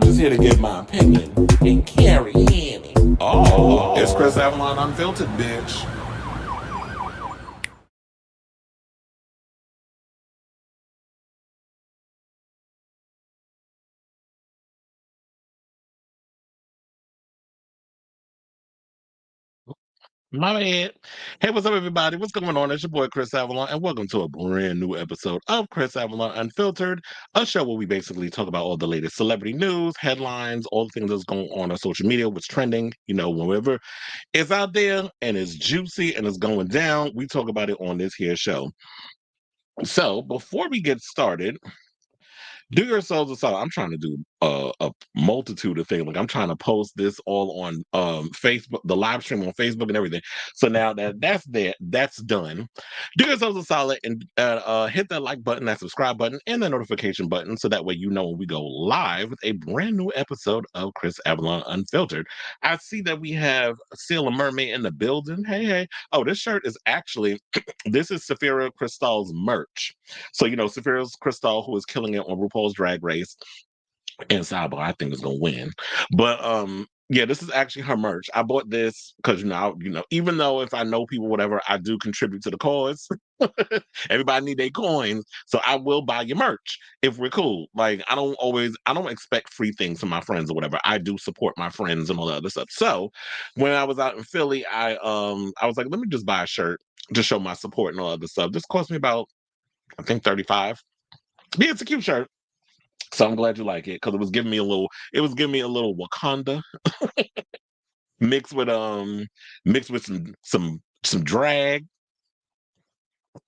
just here to give my opinion and carry in. Oh, it's Chris Avalon Unfiltered, bitch. My bad. Hey, what's up, everybody? What's going on? It's your boy Chris Avalon, and welcome to a brand new episode of Chris Avalon Unfiltered, a show where we basically talk about all the latest celebrity news, headlines, all the things that's going on social media, what's trending, whenever it's out there and it's juicy and it's going down, we talk about it on this here show. So, before we get started, do yourselves a solid. I'm trying to do a multitude of things. Like I'm trying to post this all on Facebook, the live stream on Facebook and everything. So now that's there, that's done. Do yourselves a solid and hit that like button, that subscribe button, and the notification button, so that way you know when we go live with a brand new episode of Chris Avalon Unfiltered. I see that we have Sailor Mermaid in the building. Hey, hey. Oh, this shirt is actually this is Saphira Crystal's merch. So, Saphira's Crystal, who is killing it on RuPaul's Drag Race, and Sidebar, I think is gonna win. But yeah, this is actually her merch. I bought this because even though if I know people, whatever, I do contribute to the cause. Everybody need their coins, so I will buy your merch if we're cool. Like I don't expect free things from my friends or whatever. I do support my friends and all that other stuff. So when I was out in Philly, I was like, let me just buy a shirt to show my support and all other stuff. This cost me about I think 35. Yeah, it's a cute shirt. So I'm glad you like it because it was giving me a little Wakanda mixed with mixed with some drag.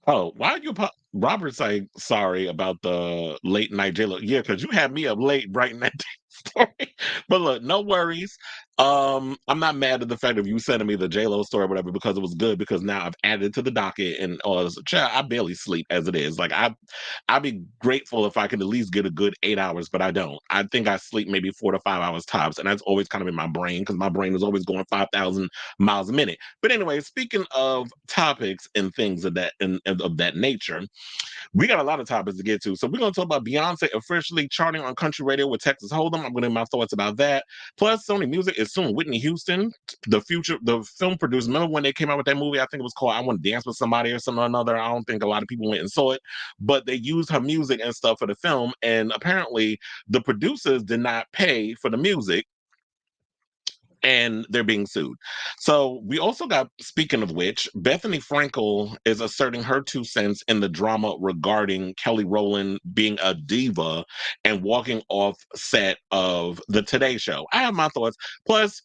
Oh, why are you Robert saying sorry about the late night J-Lo? Yeah, because you had me up late writing that story. But look, no worries. I'm not mad at the fact of you sending me the J-Lo story or whatever because it was good because now I've added it to the docket and child, I barely sleep as it is. Like I'd be grateful if I could at least get a good 8 hours, but I don't. I think I sleep maybe 4 to 5 hours tops, and that's always kind of in my brain because my brain is always going 5,000 miles a minute. But anyway, speaking of topics and things of that nature, we got a lot of topics to get to. So we're going to talk about Beyonce officially charting on country radio with Texas Hold'em. I'm going to give my thoughts about that. Plus, Sony Music is suing Whitney Houston, the film producer. Remember when they came out with that movie? I think it was called I Want to Dance with Somebody or something or another. I don't think a lot of people went and saw it, but they used her music and stuff for the film. And apparently, the producers did not pay for the music and they're being sued. So we also got, speaking of which, Bethenny Frankel is asserting her 2 cents in the drama regarding Kelly Rowland being a diva and walking off set of the Today Show. I have my thoughts. Plus,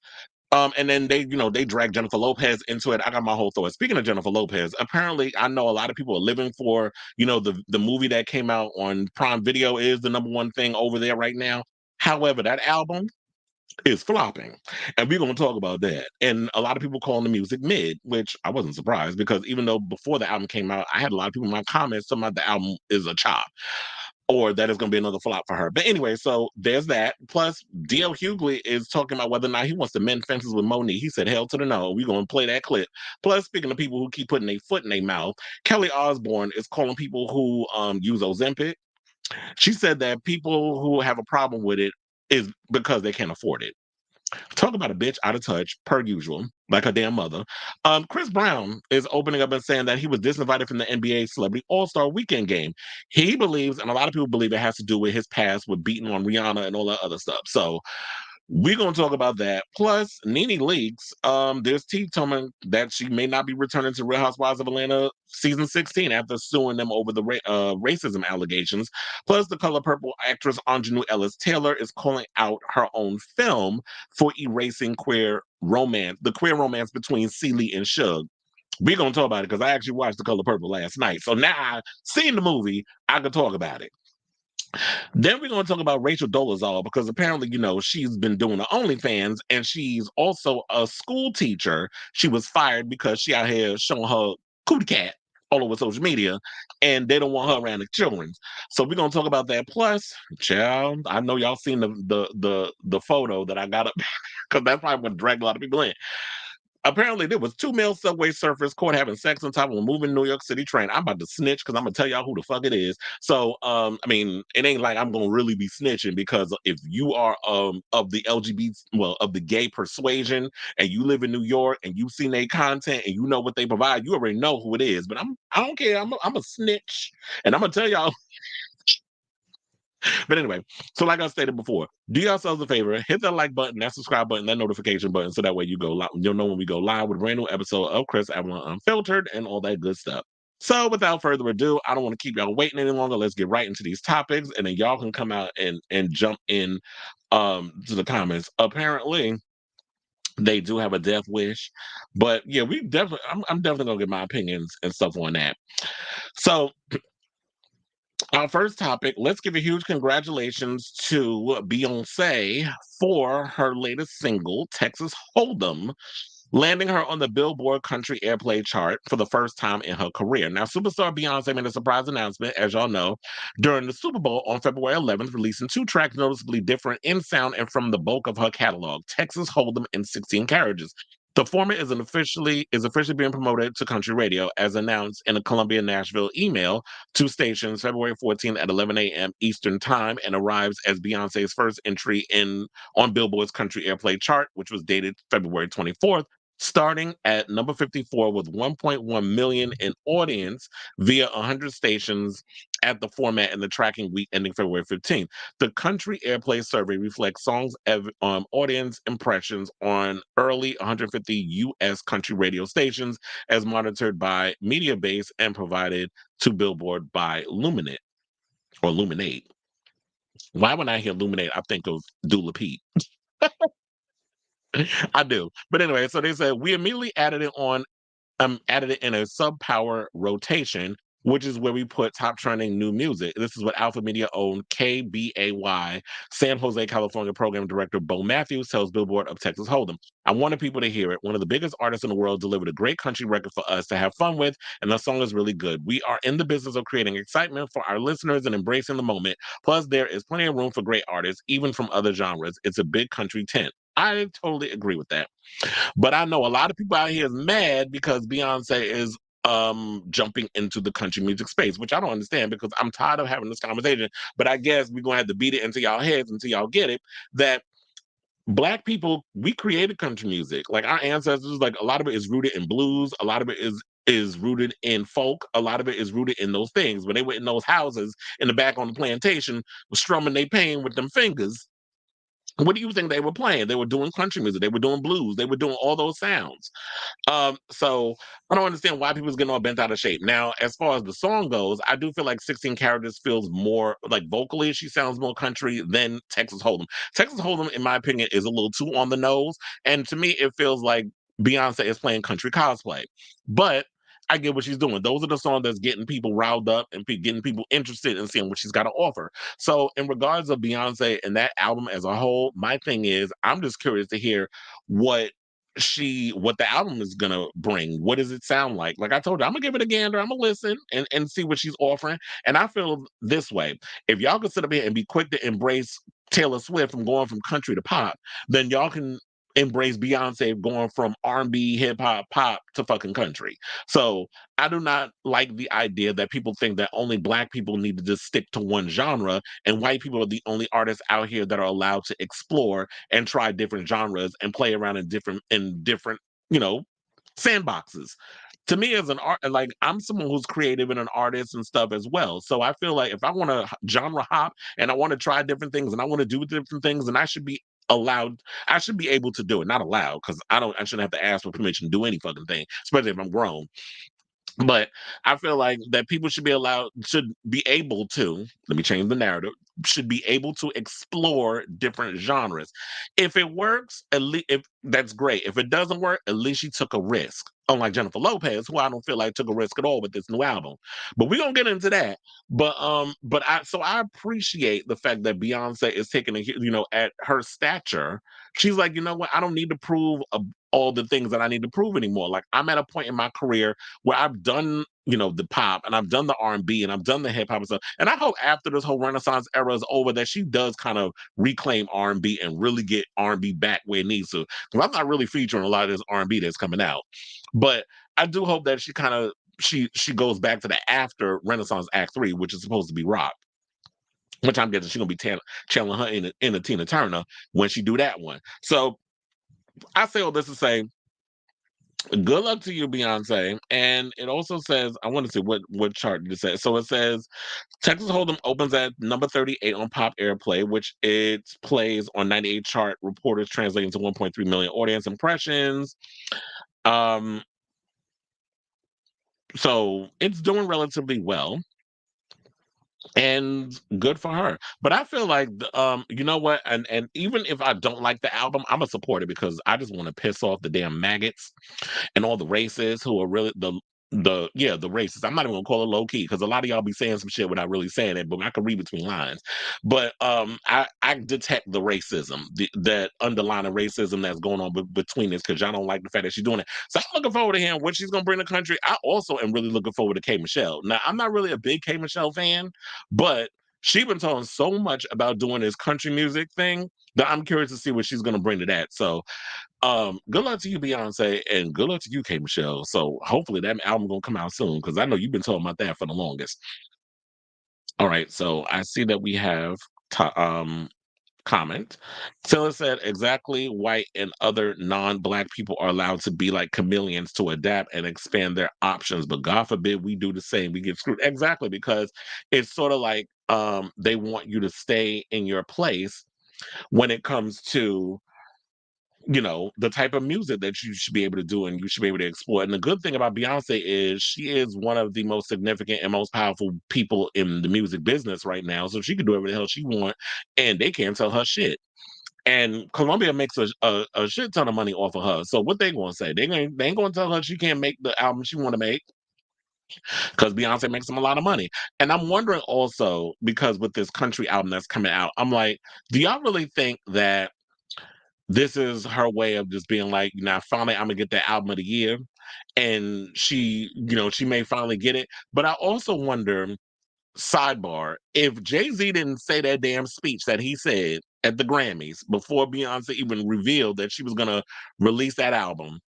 and then they dragged Jennifer Lopez into it. I got my whole thoughts. Speaking of Jennifer Lopez, apparently I know a lot of people are living for, the movie that came out on Prime Video is the number one thing over there right now. However, that album is flopping. And we're going to talk about that. And a lot of people calling the music mid, which I wasn't surprised because even though before the album came out, I had a lot of people in my comments talking about the album is a chop or that is going to be another flop for her. But anyway, so there's that. Plus, D.L. Hughley is talking about whether or not he wants to mend fences with Monique. He said, hell to the no. We're going to play that clip. Plus, speaking of people who keep putting their foot in their mouth, Kelly Osbourne is calling people who use Ozempic. She said that people who have a problem with it is because they can't afford it. Talk about a bitch out of touch, per usual, like her damn mother. Chris Brown is opening up and saying that he was disinvited from the NBA Celebrity All-Star Weekend game. He believes, and a lot of people believe it has to do with his past with beating on Rihanna and all that other stuff. So we're going to talk about that. Plus, NeNe leaks. There's tea telling that she may not be returning to Real Housewives of Atlanta season 16 after suing them over the racism allegations. Plus, the Color Purple actress Aunjanue Ellis-Taylor is calling out her own film for erasing the queer romance between Celie and Suge. We're going to talk about it because I actually watched The Color Purple last night. So now I've seen the movie, I can talk about it. Then we're going to talk about Rachel Dolezal because apparently, she's been doing the OnlyFans and she's also a school teacher. She was fired because she out here showing her cootie cat all over social media and they don't want her around the children. So we're going to talk about that. Plus, child, I know y'all seen the photo that I got up because that's probably what dragged a lot of people in. Apparently, there was two male subway surfers caught having sex on top of a moving New York City train. I'm about to snitch because I'm gonna tell y'all who the fuck it is. So, I mean, it ain't like I'm gonna really be snitching because if you are of the LGBT, well, of the gay persuasion, and you live in New York and you've seen their content and you know what they provide, you already know who it is. But I don't care. I'm a snitch, and I'm gonna tell y'all. But anyway, so like I stated before, do yourselves a favor, hit that like button, that subscribe button, that notification button, so that way you'll know when we go live with a brand new episode of Chris Avalon Unfiltered and all that good stuff. So without further ado, I don't want to keep y'all waiting any longer. Let's get right into these topics, and then y'all can come out and jump in to the comments. Apparently, they do have a death wish, but yeah, I'm definitely gonna get my opinions and stuff on that. So our first topic, let's give a huge congratulations to Beyoncé for her latest single, Texas Hold'em, landing her on the Billboard Country Airplay chart for the first time in her career. Now, superstar Beyoncé made a surprise announcement, as y'all know, during the Super Bowl on February 11th, releasing two tracks noticeably different in sound and from the bulk of her catalog, Texas Hold'em and 16 Carriages. The former is officially being promoted to country radio, as announced in a Columbia Nashville email to stations February 14th at 11 a.m. Eastern Time, and arrives as Beyonce's first entry in on Billboard's Country Airplay chart, which was dated February 24th, starting at number 54 with 1.1 million in audience via 100 stations at the format in the tracking week ending February 15th. The Country Airplay survey reflects audience impressions on early 150 U.S. country radio stations as monitored by Mediabase and provided to Billboard by Luminate or Luminate. Why when I hear Luminate, I think of Dula Pete. I do. But anyway, so they said we immediately added it in a sub power rotation, which is where we put top trending new music. This is what Alpha Media owned KBAY, San Jose, California program director Bo Matthews tells Billboard of Texas Hold'em. I wanted people to hear it. One of the biggest artists in the world delivered a great country record for us to have fun with, and the song is really good. We are in the business of creating excitement for our listeners and embracing the moment. Plus, there is plenty of room for great artists, even from other genres. It's a big country tent. I totally agree with that. But I know a lot of people out here is mad because Beyonce is jumping into the country music space, which I don't understand because I'm tired of having this conversation. But I guess we're gonna have to beat it into y'all heads until y'all get it that black people, we created country music. Like our ancestors, like a lot of it is rooted in blues, a lot of it is rooted in folk, a lot of it is rooted in those things. When they went in those houses in the back on the plantation, was strumming their pain with them fingers. What do you think they were playing? They were doing country music. They were doing blues. They were doing all those sounds. So I don't understand why people's getting all bent out of shape. Now, as far as the song goes, I do feel like 16 Characters feels more like vocally, she sounds more country than Texas Hold'em. Texas Hold'em, in my opinion, is a little too on the nose. And to me, it feels like Beyonce is playing country cosplay. But I get what she's doing. Those are the songs that's getting people riled up and getting people interested in seeing what she's got to offer. So, in regards of Beyonce and that album as a whole, my thing is, I'm just curious to hear what what the album is gonna bring. What does it sound like? Like I told you, I'm gonna give it a gander. I'm gonna listen and see what she's offering. And I feel this way: if y'all can sit up here and be quick to embrace Taylor Swift from going from country to pop, then y'all can embrace Beyonce going from R&B, hip hop, pop to fucking country. So I do not like the idea that people think that only black people need to just stick to one genre and white people are the only artists out here that are allowed to explore and try different genres and play around in different, you know, sandboxes. To me, as an art, like I'm someone who's creative and an artist and stuff as well. So I feel like if I want to genre hop and I want to try different things and I want to do different things, then I should be allowed. I should be able to do it. Not allowed because I shouldn't have to ask for permission to do any fucking thing, especially if I'm grown. But I feel like that people should be able to, let me change the narrative, should be able to explore different genres. If it works, at least if that's great. If it doesn't work, at least she took a risk. Unlike Jennifer Lopez, who I don't feel like took a risk at all with this new album. But we're gonna get into that. But I appreciate the fact that Beyonce is taking at her stature, she's like, you know what, I don't need to prove all the things that I need to prove anymore. Like I'm at a point in my career where I've done the pop, and I've done the R&B, and I've done the hip hop and stuff. And I hope after this whole Renaissance era is over that she does kind of reclaim R&B and really get R&B back where it needs to. Because I'm not really featuring a lot of this R&B that's coming out, but I do hope that she kind of she goes back to the after Renaissance Act 3, which is supposed to be rock. Which I'm guessing she's gonna be channeling her in a Tina Turner when she do that one. So I say all this to say, good luck to you, Beyonce. And it also says, I want to see what chart did it say. So it says Texas Hold'em opens at number 38 on Pop Airplay, which it plays on 98 chart. Reporters translating to 1.3 million audience impressions. Um, so it's doing relatively well. And good for her. But I feel like you know what? And even if I don't like the album, I'm gonna support it because I just want to piss off the damn maggots and all the racists who are really the racists. I'm not even gonna call it low key because a lot of y'all be saying some shit without really saying it, but I can read between lines. But I detect the racism, that underlying racism that's going on between this because y'all don't like the fact that she's doing it. So I'm looking forward to hearing what she's gonna bring to the country. I also am really looking forward to K Michelle. Now I'm not really a big K Michelle fan, but she's been talking so much about doing this country music thing that I'm curious to see what she's gonna bring to that. So good luck to you, Beyonce, and good luck to you, K Michelle. So hopefully that album gonna come out soon because I know you've been talking about that for the longest. All right, so I see that we have comment. Taylor said exactly white and other non-black people are allowed to be like chameleons to adapt and expand their options, but God forbid we do the same. We get screwed. Exactly, because it's sort of like they want you to stay in your place when it comes to the type of music that you should be able to do and you should be able to explore. And the good thing about Beyonce is she is one of the most significant and most powerful people in the music business right now. So she can do whatever the hell she wants and they can't tell her shit. And Columbia makes a shit ton of money off of her. So what they gonna say? They ain't gonna tell her she can't make the album she wanna make because Beyonce makes them a lot of money. And I'm wondering also, because with this country album that's coming out, I'm like, do y'all really think that this is her way of just being like, finally, I'm gonna get the album of the year, and she may finally get it. But I also wonder, sidebar, if Jay-Z didn't say that damn speech that he said at the Grammys before Beyonce even revealed that she was gonna release that album,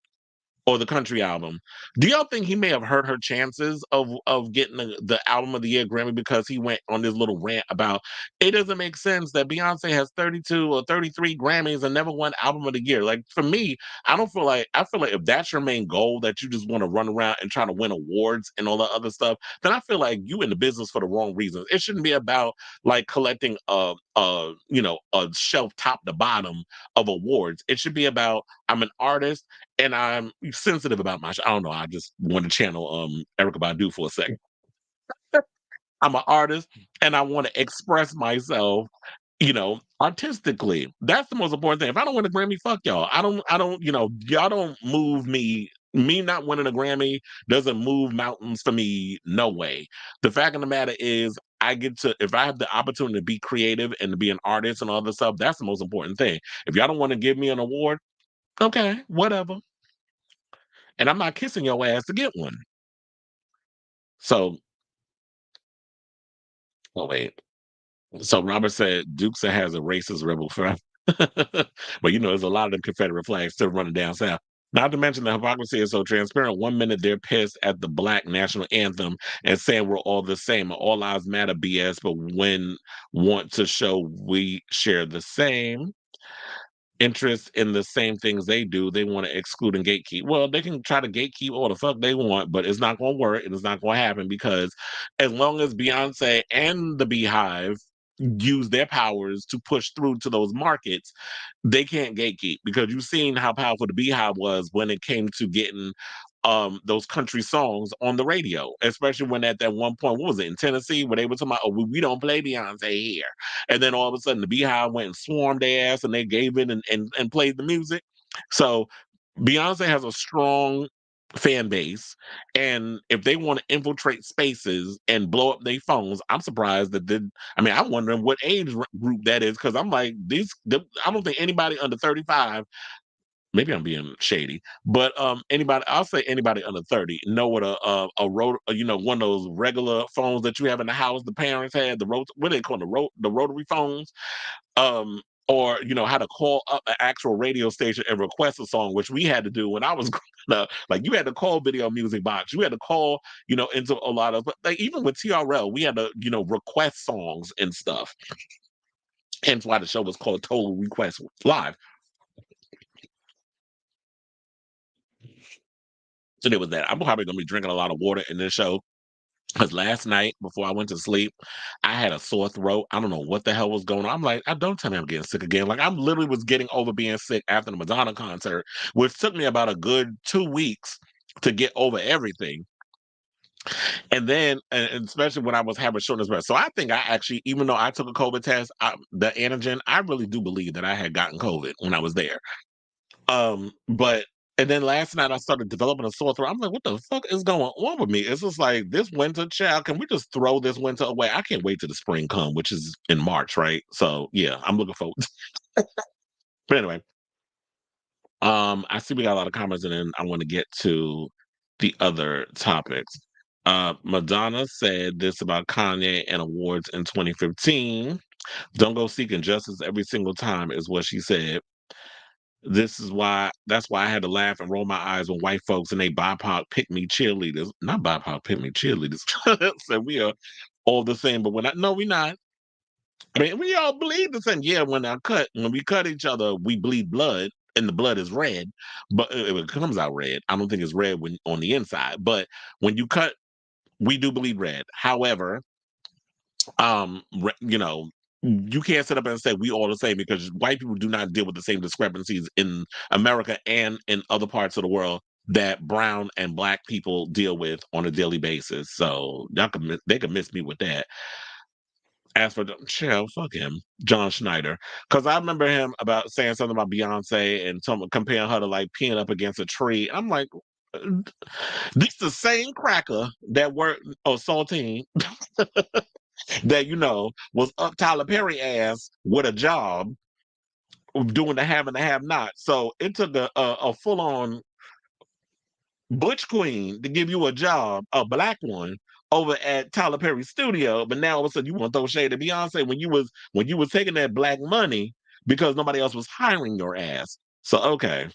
or the country album. Do y'all think he may have hurt her chances of getting the album of the year Grammy because he went on this little rant about it doesn't make sense that Beyonce has 32 or 33 Grammys and never won album of the year? Like for me, I feel like if that's your main goal, that you just want to run around and try to win awards and all that other stuff, then I feel like you in the business for the wrong reasons. It shouldn't be about like collecting a shelf top to bottom of awards. It should be about I'm an artist and I'm sensitive about my. I don't know. I just want to channel Erica Badu for a second. I'm an artist, and I want to express myself, artistically. That's the most important thing. If I don't win a Grammy, fuck y'all. I don't. Y'all don't move me. Me not winning a Grammy doesn't move mountains for me. No way. The fact of the matter is, I get to if I have the opportunity to be creative and to be an artist and all this stuff. That's the most important thing. If y'all don't want to give me an award, okay, whatever. And I'm not kissing your ass to get one. So, oh wait. So Robert said Dukes has a racist rebel flag. But there's a lot of them Confederate flags still running down south. Not to mention the hypocrisy is so transparent. One minute they're pissed at the black national anthem and saying we're all the same, all lives matter BS, but when want to show we share the same interest in the same things they do, they want to exclude and gatekeep. Well, they can try to gatekeep all the fuck they want, but it's not going to work and it's not going to happen because as long as Beyonce and the Beehive use their powers to push through to those markets, they can't gatekeep because you've seen how powerful the Beehive was when it came to getting those country songs on the radio, especially when at that one point, what was it in Tennessee, where they were talking about, oh, we don't play Beyonce here. And then all of a sudden the Beehive went and swarmed their ass and they gave it and played the music. So Beyonce has a strong fan base. And if they want to infiltrate spaces and blow up their phones, I'm surprised I'm wondering what age group that is because I'm like, I don't think anybody under 35 maybe I'm being shady, but anybody, I'll say anybody under 30 know what one of those regular phones that you have in the house. The parents had what do they call them? The rotary phones, um, or how to call up an actual radio station and request a song, which we had to do when I was growing up. Like you had to call Video Music Box, you had to call into a lot of, but like even with TRL, we had to request songs and stuff. Hence why the show was called Total Request Live. So there was that. I'm probably gonna be drinking a lot of water in this show because last night before I went to sleep, I had a sore throat. I don't know what the hell was going on. I'm like, I don't tell me I'm getting sick again. Like I literally was getting over being sick after the Madonna concert, which took me about a good 2 weeks to get over everything. And then, and especially when I was having shortness of breath. So I think I actually, even though I took a COVID test, the antigen, I really do believe that I had gotten COVID when I was there. But and then last night I started developing a sore throat. I'm like, what the fuck is going on with me? It's just like this winter, child. Can we just throw this winter away? I can't wait till the spring come, which is in March, right? So yeah, I'm looking forward. But anyway, I see we got a lot of comments, and then I want to get to the other topics. Madonna said this about Kanye and awards in 2015. Don't go seeking justice every single time, is what she said. That's why I had to laugh and roll my eyes when white folks and they BIPOC pick me cheerleaders, not BIPOC pick me cheerleaders, said we are all the same, but no, we're not. I mean, we all bleed the same. Yeah, when we cut each other, we bleed blood and the blood is red, but it comes out red. I don't think it's red when on the inside, but when you cut, we do bleed red. However, you can't sit up and say we all the same because white people do not deal with the same discrepancies in America and in other parts of the world that brown and black people deal with on a daily basis. So they could miss me with that. As for chill, fuck him, John Schneider, because I remember him about saying something about Beyonce and comparing her to like peeing up against a tree. I'm like, this the same cracker that worked or saltine that was up Tyler Perry ass with a job doing the have and the have not. So it took a full on butch queen to give you a job, a black one, over at Tyler Perry's studio. But now all of a sudden you want to throw shade at Beyonce when you was taking that black money because nobody else was hiring your ass. So okay.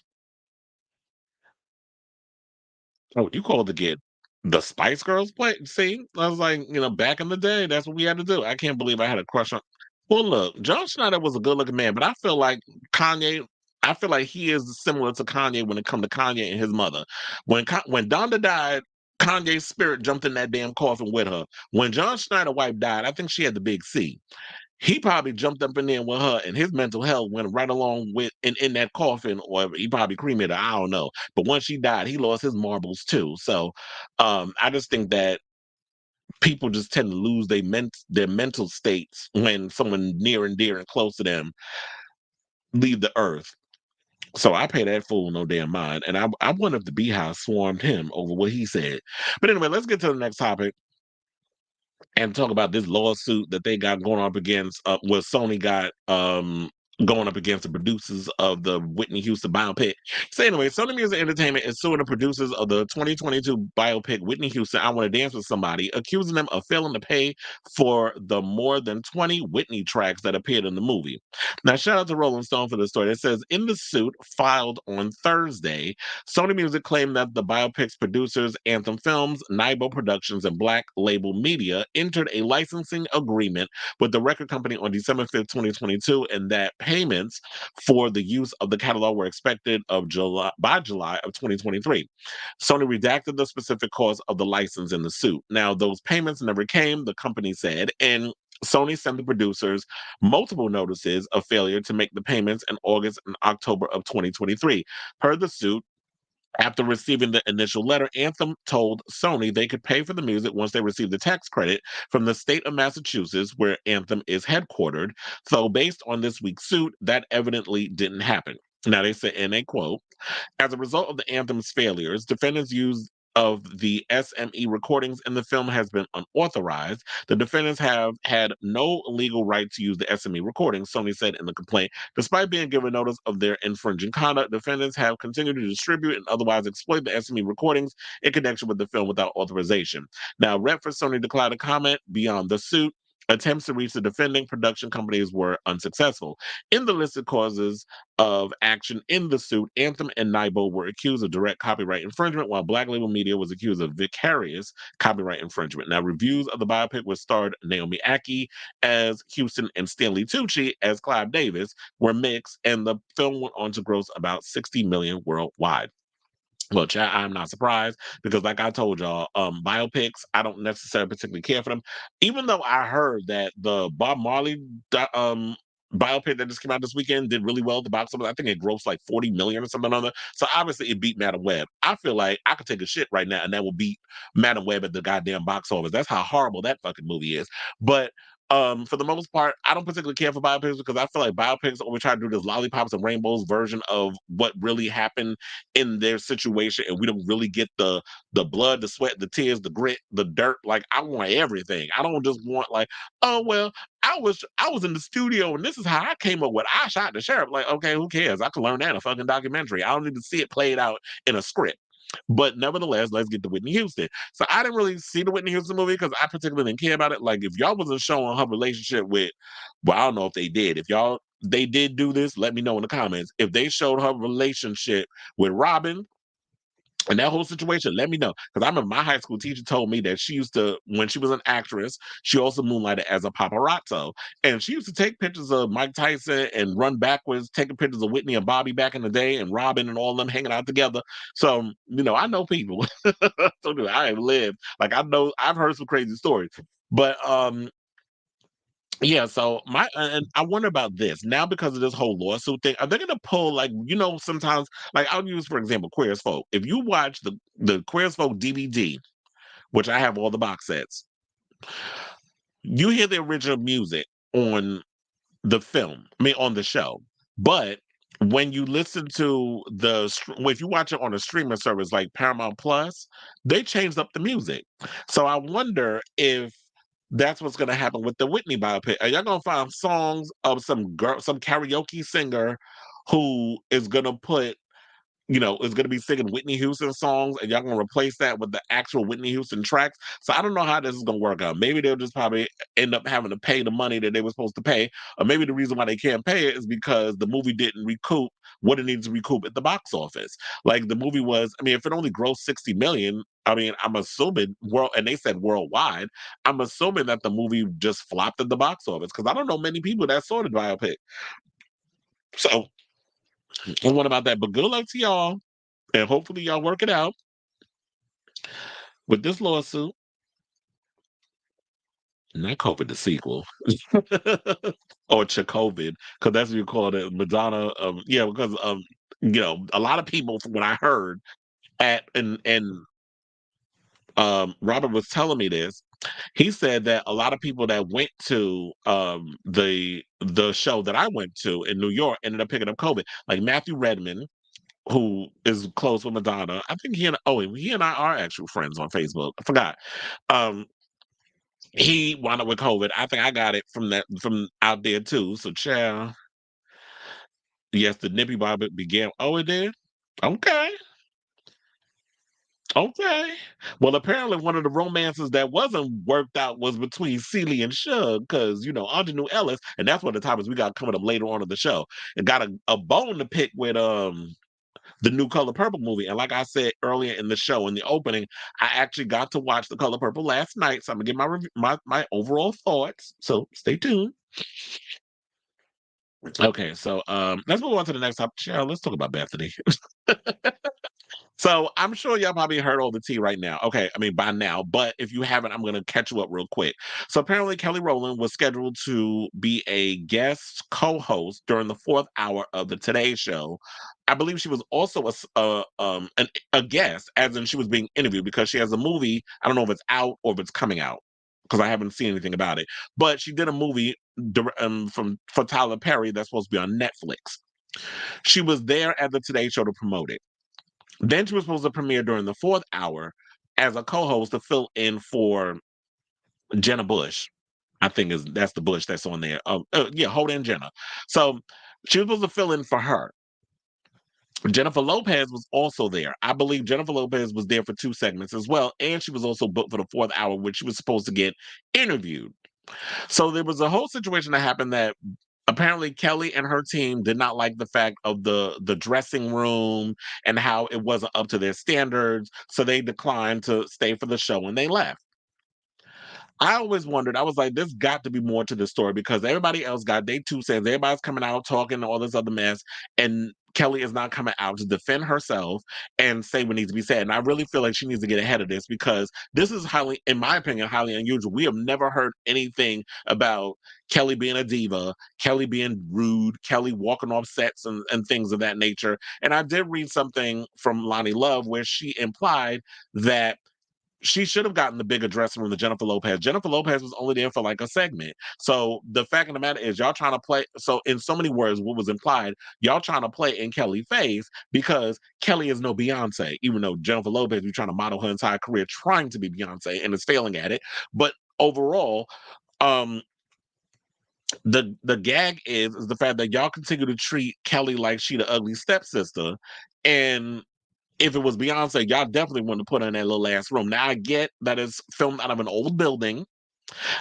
Oh, you called to get the Spice Girls play? See, I was like, back in the day, that's what we had to do. I can't believe I had a crush on. Well, look, John Schneider was a good-looking man, but I feel like Kanye. I feel like he is similar to Kanye when it comes to Kanye and his mother. When Donda died, Kanye's spirit jumped in that damn coffin with her. When John Schneider wife died, I think she had the big C. He probably jumped up in there with her, and his mental health went right along with in that coffin, or he probably cremated her. I don't know. But once she died, he lost his marbles too. So, I just think that people just tend to lose their mental states when someone near and dear and close to them leave the earth. So I pay that fool no damn mind, and I wonder if the Beehive swarmed him over what he said. But anyway, let's get to the next topic and talk about this lawsuit that they got going up against what Sony got going up against the producers of the Whitney Houston biopic. So anyway, Sony Music Entertainment is suing the producers of the 2022 biopic Whitney Houston I Want to Dance with Somebody, accusing them of failing to pay for the more than 20 Whitney tracks that appeared in the movie. Now, shout out to Rolling Stone for the story. It says, in the suit filed on Thursday, Sony Music claimed that the biopic's producers, Anthem Films, Nibo Productions, and Black Label Media entered a licensing agreement with the record company on December 5th, 2022, and that payments for the use of the catalog were expected by July of 2023. Sony redacted the specific cause of the license in the suit. Now, those payments never came, the company said, and Sony sent the producers multiple notices of failure to make the payments in August and October of 2023. Per the suit, after receiving the initial letter, Anthem told Sony they could pay for the music once they received the tax credit from the state of Massachusetts, where Anthem is headquartered. So, based on this week's suit, that evidently didn't happen. Now, they say, and they quote, as a result of the Anthem's failures, defendants used of the SME recordings in the film has been unauthorized. The defendants have had no legal right to use the SME recordings, Sony said in the complaint. Despite being given notice of their infringing conduct, defendants have continued to distribute and otherwise exploit the SME recordings in connection with the film without authorization. Now, rep for Sony declined to comment beyond the suit. Attempts to reach the defending production companies were unsuccessful. In the listed causes of action in the suit, Anthem and Naibo were accused of direct copyright infringement, while Black Label Media was accused of vicarious copyright infringement. Now, reviews of the biopic, which starred Naomi Aki as Houston and Stanley Tucci as Clive Davis, were mixed, and the film went on to gross about 60 million worldwide. Well, chat, I'm not surprised because, like I told y'all, biopics, I don't necessarily particularly care for them. Even though I heard that the Bob Marley biopic that just came out this weekend did really well at the box office. I think it grossed like 40 million or something on it. So obviously it beat Madam Web. I feel like I could take a shit right now and that will beat Madam Web at the goddamn box office. That's how horrible that fucking movie is. But for the most part, I don't particularly care for biopics because I feel like biopics always try to do this lollipops and rainbows version of what really happened in their situation, and we don't really get the blood, the sweat, the tears, the grit, the dirt. Like I want everything. I don't just want like, oh well, I was in the studio and this is how I came up with I shot the sheriff. Like, okay, who cares? I can learn that in a fucking documentary. I don't need to see it played out in a script. But nevertheless, let's get to Whitney Houston. So I didn't really see the Whitney Houston movie because I particularly didn't care about it. Like if y'all wasn't showing her relationship with, well, I don't know if they did. If y'all they did do this, let me know in the comments. If they showed her relationship with Robin, and that whole situation, let me know. Because I remember my high school teacher told me that she used to, when she was an actress, she also moonlighted as a paparazzo. And she used to take pictures of Mike Tyson and run backwards, taking pictures of Whitney and Bobby back in the day and Robin and all of them hanging out together. So, I know people. So do I have lived. Like I know I've heard some crazy stories. But yeah, so and I wonder about this now because of this whole lawsuit thing. Are they going to pull like sometimes like I'll use for example Queer as Folk. If you watch the Queer as Folk DVD, which I have all the box sets, you hear the original music on the film, I mean on the show, but when you listen to if you watch it on a streaming service like Paramount Plus, they changed up the music. So I wonder if that's what's going to happen with the Whitney biopic. Are y'all going to find songs of some girl, some karaoke singer who is going to is going to be singing Whitney Houston songs, and y'all going to replace that with the actual Whitney Houston tracks? So I don't know how this is going to work out. Maybe they'll just probably end up having to pay the money that they were supposed to pay, or maybe the reason why they can't pay it is because the movie didn't recoup what it needs to recoup at the box office. Like the movie was, I mean, if it only grossed 60 million, I mean, I'm assuming and they said worldwide, I'm assuming that the movie just flopped at the box office because I don't know many people that saw the biopic. So, and what about that? But good luck to y'all. And hopefully y'all work it out with this lawsuit. Not COVID, the sequel. Or Chacovid, because that's what you call it, Madonna. Yeah, because a lot of people from what I heard and Robert was telling me this. He said that a lot of people that went to the show that I went to in New York ended up picking up COVID. Like Matthew Redman, who is close with Madonna. I think he and I are actual friends on Facebook. I forgot. Um, he wound up with COVID. I think I got it from out there too. So, child, yes, the Nippy Bob began. Oh, it did. Okay, okay. Well, apparently one of the romances that wasn't worked out was between Celie and Suge, because Aunjanue Ellis, and that's one of the topics we got coming up later on in the show. And got a bone to pick with the new Color Purple movie. And like I said earlier in the show, in the opening, I actually got to watch The Color Purple last night. So I'm gonna give my overall thoughts. So stay tuned. Okay, so let's move on to the next topic. Cheryl, let's talk about Bethany. So I'm sure y'all probably heard all the tea right now. Okay, I mean by now, but if you haven't, I'm gonna catch you up real quick. So apparently Kelly Rowland was scheduled to be a guest co-host during the fourth hour of the Today Show. I believe she was also a guest, as in she was being interviewed because she has a movie. I don't know if it's out or if it's coming out because I haven't seen anything about it. But she did a movie for Tyler Perry that's supposed to be on Netflix. She was there at the Today Show to promote it. Then she was supposed to premiere during the fourth hour as a co-host to fill in for Jenna Bush. I think that's the Bush that's on there. Yeah, Hoda and Jenna. So she was supposed to fill in for her. Jennifer Lopez was also there. I believe Jennifer Lopez was there for 2 segments as well, and she was also booked for the fourth hour, which she was supposed to get interviewed. So there was a whole situation that happened that apparently Kelly and her team did not like the fact of the dressing room and how it wasn't up to their standards. So they declined to stay for the show and they left. I always wondered, I was like, there's got to be more to the story because everybody else got they 2 cents. Everybody's coming out talking all this other mess, and Kelly is not coming out to defend herself and say what needs to be said. And I really feel like she needs to get ahead of this because this is highly, in my opinion, highly unusual. We have never heard anything about Kelly being a diva, Kelly being rude, Kelly walking off sets and things of that nature. And I did read something from Lonnie Love where she implied that she should have gotten the bigger dressing room than Jennifer Lopez. Jennifer Lopez was only there for like a segment. So the fact of the matter is, y'all trying to play. So in so many words, what was implied, y'all trying to play in Kelly's face because Kelly is no Beyonce, even though Jennifer Lopez be trying to model her entire career trying to be Beyonce and is failing at it. But overall, um, the gag is the fact that y'all continue to treat Kelly like she the ugly stepsister, and if it was Beyonce, y'all definitely wouldn't have put her in that little ass room. Now I get that it's filmed out of an old building.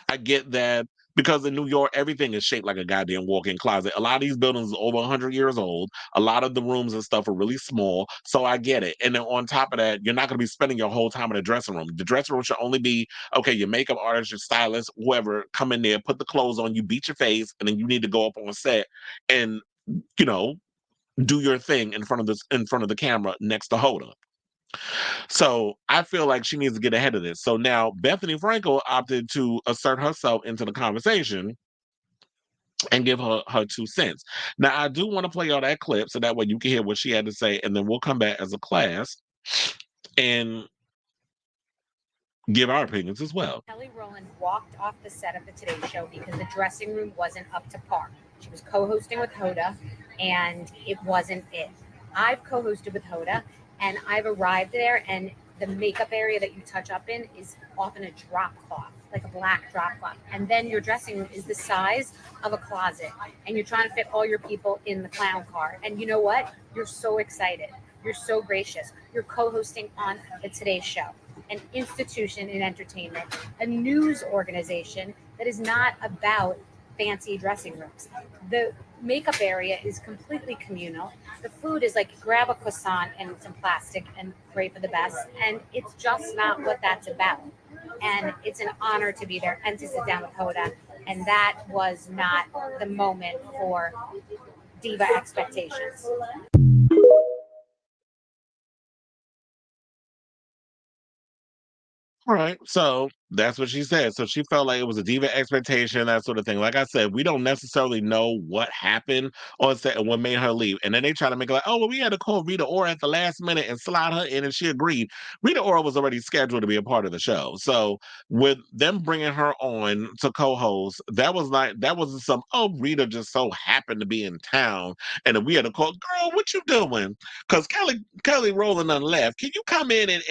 I get that because in New York, everything is shaped like a goddamn walk-in closet. A lot of these buildings are over 100 years old. A lot of the rooms and stuff are really small. So I get it. And then on top of that, you're not going to be spending your whole time in the dressing room. The dressing room should only be, okay, your makeup artist, your stylist, whoever, come in there, put the clothes on, you beat your face, and then you need to go up on set and, you know, do your thing in front of the camera next to Hoda. So I feel like she needs to get ahead of this. So now Bethenny Frankel opted to assert herself into the conversation and give her 2 cents. Now I do want to play all that clip so that way you can hear what she had to say, and then we'll come back as a class and give our opinions as well. Kelly Rowland walked off the set of the Today Show because the dressing room wasn't up to par. She was co-hosting with Hoda, and it wasn't it. I've co-hosted with Hoda, and I've arrived there, and the makeup area that you touch up in is often a drop cloth, like a black drop cloth. And then your dressing room is the size of a closet, and you're trying to fit all your people in the clown car. And you know what? You're so excited. You're so gracious. You're co-hosting on the Today Show, an institution in entertainment, a news organization that is not about fancy dressing rooms. The makeup area is completely communal. The food is like grab a croissant and some plastic and pray for the best. And it's just not what that's about. And it's an honor to be there and to sit down with Hoda. And that was not the moment for diva expectations. All right. So that's what she said. So she felt like it was a diva expectation, that sort of thing. Like I said, we don't necessarily know what happened on set and what made her leave. And then they try to make it like, oh, well, we had to call Rita Ora at the last minute and slide her in, and she agreed. Rita Ora was already scheduled to be a part of the show. So with them bringing her on to co-host, that wasn't some, oh, Rita just so happened to be in town. And then we had to call, girl, what you doing? Because Kelly Rowland done left. Can you come in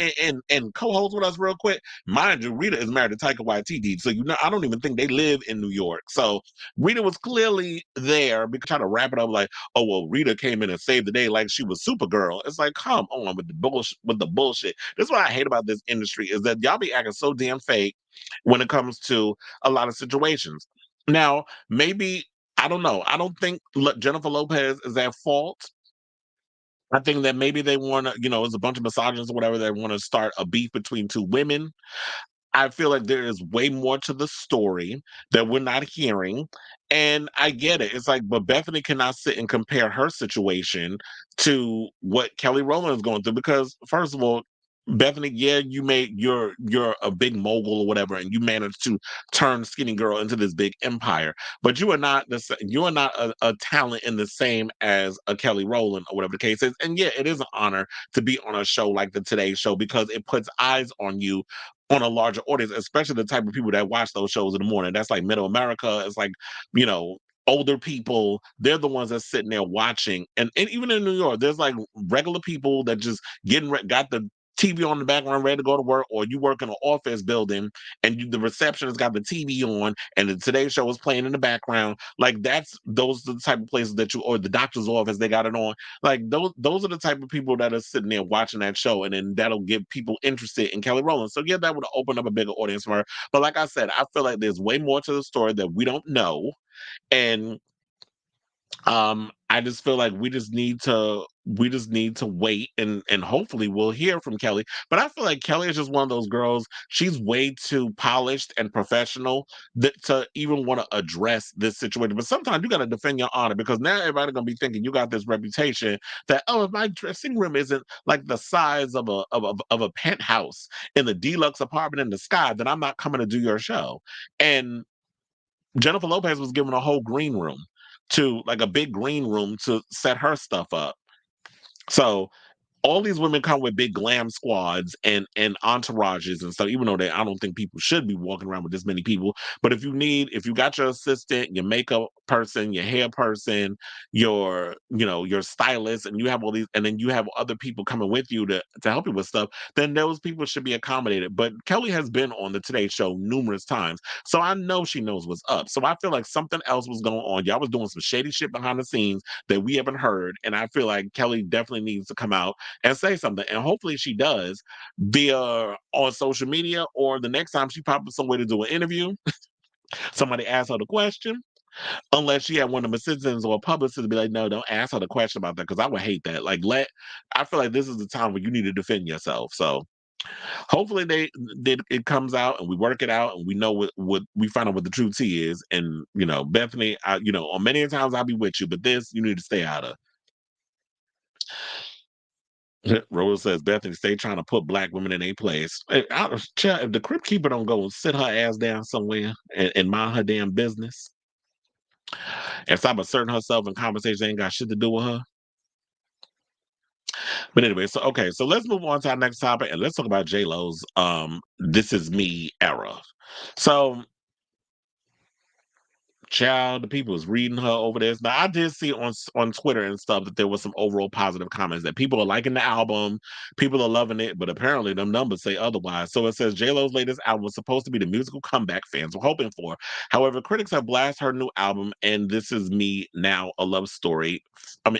and co-host with us real quick? Mind you, Rita is married to Taika Waititi, so I don't even think they live in New York. So Rita was clearly there because trying to wrap it up like, oh well, Rita came in and saved the day like she was Supergirl. It's like, come on with the bullshit. This is what I hate about this industry is that y'all be acting so damn fake when it comes to a lot of situations. Now, maybe I don't know. I don't think Jennifer Lopez is at fault. I think that maybe they want to, it's a bunch of misogynists or whatever. They want to start a beef between two women. I feel like there is way more to the story that we're not hearing. And I get it. It's like, but Bethany cannot sit and compare her situation to what Kelly Rowland is going through because, first of all, Bethany, yeah, you're a big mogul or whatever, and you managed to turn Skinny Girl into this big empire. But you are not a talent in the same as a Kelly Rowland or whatever the case is. And yeah, it is an honor to be on a show like the Today Show because it puts eyes on you on a larger audience, especially the type of people that watch those shows in the morning. That's like Middle America. It's like, you know, older people, they're the ones that's sitting there watching. And even in New York, there's like regular people that just got the TV on the background, ready to go to work, or you work in an office building and the receptionist got the TV on and the Today Show is playing in the background. Like those are the type of places that or the doctor's office, they got it on. Like those are the type of people that are sitting there watching that show, and then that'll get people interested in Kelly Rowland. So yeah, that would open up a bigger audience for her. But like I said, I feel like there's way more to the story that we don't know. And I just feel like we just need to wait, and hopefully we'll hear from Kelly. But I feel like Kelly is just one of those girls. She's way too polished and professional to even want to address this situation. But sometimes you got to defend your honor, because now everybody's gonna be thinking you got this reputation that, oh, if my dressing room isn't like the size of a penthouse in the deluxe apartment in the sky, then I'm not coming to do your show. And Jennifer Lopez was given a whole green room, to like a big green room to set her stuff up. So all these women come with big glam squads and entourages and stuff, even though I don't think people should be walking around with this many people. But if you got your assistant, your makeup person, your hair person, your stylist, and you have all these, and then you have other people coming with you to help you with stuff, then those people should be accommodated. But Kelly has been on the Today Show numerous times, so I know she knows what's up. So I feel like something else was going on. Y'all was doing some shady shit behind the scenes that we haven't heard, and I feel like Kelly definitely needs to come out and say something. And hopefully she does, via on social media, or the next time she pops up somewhere to do an interview, somebody asks her the question. Unless she had one of them assistants or a publicist to be like, no, don't ask her the question about that, because I would hate that. I feel like this is the time where you need to defend yourself. So hopefully it comes out and we work it out and we know what we find out what the true tea is. And Bethenny, on many times I'll be with you, but this you need to stay out of. Rose says, Bethany, stay trying to put black women in a place. If the Crypt Keeper don't go and sit her ass down somewhere and mind her damn business and stop asserting herself in conversations that ain't got shit to do with her. But anyway, so let's move on to our next topic, and let's talk about J-Lo's This Is Me era. So child, the people was reading her over this. Now I did see on Twitter and stuff that there was some overall positive comments that people are liking the album, people are loving it, but apparently them numbers say otherwise. So it says J-Lo's latest album was supposed to be the musical comeback fans were hoping for. However, critics have blasted her new album and This Is Me Now a Love Story.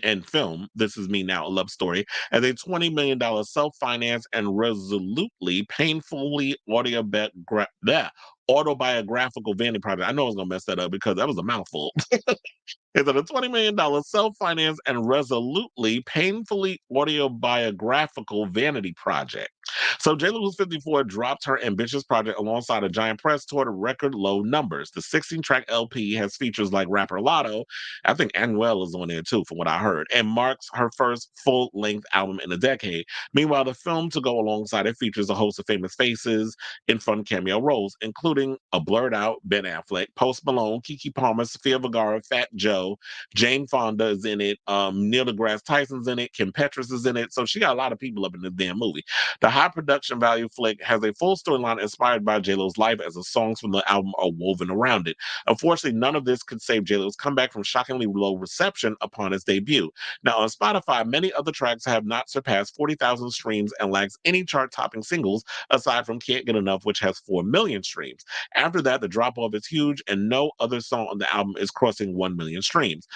And film This Is Me Now a Love Story as a $20 million self-financed and resolutely painfully autobiographical vanity project. I know I was gonna mess that up because that was a mouthful. Is it a $20 million self-financed and resolutely, painfully autobiographical vanity project? So J-Lo, who's 54, dropped her ambitious project alongside a giant press tour to record low numbers. The 16-track LP has features like rapper Lotto. I think Anuel is on there too, from what I heard, and marks her first full-length album in a decade. Meanwhile, the film to go alongside it features a host of famous faces in fun cameo roles, including a blurred-out Ben Affleck, Post Malone, Keke Palmer, Sofia Vergara, Fat Joe, Jane Fonda is in it. Neil deGrasse Tyson's in it. Kim Petras is in it. So she got a lot of people up in this damn movie. The high production value flick has a full storyline inspired by J-Lo's life, as the songs from the album are woven around it. Unfortunately, none of this could save J-Lo's comeback from shockingly low reception upon its debut. Now, on Spotify, many other tracks have not surpassed 40,000 streams and lacks any chart-topping singles aside from Can't Get Enough, which has 4 million streams. After that, the drop-off is huge, and no other song on the album is crossing 1 million streams.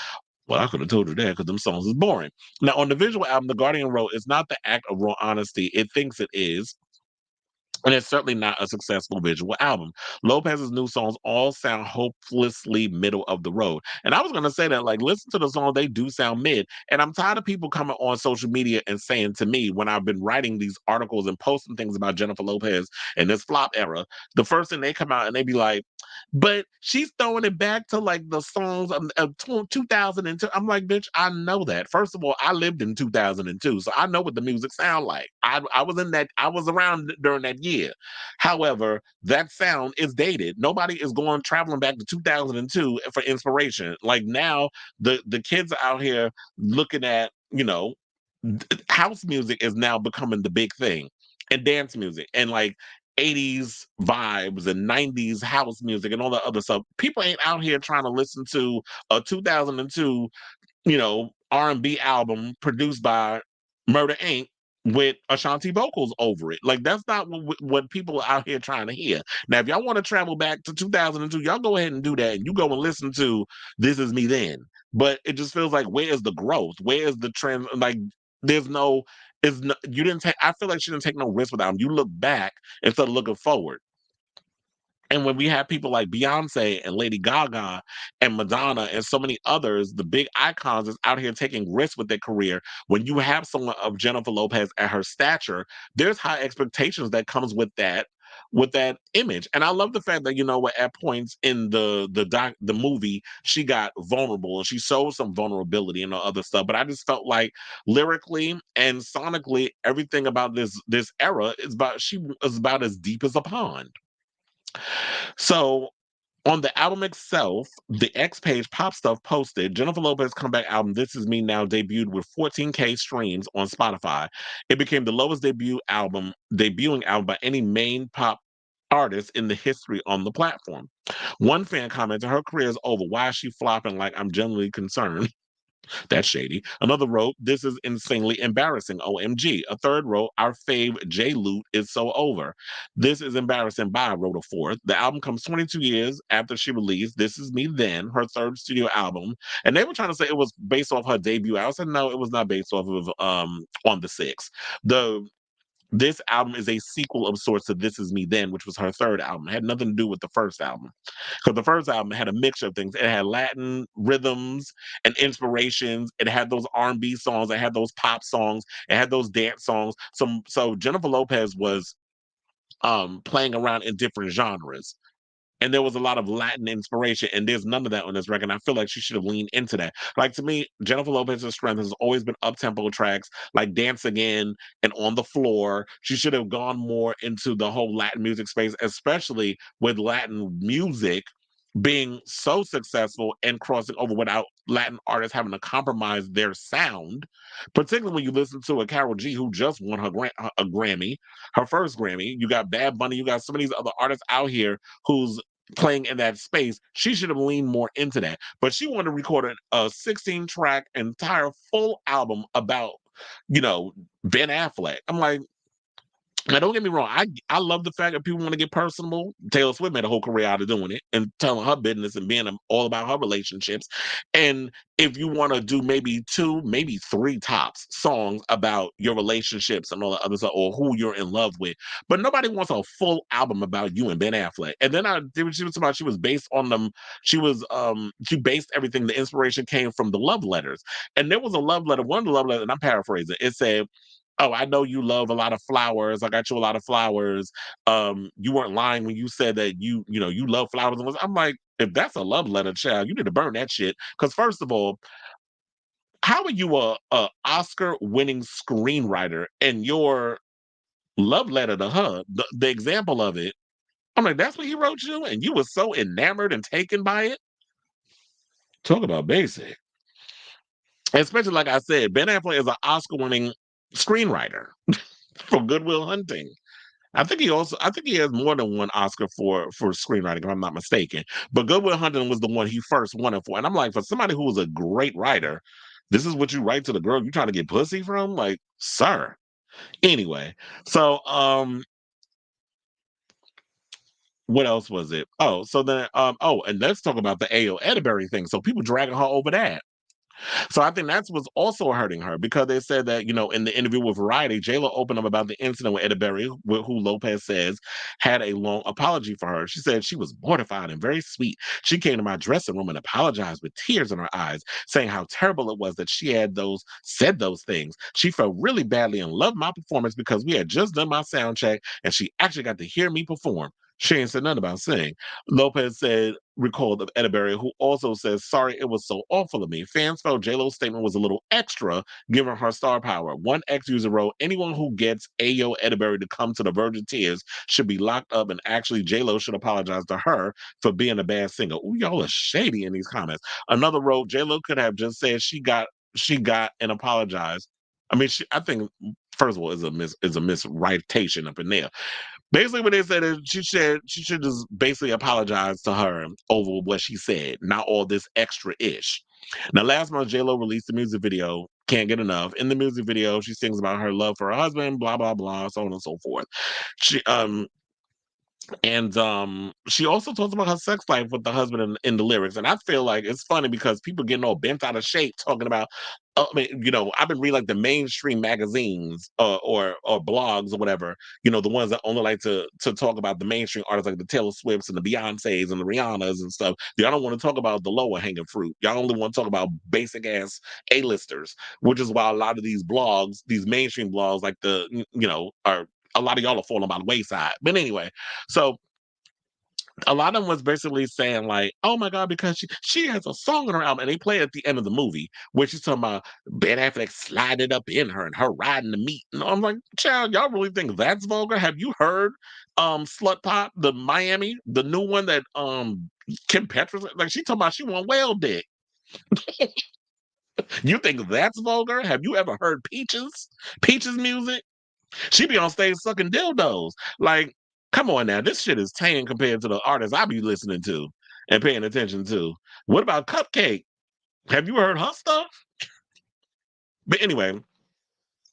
Well, I could have told you that because them songs is boring. Now, on the visual album, The Guardian wrote, "It's not the act of raw honesty it thinks it is. And it's certainly not a successful visual album. Lopez's new songs all sound hopelessly middle of the road." And I was going to say that, like, listen to the songs, they do sound mid. And I'm tired of people coming on social media and saying to me, when I've been writing these articles and posting things about Jennifer Lopez and this flop era, the first thing they come out and they be like, but she's throwing it back to like the songs of 2002. I'm like, bitch, I know that. First of all, I lived in 2002, so I know what the music sound like. I was around during that year. However, that sound is dated. Nobody is going traveling back to 2002 for inspiration. Like now, the kids are out here looking at, house music is now becoming the big thing, and dance music, and like 80s vibes and 90s house music and all that other stuff. People ain't out here trying to listen to a 2002, R&B album produced by Murder Inc. with Ashanti vocals over it. Like, that's not what people are out here trying to hear. Now, if y'all want to travel back to 2002, y'all go ahead and do that, and you go and listen to This Is Me Then. But it just feels like, where is the growth? Where is the trend? Like, there's no, you didn't take, I feel like she didn't take no risk with them. You look back instead of looking forward. And when we have people like Beyonce and Lady Gaga and Madonna and so many others, the big icons is out here taking risks with their career. When you have someone of Jennifer Lopez at her stature, there's high expectations that comes with that image. And I love the fact that, at points in the movie, she got vulnerable and she showed some vulnerability and other stuff. But I just felt like lyrically and sonically, everything about this era is about as deep as a pond. So on the album itself, the X page Pop Stuff posted Jennifer Lopez's comeback album This Is Me Now debuted with 14K streams on Spotify. It became the lowest debuting album by any main pop artist in the history on the platform. One fan commented, "Her career is over. Why is she flopping like I'm genuinely concerned?" That's shady. Another wrote, "This is insanely embarrassing. OMG." A third wrote, "Our fave J Loot is so over. This is embarrassing." Bye, wrote a fourth. The album comes 22 years after she released This Is Me Then, her third studio album. And they were trying to say it was based off her debut. I said, no, it was not based off of On the 6th. This album is a sequel of sorts to This Is Me Then, which was her third album. It had nothing to do with the first album. Because the first album had a mixture of things. It had Latin rhythms and inspirations. It had those R&B songs. It had those pop songs. It had those dance songs. So Jennifer Lopez was playing around in different genres. And there was a lot of Latin inspiration, and there's none of that on this record. I feel like she should have leaned into that. Like, to me, Jennifer Lopez's strength has always been up-tempo tracks like Dance Again and On the Floor. She should have gone more into the whole Latin music space, especially with Latin music being so successful and crossing over without Latin artists having to compromise their sound, particularly when you listen to a Karol G who just won a Grammy, her first Grammy. You got Bad Bunny, you got some of these other artists out here who's playing in that space. She should have leaned more into that. But she wanted to record a 16-track entire full album about, Ben Affleck. I'm like, now, don't get me wrong. I love the fact that people want to get personable. Taylor Swift made a whole career out of doing it and telling her business and being all about her relationships. And if you want to do maybe 2, maybe 3 tops songs about your relationships and all the other stuff, or who you're in love with, but nobody wants a full album about you and Ben Affleck. And then she was talking about she was based on them. She based everything. The inspiration came from the love letters, and there was a love letter. One of the love letters, and I'm paraphrasing. It said, "Oh, I know you love a lot of flowers. I got you a lot of flowers. You weren't lying when you said that you love flowers." I'm like, if that's a love letter, child, you need to burn that shit. Because first of all, how are you a Oscar-winning screenwriter and your love letter to her, the example of it? I'm like, that's what he wrote you, and you were so enamored and taken by it. Talk about basic. Especially, like I said, Ben Affleck is an Oscar-winning screenwriter for Good Will Hunting. I think he has more than one Oscar for screenwriting, if I'm not mistaken. But Good Will Hunting was the one he first won it for. And I'm like, for somebody who was a great writer, this is what you write to the girl you trying to get pussy from? Like, sir. Anyway, so what else was it? Oh, so then and let's talk about the Ayo Edbury thing. So people dragging her over that. So I think that's what's also hurting her, because they said that, in the interview with Variety, J.Lo opened up about the incident with Eddie Berry, who Lopez says had a long apology for her. She said she was mortified and very sweet. She came to my dressing room and apologized with tears in her eyes, saying how terrible it was that she had said those things. She felt really badly and loved my performance because we had just done my sound check and she actually got to hear me perform. She ain't said nothing about singing. Lopez recalled of Edbury, who also says, "Sorry, it was so awful of me. Fans felt J-Lo's statement was a little extra, given her star power." One ex-user wrote, "Anyone who gets Ayo Edbury to come to the verge of tears should be locked up, and actually J-Lo should apologize to her for being a bad singer." Ooh, y'all are shady in these comments. Another wrote, "J-Lo could have just said she got and apologized." I mean, I think, first of all, is a miswritation up in there. Basically, what they said is she should just basically apologize to her over what she said, not all this extra ish. Now, last month, J-Lo released a music video, Can't Get Enough. In the music video, she sings about her love for her husband, blah, blah, blah, so on and so forth. She also talks about her sex life with the husband in the lyrics. And I feel like it's funny because people getting all bent out of shape talking about, I mean, I've been reading like the mainstream magazines or blogs or whatever, the ones that only like to talk about the mainstream artists like the Taylor Swifts and the Beyoncés and the Rihannas and stuff. Y'all don't want to talk about the lower hanging fruit. Y'all only want to talk about basic ass A-listers, which is why a lot of these blogs, these mainstream blogs, like are a lot of y'all are falling by the wayside. But anyway, so a lot of them was basically saying like, "Oh my god," because she has a song on her album, and they play it at the end of the movie, where she's talking about Ben Affleck sliding up in her and her riding the meat. And I'm like, child, y'all really think that's vulgar? Have you heard Slut Pop, the Miami, the new one that Kim Petras, like she talking about she want whale dick. You think that's vulgar? Have you ever heard Peaches music? She be on stage sucking dildos. Like, come on now, this shit is tame compared to the artists I be listening to and paying attention to. What about Cupcake? Have you heard her stuff? But anyway,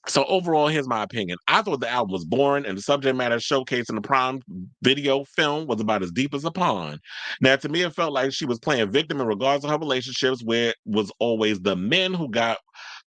so overall, here's my opinion. I thought the album was boring, and the subject matter showcased in the Prime Video film was about as deep as a pond. Now, to me, it felt like she was playing victim in regards to her relationships, where it was always the men who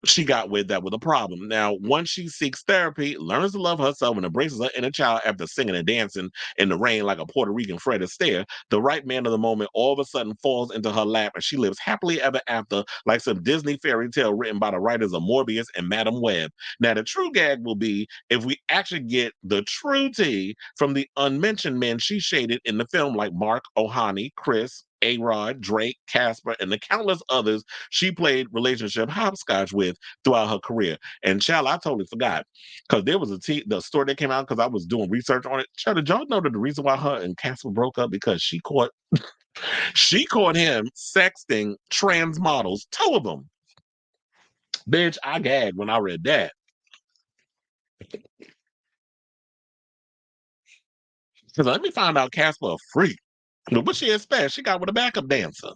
she got with that with a problem. Now, once she seeks therapy, learns to love herself, and embraces her inner child after singing and dancing in the rain like a Puerto Rican Fred Astaire, the right man of the moment all of a sudden falls into her lap, and she lives happily ever after like some Disney fairy tale written by the writers of Morbius and Madam Web. Now, the true gag will be if we actually get the true tea from the unmentioned men she shaded in the film, like Mark, Ohani, Chris, A-Rod, Drake, Casper, and the countless others she played relationship hopscotch with throughout her career. And child, I totally forgot because there was the story that came out because I was doing research on it. Child, did y'all know that the reason why her and Casper broke up because she caught him sexting trans models, two of them. Bitch, I gagged when I read that. Because let me find out Casper a freak. But what she expect? She got with a backup dancer.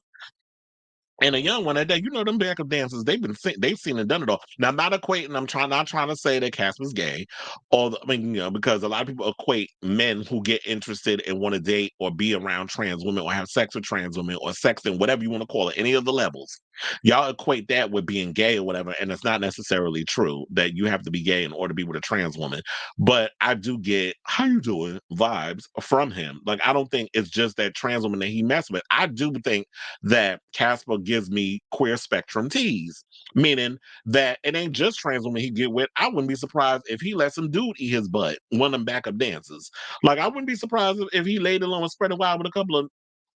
And a young one at that, them backup dancers, they've seen and done it all. Now, I'm not equating, not trying to say that Casper's gay, because a lot of people equate men who get interested and want to date or be around trans women or have sex with trans women or sexting, whatever you want to call it, any of the levels. Y'all equate that with being gay or whatever, and it's not necessarily true that you have to be gay in order to be with a trans woman. But I do get how you doing vibes from him. Like, I don't think it's just that trans woman that he messed with. I do think that Casper gives me queer spectrum tease, meaning that it ain't just trans women he get with. I wouldn't be surprised if he let some dude eat his butt, one of them backup dancers. Like, I wouldn't be surprised if he laid along and spread it wide with a couple of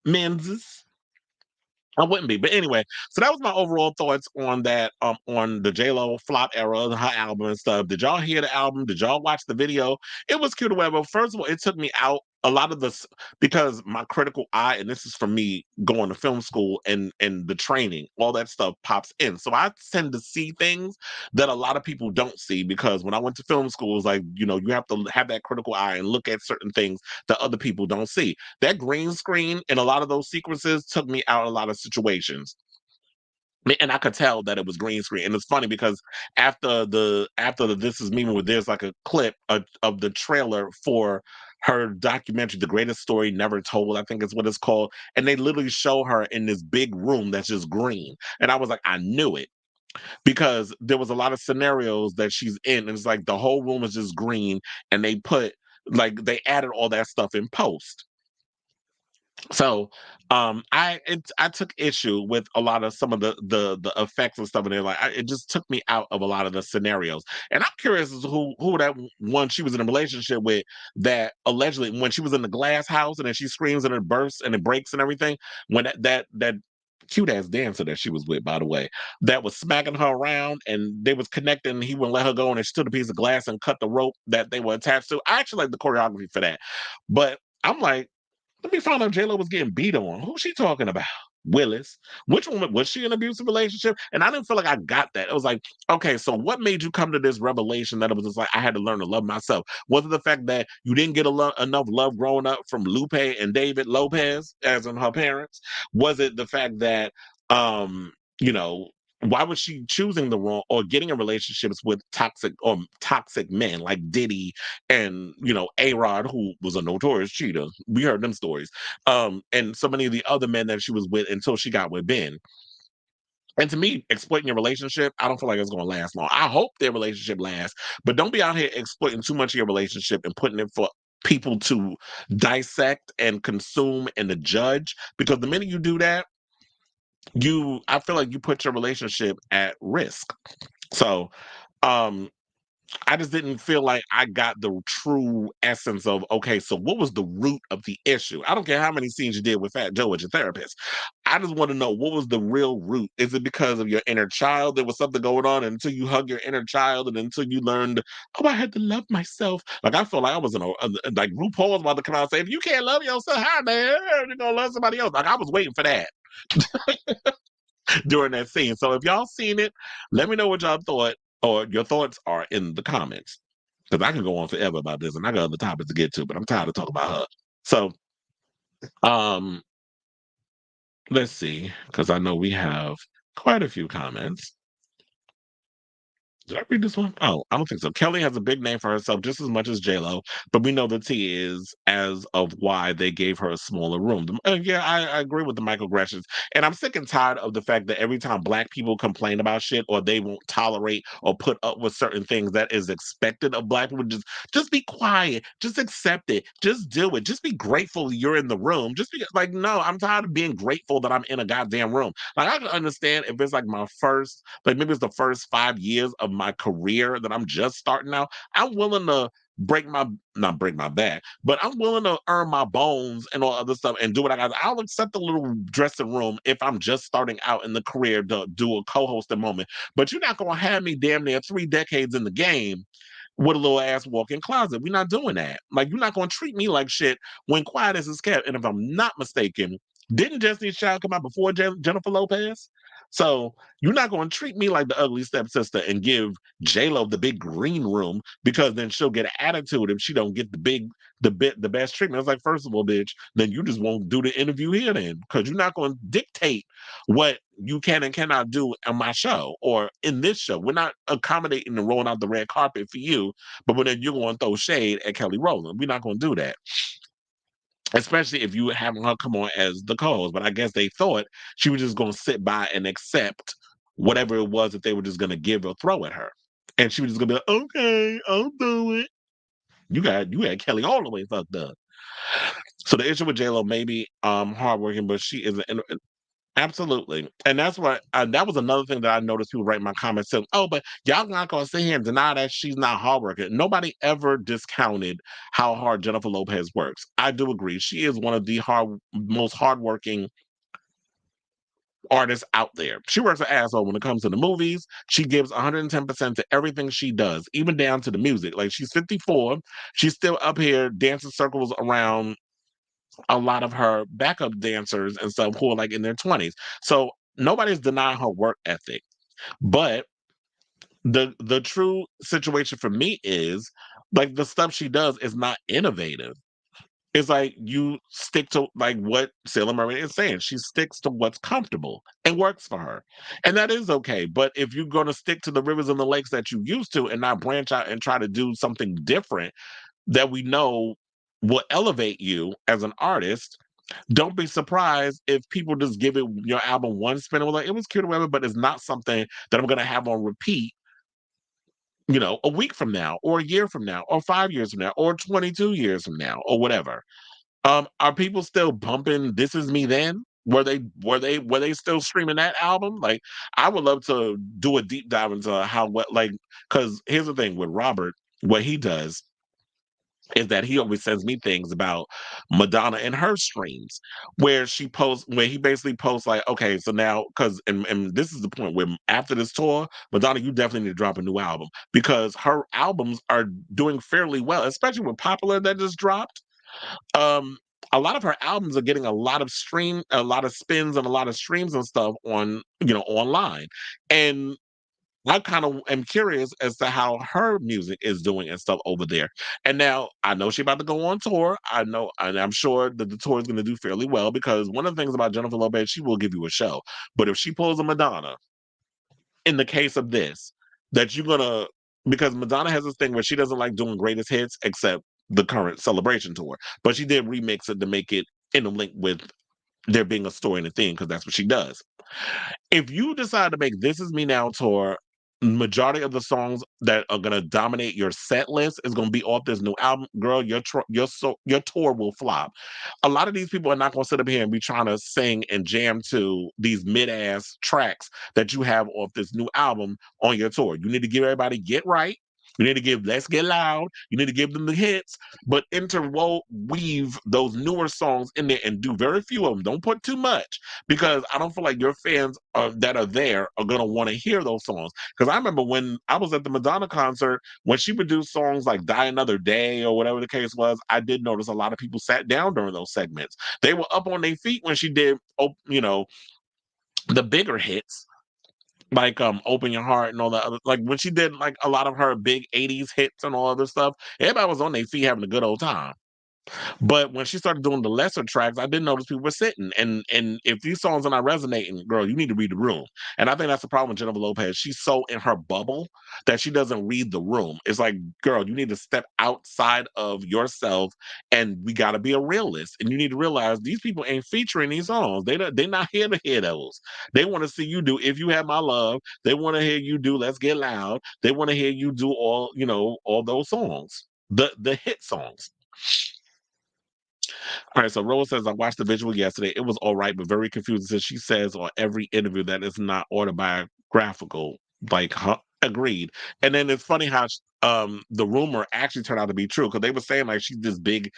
men's. I wouldn't be. But anyway, so that was my overall thoughts on that, on the J-Lo flop era, her album and stuff. Did y'all hear the album? Did y'all watch the video? It was cute or whatever. First of all, it took me out a lot of this because my critical eye, and this is from me going to film school and the training, all that stuff pops in. So I tend to see things that a lot of people don't see because when I went to film school, it was like, you have to have that critical eye and look at certain things that other people don't see. That green screen in a lot of those sequences took me out a lot of situations. And I could tell that it was green screen. And it's funny because after the This Is Me, where there's like a clip of the trailer for her documentary, The Greatest Story Never Told, I think is what it's called. And they literally show her in this big room that's just green. And I was like, I knew it. Because there was a lot of scenarios that she's in, and it's like the whole room is just green, and they added all that stuff in post. So I took issue with a lot of some of the effects and stuff in there. Like it just took me out of a lot of the scenarios. And I'm curious as to who that one she was in a relationship with that allegedly when she was in the glass house and then she screams and it bursts and it breaks and everything. When that cute ass dancer that she was with, by the way, that was smacking her around and they was connecting and he wouldn't let her go and she took a piece of glass and cut the rope that they were attached to. I actually like the choreography for that. But I'm like, let me find out J-Lo was getting beat on. Who's she talking about? Willis. Which one was she in an abusive relationship? And I didn't feel like I got that. It was like, okay, so what made you come to this revelation that it was just like I had to learn to love myself? Was it the fact that you didn't get enough love growing up from Lupe and David Lopez, as in her parents? Was it the fact that you know, why was she choosing the wrong or getting in relationships with toxic men like Diddy and A-Rod, who was a notorious cheater? We heard them stories. And so many of the other men that she was with until she got with Ben. And to me, exploiting your relationship, I don't feel like it's going to last long. I hope their relationship lasts, but don't be out here exploiting too much of your relationship and putting it for people to dissect and consume and to judge. Because the minute you do that, I feel like you put your relationship at risk. So, um, I just didn't feel like I got the true essence of, okay, so what was the root of the issue? I don't care how many scenes you did with Fat Joe as your therapist. I just want to know, what was the real root? Is it because of your inner child? There was something going on until you hug your inner child and until you learned, oh, I had to love myself. Like, I feel like I was like RuPaul was about to come out and say, if you can't love yourself, how man, you're going to love somebody else. Like, I was waiting for that during that scene. So if y'all seen it, let me know what y'all thought or your thoughts are in the comments. Because I can go on forever about this and I got other topics to get to, but I'm tired of talking about her. So let's see, because I know we have quite a few comments. Did I read this one? Oh, I don't think so. Kelly has a big name for herself just as much as J-Lo, but we know the tea is as of why they gave her a smaller room. Yeah, I agree with the microaggressions. And I'm sick and tired of the fact that every time Black people complain about shit or they won't tolerate or put up with certain things that is expected of Black people, just be quiet. Just accept it. Just do it. Just be grateful you're in the room. Just be like, no, I'm tired of being grateful that I'm in a goddamn room. Like, I can understand if it's like my first, like maybe it's the first 5 years of my career that I'm just starting out. I'm willing to not break my back, but I'm willing to earn my bones and all other stuff and do what I got. I'll accept a little dressing room if I'm just starting out in the career to do a co-hosting moment. But you're not gonna have me damn near 3 decades in the game with a little ass walk-in closet. We're not doing that. Like, you're not gonna treat me like shit when quiet as is kept. And if I'm not mistaken, didn't Destiny's Child come out before Jennifer Lopez? So you're not going to treat me like the ugly stepsister and give J-Lo the big green room, because then she'll get an attitude if she don't get the best treatment. It's like, first of all, bitch, then you just won't do the interview here then, because you're not going to dictate what you can and cannot do on my show or in this show. We're not accommodating and rolling out the red carpet for you, but then you're going to throw shade at Kelly Rowland. We're not going to do that. Especially if you having her come on as the co-host. But I guess they thought she was just going to sit by and accept whatever it was that they were just going to give or throw at her. And she was just going to be like, okay, I'll do it. You had Kelly all the way fucked up. So the issue with J-Lo may be hardworking, but she is absolutely. And that's what that was another thing that I noticed people write in my comments saying, oh, but y'all not gonna sit here and deny that she's not hardworking. Nobody ever discounted how hard Jennifer Lopez works. I do agree. She is one of the most hardworking artists out there. She works her ass off when it comes to the movies. She gives 110% to everything she does, even down to the music. Like, she's 54. She's still up here dancing circles around a lot of her backup dancers and stuff who are like in their 20s. So nobody's denying her work ethic. But the true situation for me is, like, the stuff she does is not innovative. It's like you stick to, like, what Sailor Mermaid is saying. She sticks to what's comfortable and works for her. And that is okay. But if you're going to stick to the rivers and the lakes that you used to and not branch out and try to do something different that we know will elevate you as an artist, don't be surprised if people just give your album one spin and like, it was cute or whatever, but it's not something that I'm going to have on repeat, a week from now or a year from now or 5 years from now or 22 years from now or whatever. Are people still bumping This Is Me Then? Were they still streaming that album? Like, I would love to do a deep dive into because here's the thing with Robert, what he does is that he always sends me things about Madonna and her streams, where he basically posts like, okay, so now, because and this is the point where after this tour, Madonna, you definitely need to drop a new album, because her albums are doing fairly well, especially with Popular that just dropped. a lot of her albums are getting a lot of spins and a lot of streams and stuff on, online. And I kind of am curious as to how her music is doing and stuff over there. And now I know she's about to go on tour. I know, and I'm sure that the tour is going to do fairly well, because one of the things about Jennifer Lopez, she will give you a show. But if she pulls a Madonna, in the case of this, that you're gonna, because Madonna has this thing where she doesn't like doing greatest hits except the current Celebration tour, but she did remix it to make it in a link with there being a story and a theme, because that's what she does. If you decide to make This Is Me Now tour, majority of the songs that are gonna dominate your set list is gonna be off this new album, girl. Your tour will flop. A lot of these people are not gonna sit up here and be trying to sing and jam to these mid-ass tracks that you have off this new album on your tour. You need to give everybody Get Right. You need to give Let's Get Loud. You need to give them the hits, but weave those newer songs in there and do very few of them. Don't put too much, because I don't feel like your fans that are there are going to want to hear those songs. Because I remember when I was at the Madonna concert, when she would do songs like Die Another Day or whatever the case was, I did notice a lot of people sat down during those segments. They were up on their feet when she did, the bigger hits, like Open Your Heart and all that other, like when she did like a lot of her big 80s hits and all other stuff, everybody was on their feet having a good old time. But when she started doing the lesser tracks, I didn't notice people were sitting. And if these songs are not resonating, girl, you need to read the room. And I think that's the problem with Jennifer Lopez. She's so in her bubble that she doesn't read the room. It's like, girl, you need to step outside of yourself, and we got to be a realist. And you need to realize these people ain't featuring these songs. They're not here to hear those. They want to see you do If You Have My Love. They want to hear you do Let's Get Loud. They want to hear you do all those songs, the hit songs. All right, so Rose says, I watched the visual yesterday. It was all right, but very confusing, since she says on every interview that it's not autobiographical. Like, huh? Agreed. And then it's funny how the rumor actually turned out to be true, because they were saying like she's big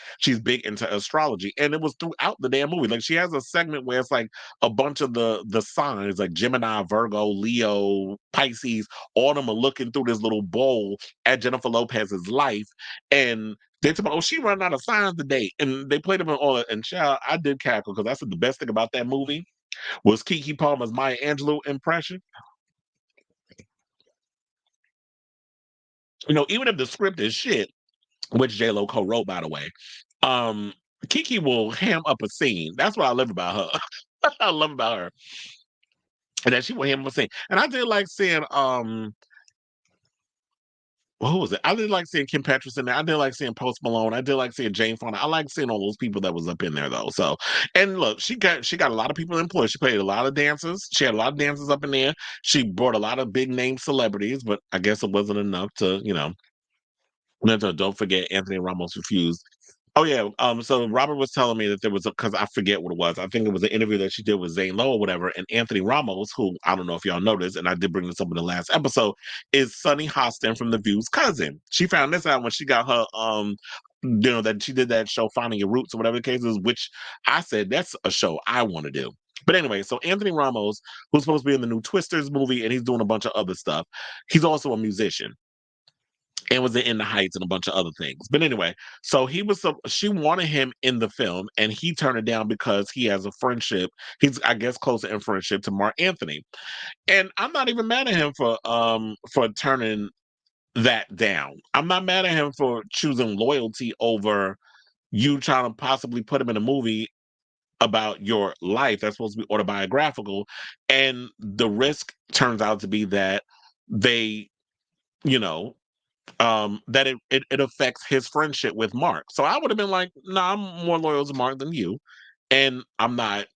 into astrology, and it was throughout the damn movie. Like, she has a segment where it's like a bunch of the signs, like Gemini, Virgo, Leo, Pisces, all of them are looking through this little bowl at Jennifer Lopez's life, and they talk about, oh, she running out of signs today, and they played them in all that. And child, I did cackle, because that's the best thing about that movie was Keke Palmer's Maya Angelou impression. Even if the script is shit, which J-Lo co-wrote, by the way, um, Keke will ham up a scene. That's what I love about her. I love about her. And that she will ham up a scene. And I did like seeing who was it? I did like seeing Kim Petras in there. I did like seeing Post Malone. I did like seeing Jane Fonda. I like seeing all those people that was up in there, though. So, and look, she got a lot of people employed. She played a lot of dancers. She had a lot of dancers up in there. She brought a lot of big name celebrities, but I guess it wasn't enough to, don't forget Anthony Ramos refused. Oh yeah. So Robert was telling me that there was because I forget what it was. I think it was an interview that she did with Zane Lowe or whatever. And Anthony Ramos, who I don't know if y'all noticed, and I did bring this up in the last episode, is Sunny Hostin from The View's cousin. She found this out when she got her that she did that show Finding Your Roots or whatever the case is, which I said that's a show I want to do. But anyway, so Anthony Ramos, who's supposed to be in the new Twisters movie, and he's doing a bunch of other stuff. He's also a musician and was in the Heights and a bunch of other things. But anyway, so she wanted him in the film, and he turned it down because he has a friendship. He's, I guess, closer in friendship to Mark Anthony. And I'm not even mad at him for turning that down. I'm not mad at him for choosing loyalty over you trying to possibly put him in a movie about your life that's supposed to be autobiographical. And the risk turns out to be that they, you know, that it affects his friendship with Mark. So I would have been like, nah, I'm more loyal to Mark than you. And I'm not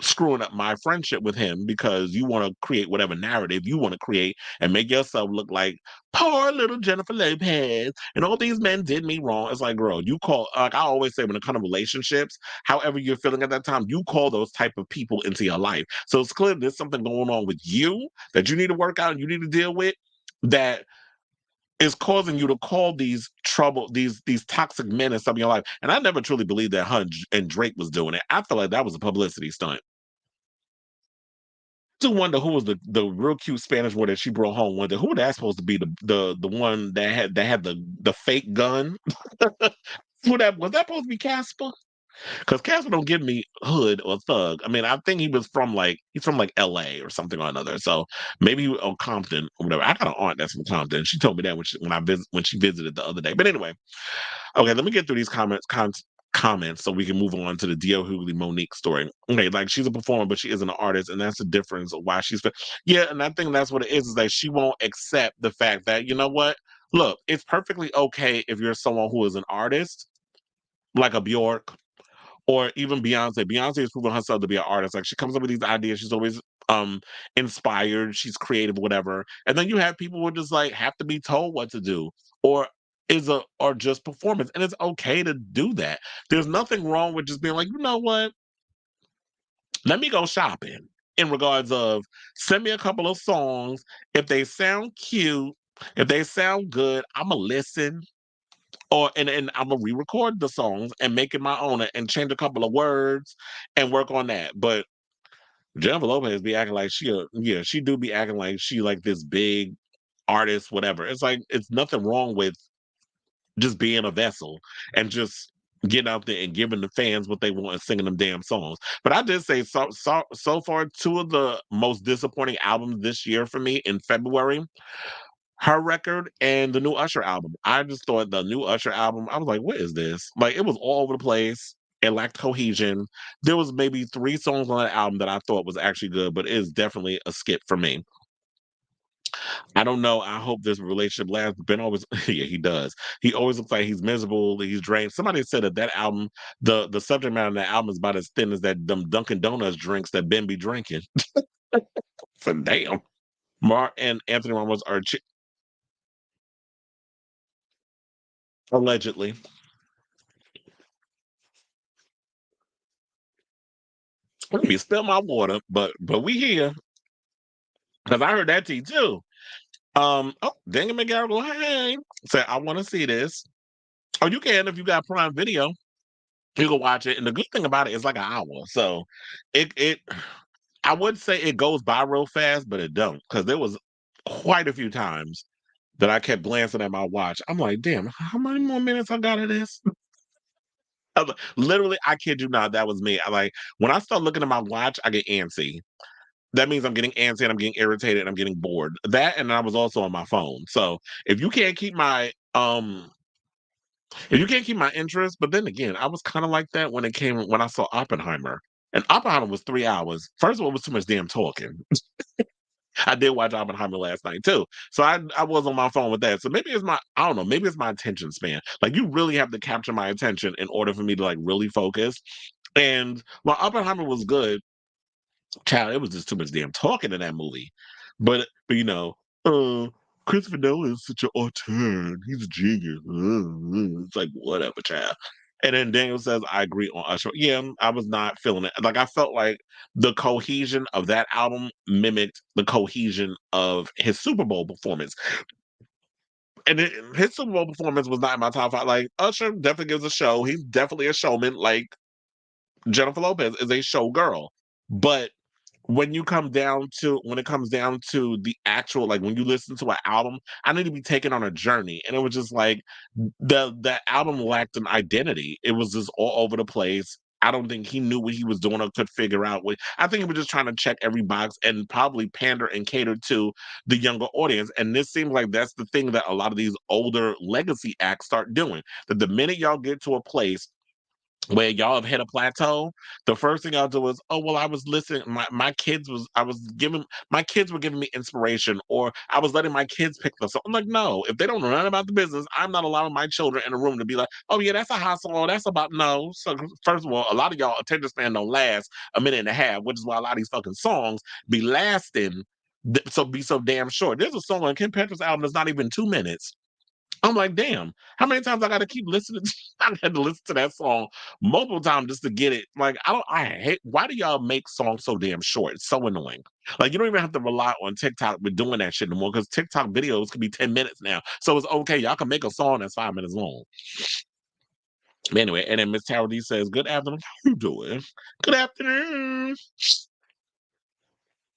screwing up my friendship with him because you want to create whatever narrative you want to create and make yourself look like poor little Jennifer Lopez and all these men did me wrong. It's like, girl, you call, like I always say, when it comes to relationships, however you're feeling at that time, you call those type of people into your life. So it's clear there's something going on with you that you need to work out and you need to deal with that is causing you to call these toxic men and stuff in your life. And I never truly believed that Hunch and Drake was doing it. I feel like that was a publicity stunt. I do wonder who was the real cute Spanish one that she brought home. Wonder who that supposed to be the one that had the fake gun. Who that was that supposed to be Casper? Because Casper don't give me hood or thug. I mean, I think he's from like LA or something or another. So maybe or Compton or whatever. I got an aunt that's from Compton. She told me that when she visited the other day. But anyway, okay, let me get through these comments so we can move on to the D.L. Hughley Monique story. Okay, like she's a performer, but she isn't an artist, and that's the difference of why yeah, and I think that's what it is that she won't accept the fact that, you know what? Look, it's perfectly okay if you're someone who is an artist, like a Bjork or even Beyonce. Beyonce has proven herself to be an artist. Like she comes up with these ideas. She's always inspired. She's creative, whatever. And then you have people who just like have to be told what to do, or or just performance. And it's okay to do that. There's nothing wrong with just being like, you know what? Let me go shopping. In regards of send me a couple of songs. If they sound cute, if they sound good, I'ma listen and I'm gonna re-record the songs and make it my own and change a couple of words and work on that. But Jennifer Lopez be acting like she do be acting like she like this big artist, whatever. It's like it's nothing wrong with just being a vessel and just getting out there and giving the fans what they want and singing them damn songs. But I did say so far, two of the most disappointing albums this year for me in February, her record and the new Usher album. I just thought the new Usher album, I was like, what is this? Like it was all over the place. It lacked cohesion. There was maybe 3 songs on that album that I thought was actually good, but it is definitely a skip for me. I don't know. I hope this relationship lasts. Ben always, yeah, he does. He always looks like he's miserable. He's drained. Somebody said that album, the subject matter of that album is about as thin as them Dunkin' Donuts drinks that Ben be drinking. So damn. Mark and Anthony Ramos are allegedly. Let me spill my water, but we here because I heard that tea too. Oh, Daniel McGarrett go, hey, say I want to see this. Oh, you can if you got Prime Video. You can watch it, and the good thing about it is like an hour, so it I would say it goes by real fast, but it don't because there was quite a few times that I kept glancing at my watch. I'm like, damn, how many more minutes I got of this? Literally, I kid you not, that was me. I like when I start looking at my watch, I get antsy. That means I'm getting antsy and I'm getting irritated and I'm getting bored. That and I was also on my phone. So if you can't keep my interest, but then again, I was kind of like that when I saw Oppenheimer. And Oppenheimer was 3 hours. First of all, it was too much damn talking. I did watch Oppenheimer last night too. So I was on my phone with that. So maybe I don't know, maybe it's my attention span. Like you really have to capture my attention in order for me to like really focus. And while Oppenheimer was good, child, it was just too much damn talking in that movie. But Christopher Nolan is such an auteur. He's a genius. It's like whatever, child. And then Daniel says, I agree on Usher. Yeah, I was not feeling it. Like I felt like the cohesion of that album mimicked the cohesion of his Super Bowl performance. And his Super Bowl performance was not in my top 5. Like Usher definitely gives a show. He's definitely a showman. Like Jennifer Lopez is a showgirl. But when it comes down to the actual, like when you listen to an album, I need to be taken on a journey. And it was just like the album lacked an identity. It was just all over the place. I don't think he knew what he was doing or could figure out what. I think he was just trying to check every box and probably pander and cater to the younger audience. And this seems like that's the thing that a lot of these older legacy acts start doing. That the minute y'all get to a place where y'all have hit a plateau, the first thing I'll do is, oh well, I was listening. My kids were giving me inspiration, or I was letting my kids pick the song. I'm like, no, if they don't know nothing about the business, I'm not allowing my children in a room to be like, oh yeah, that's a hot song. That's about no. So first of all, a lot of y'all attention span don't last a minute and a half, which is why a lot of these fucking songs be lasting. Be so damn short. There's a song on Kim Petras' album that's not even 2 minutes. I'm like, damn, how many times I gotta keep listening I had to listen to that song multiple times just to get it. Like, I hate why do y'all make songs so damn short? It's so annoying. Like you don't even have to rely on TikTok with doing that shit anymore because TikTok videos can be 10 minutes now. So it's okay. Y'all can make a song that's 5 minutes long. But anyway, and then Miss Tara D says, good afternoon. How you doing? Good afternoon.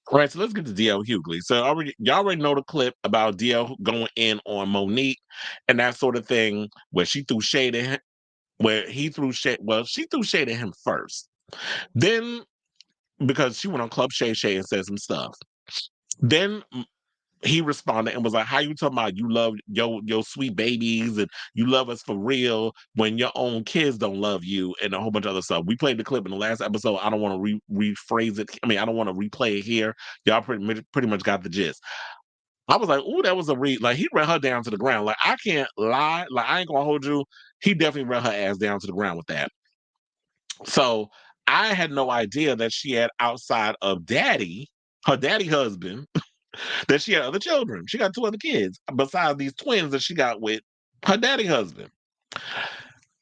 All right, so let's get to DL Hughley. So y'all already know the clip about DL going in on Monique and that sort of thing, where she threw shade at him. where he threw shade. Well, she threw shade at him first. Then, because she went on Club Shay Shay and said some stuff. Then he responded and was like, "How you talking about you love your sweet babies and you love us for real when your own kids don't love you," and a whole bunch of other stuff. We played the clip in the last episode. I don't want to rephrase it. I mean, I don't want to replay it here. Y'all pretty much got the gist. I was like, "Ooh, that was a read." Like, he ran her down to the ground. Like, I can't lie. Like, I ain't gonna hold you. He definitely ran her ass down to the ground with that. So I had no idea that she had, outside of her daddy husband, that she had other children. She got 2 other kids besides these twins that she got with her daddy husband.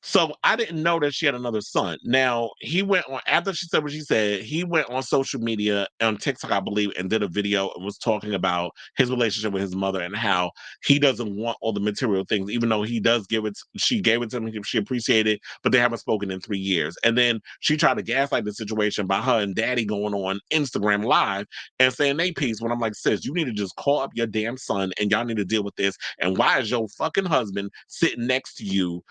So I didn't know that she had another son. Now, he went on, after she said what she said, he went on social media, on TikTok, I believe, and did a video and was talking about his relationship with his mother and how he doesn't want all the material things, even though he does give it, she gave it to him, she appreciated it, but they haven't spoken in 3 years. And then she tried to gaslight the situation by her and daddy going on Instagram Live and saying they piece, when I'm like, sis, you need to just call up your damn son and y'all need to deal with this. And why is your fucking husband sitting next to you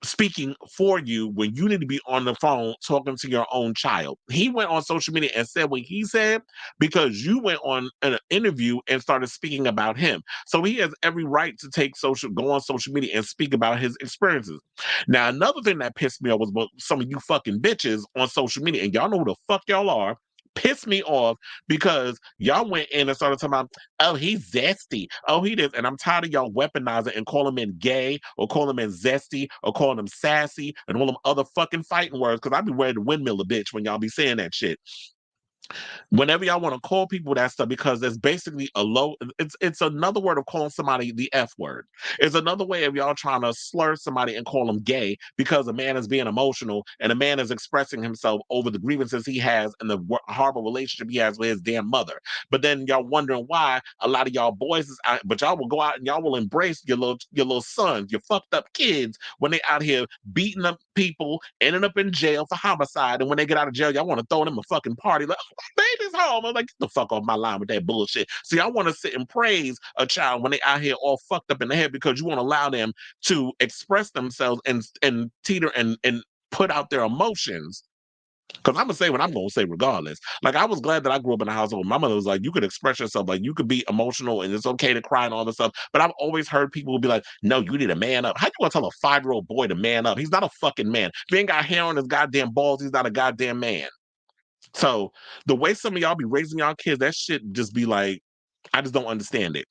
speaking for you when you need to be on the phone talking to your own child? He went on social media and said what he said because you went on an interview and started speaking about him. So he has every right to go on social media and speak about his experiences. Now, another thing that pissed me off was about some of you fucking bitches on social media, and y'all know who the fuck y'all are, pissed me off because y'all went in and started talking about, oh, he's zesty. Oh, he did. And I'm tired of y'all weaponizing and calling him gay or calling him zesty or calling him sassy and all them other fucking fighting words, because I be ready to windmill a bitch when y'all be saying that shit. Whenever y'all want to call people that stuff, because it's basically it's another word of calling somebody the F word. It's another way of y'all trying to slur somebody and call them gay because a man is being emotional and a man is expressing himself over the grievances he has and the horrible relationship he has with his damn mother. But then y'all wondering why a lot of y'all boys is out, but y'all will go out and y'all will embrace your little sons, your fucked up kids, when they out here beating up people, ending up in jail for homicide, and when they get out of jail, y'all want to throw them a fucking party. Like, baby's home. I'm like, get the fuck off my line with that bullshit. See, I want to sit and praise a child when they out here all fucked up in the head, because you want to allow them to express themselves and teeter and put out their emotions. Because I'm gonna say what I'm gonna say regardless. Like, I was glad that I grew up in a household. My mother was like, you could express yourself, like you could be emotional and it's okay to cry and all this stuff. But I've always heard people be like, no, you need to man up. How you gonna tell a 5-year-old boy to man up? He's not a fucking man. If he ain't got hair on his goddamn balls, he's not a goddamn man. So the way some of y'all be raising y'all kids, that shit just be like, I just don't understand it.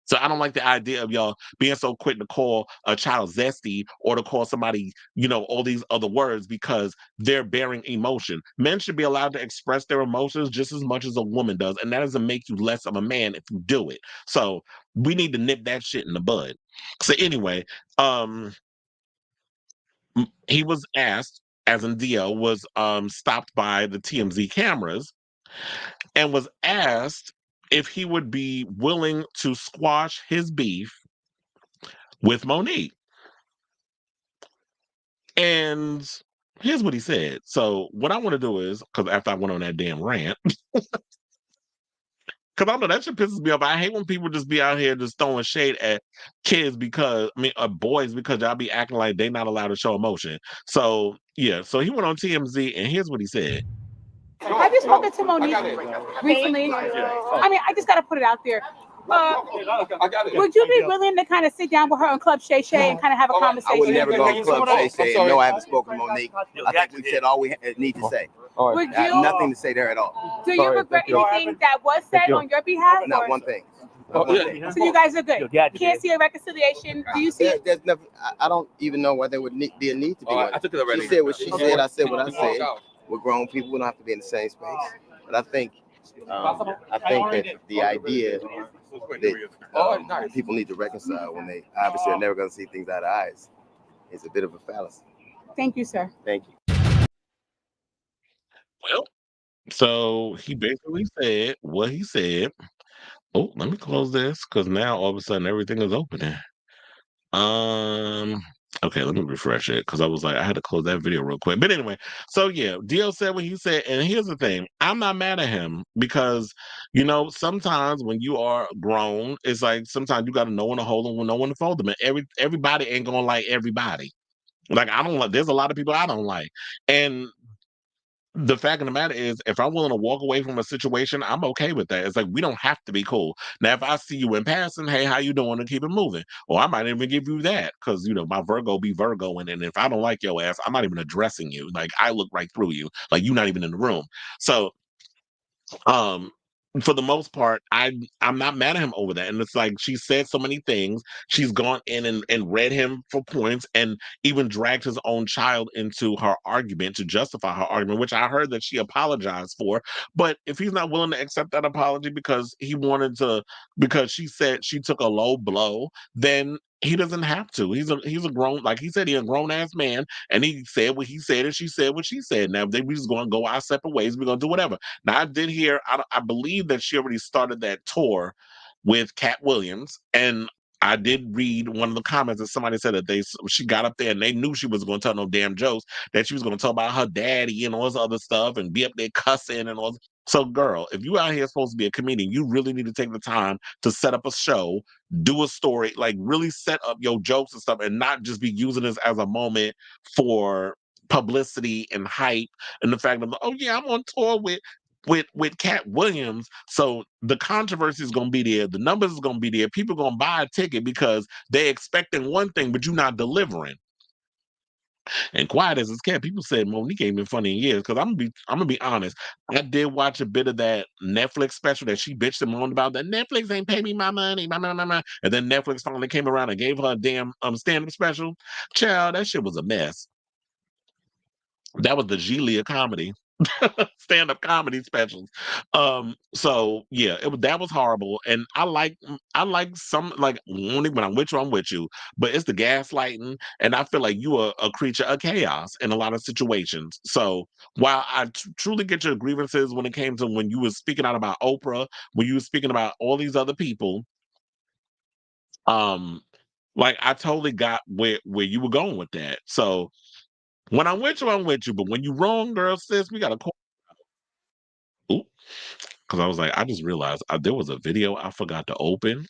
So I don't like the idea of y'all being so quick to call a child zesty or to call somebody, all these other words because they're bearing emotion. Men should be allowed to express their emotions just as much as a woman does. And that doesn't make you less of a man if you do it. So we need to nip that shit in the bud. So anyway, he was asked, as in Dio, was stopped by the TMZ cameras and was asked if he would be willing to squash his beef with Monique. And here's what he said. So what I want to do is, because after I went on that damn rant, because I know that shit pisses me off. I hate when people just be out here just throwing shade at kids boys, because y'all be acting like they not allowed to show emotion. So yeah, so he went on TMZ and here's what he said. Have you spoken to Monique recently? I mean, I just got to put it out there. Would you be willing to kind of sit down with her on Club Shay Shay and kind of have a conversation? I would never go on Club Shay Shay. And no, I haven't spoken to Monique. I think we've said all we need to say. Would I have you? nothing to say to her at all. Do you regret anything that was said on your behalf? Not one thing. So you guys are good. Can't see a reconciliation. Do you see it? There's nothing. I don't even know why there would be a need to be one. She said what she said. I said what I said. We're grown people. We don't have to be in the same space. But I think that the idea that people need to reconcile when they obviously are never going to see things out of eyes is a bit of a fallacy. Thank you, sir. Thank you. Well, so he basically said what he said. Oh, let me close this because now all of a sudden everything is opening. Okay, let me refresh it because I was like, I had to close that video real quick. But anyway, so yeah, Dio said what he said, and here's the thing: I'm not mad at him because sometimes when you are grown, it's like sometimes you got to know when to hold them, know when to fold them, and everybody ain't gonna like everybody. Like, I don't like, there's a lot of people I don't like. And the fact of the matter is, if I'm willing to walk away from a situation, I'm okay with that. It's like, we don't have to be cool. Now, if I see you in passing, hey, how you doing? And keep it moving. Or I might even give you that because, my Virgo be Virgoing. And if I don't like your ass, I'm not even addressing you. Like, I look right through you. Like, you're not even in the room. So, um, for the most part, I'm not mad at him over that. And it's like she said so many things. She's gone in and read him for points and even dragged his own child into her argument to justify her argument, which I heard that she apologized for. But if he's not willing to accept that apology because because she said she took a low blow, then he doesn't have to. He's a grown, like he said, he's a grown ass man, and he said what he said, and she said what she said. Now, if we just going to go our separate ways, we're going to do whatever. Now, I did hear, I believe that she already started that tour with Cat Williams, and I did read one of the comments that somebody said that she got up there and they knew she was going to tell no damn jokes, that she was going to talk about her daddy and all this other stuff and be up there cussing and all. So, girl, if you out here supposed to be a comedian, you really need to take the time to set up a show, do a story, like really set up your jokes and stuff, and not just be using this as a moment for publicity and hype and the fact of, oh yeah, I'm on tour with Cat Williams, so the controversy is gonna be there, the numbers is gonna be there, people gonna buy a ticket because they expecting one thing, but you're not delivering. And quiet as it's kept, people said Monique ain't been funny in years. Because I'm gonna be honest, I did watch a bit of that Netflix special that she bitched and moaned about that Netflix ain't pay me my money, and then Netflix finally came around and gave her a damn stand-up special. Child, that shit was a mess. That was the Gilia comedy. Stand-up comedy specials. So yeah, that was horrible. And I like some, like, only when I'm with you, I'm with you. But it's the gaslighting, and I feel like you are a creature of chaos in a lot of situations. So while I truly get your grievances when it came to when you were speaking out about Oprah, when you were speaking about all these other people, um, like I totally got where you were going with that. So when I'm with you, I'm with you. But when you wrong, girl, sis, we gotta call. Because I was like, I just realized there was a video I forgot to open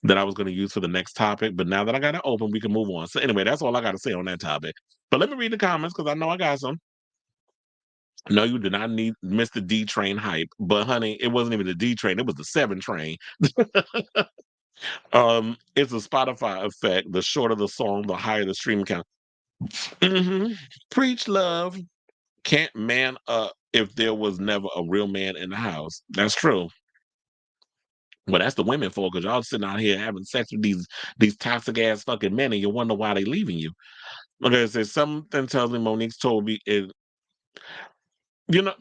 that I was going to use for the next topic. But now that I got it open, we can move on. So anyway, that's all I got to say on that topic. But let me read the comments because I know I got some. No, you did not need Mr. D train hype, but honey, it wasn't even the D train; it was the 7 train. It's a Spotify effect. The shorter the song, the higher the stream count. Preach love. Can't man up if there was never a real man in the house. That's true. Well, that's the women for, because y'all sitting out here having sex with these toxic ass fucking men, and you wonder why they leaving you. Okay, so something tells me Monique's told me is, you know,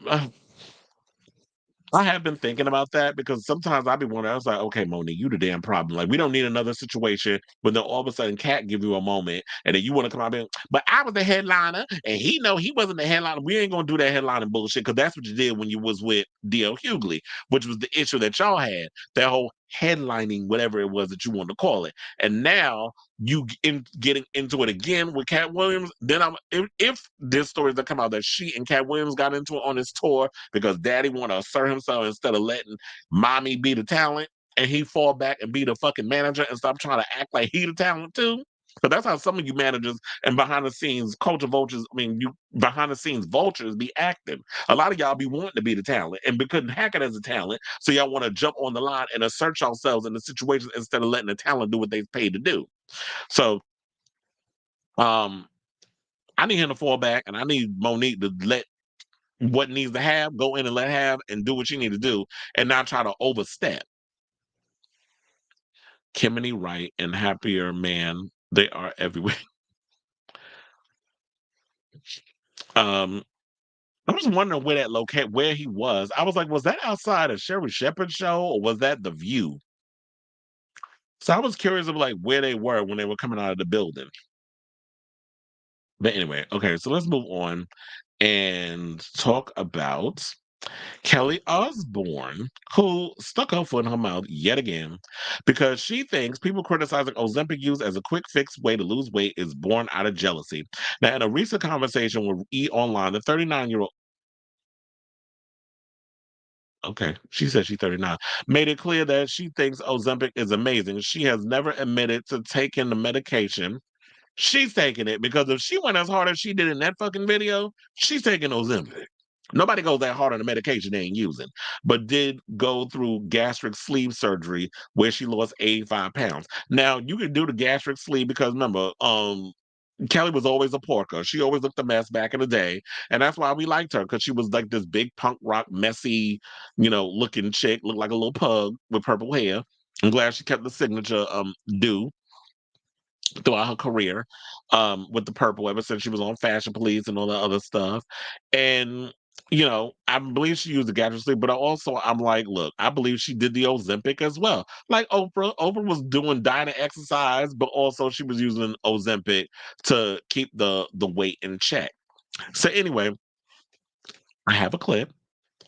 I have been thinking about that because sometimes I be wondering. I was like, okay, Monique, you the damn problem. Like, we don't need another situation when then all of a sudden Cat give you a moment and then you want to come out and, but I was the headliner and he know he wasn't the headliner. We ain't gonna do that headlining bullshit because that's what you did when you was with D.L. Hughley, which was the issue that y'all had. That whole headlining, whatever it was that you wanted to call it. And now getting into it again with Cat Williams, then if this story that come out that she and Cat Williams got into it on this tour because daddy want to assert himself instead of letting mommy be the talent, and he fall back and be the fucking manager and stop trying to act like he the talent too. But that's how some of you managers and behind the scenes culture vultures, you behind the scenes vultures be acting. A lot of y'all be wanting to be the talent and couldn't hack it as a talent. So y'all want to jump on the line and assert yourselves in the situation instead of letting the talent do what they're paid to do. So um I need him to fall back, and I need Monique to let what needs to have go in and let have and do what you need to do, and not try to overstep. Kimberly Wright and Happier Man, they are everywhere. I was wondering where he was. I was like, was that outside of Sherry Shepherd's show or was that The View? So I was curious of like where they were when they were coming out of the building. But anyway, okay, so let's move on and talk about Kelly Osbourne, who stuck her foot in her mouth yet again because she thinks people criticizing Ozempic use as a quick fix way to lose weight is born out of jealousy. Now, in a recent conversation with E! Online, the 39-year-old, okay, she said she's 39, made it clear that she thinks Ozempic is amazing. She has never admitted to taking the medication She's taking it because if she went as hard as she did in that fucking video, she's taking Ozempic. Nobody goes that hard on the medication they ain't using, but did go through gastric sleeve surgery where she lost 85 pounds. Now, you can do the gastric sleeve because remember, Kelly was always a porker. She always looked a mess back in the day. And that's why we liked her because she was like this big punk rock, messy, looking chick, looked like a little pug with purple hair. I'm glad she kept the signature do throughout her career with the purple ever since she was on Fashion Police and all that other stuff. And I believe she used the gastric sleeve, but I'm like, look, I believe she did the Ozempic as well. Like Oprah. Oprah was doing diet and exercise, but also she was using Ozempic to keep the weight in check. So anyway, I have a clip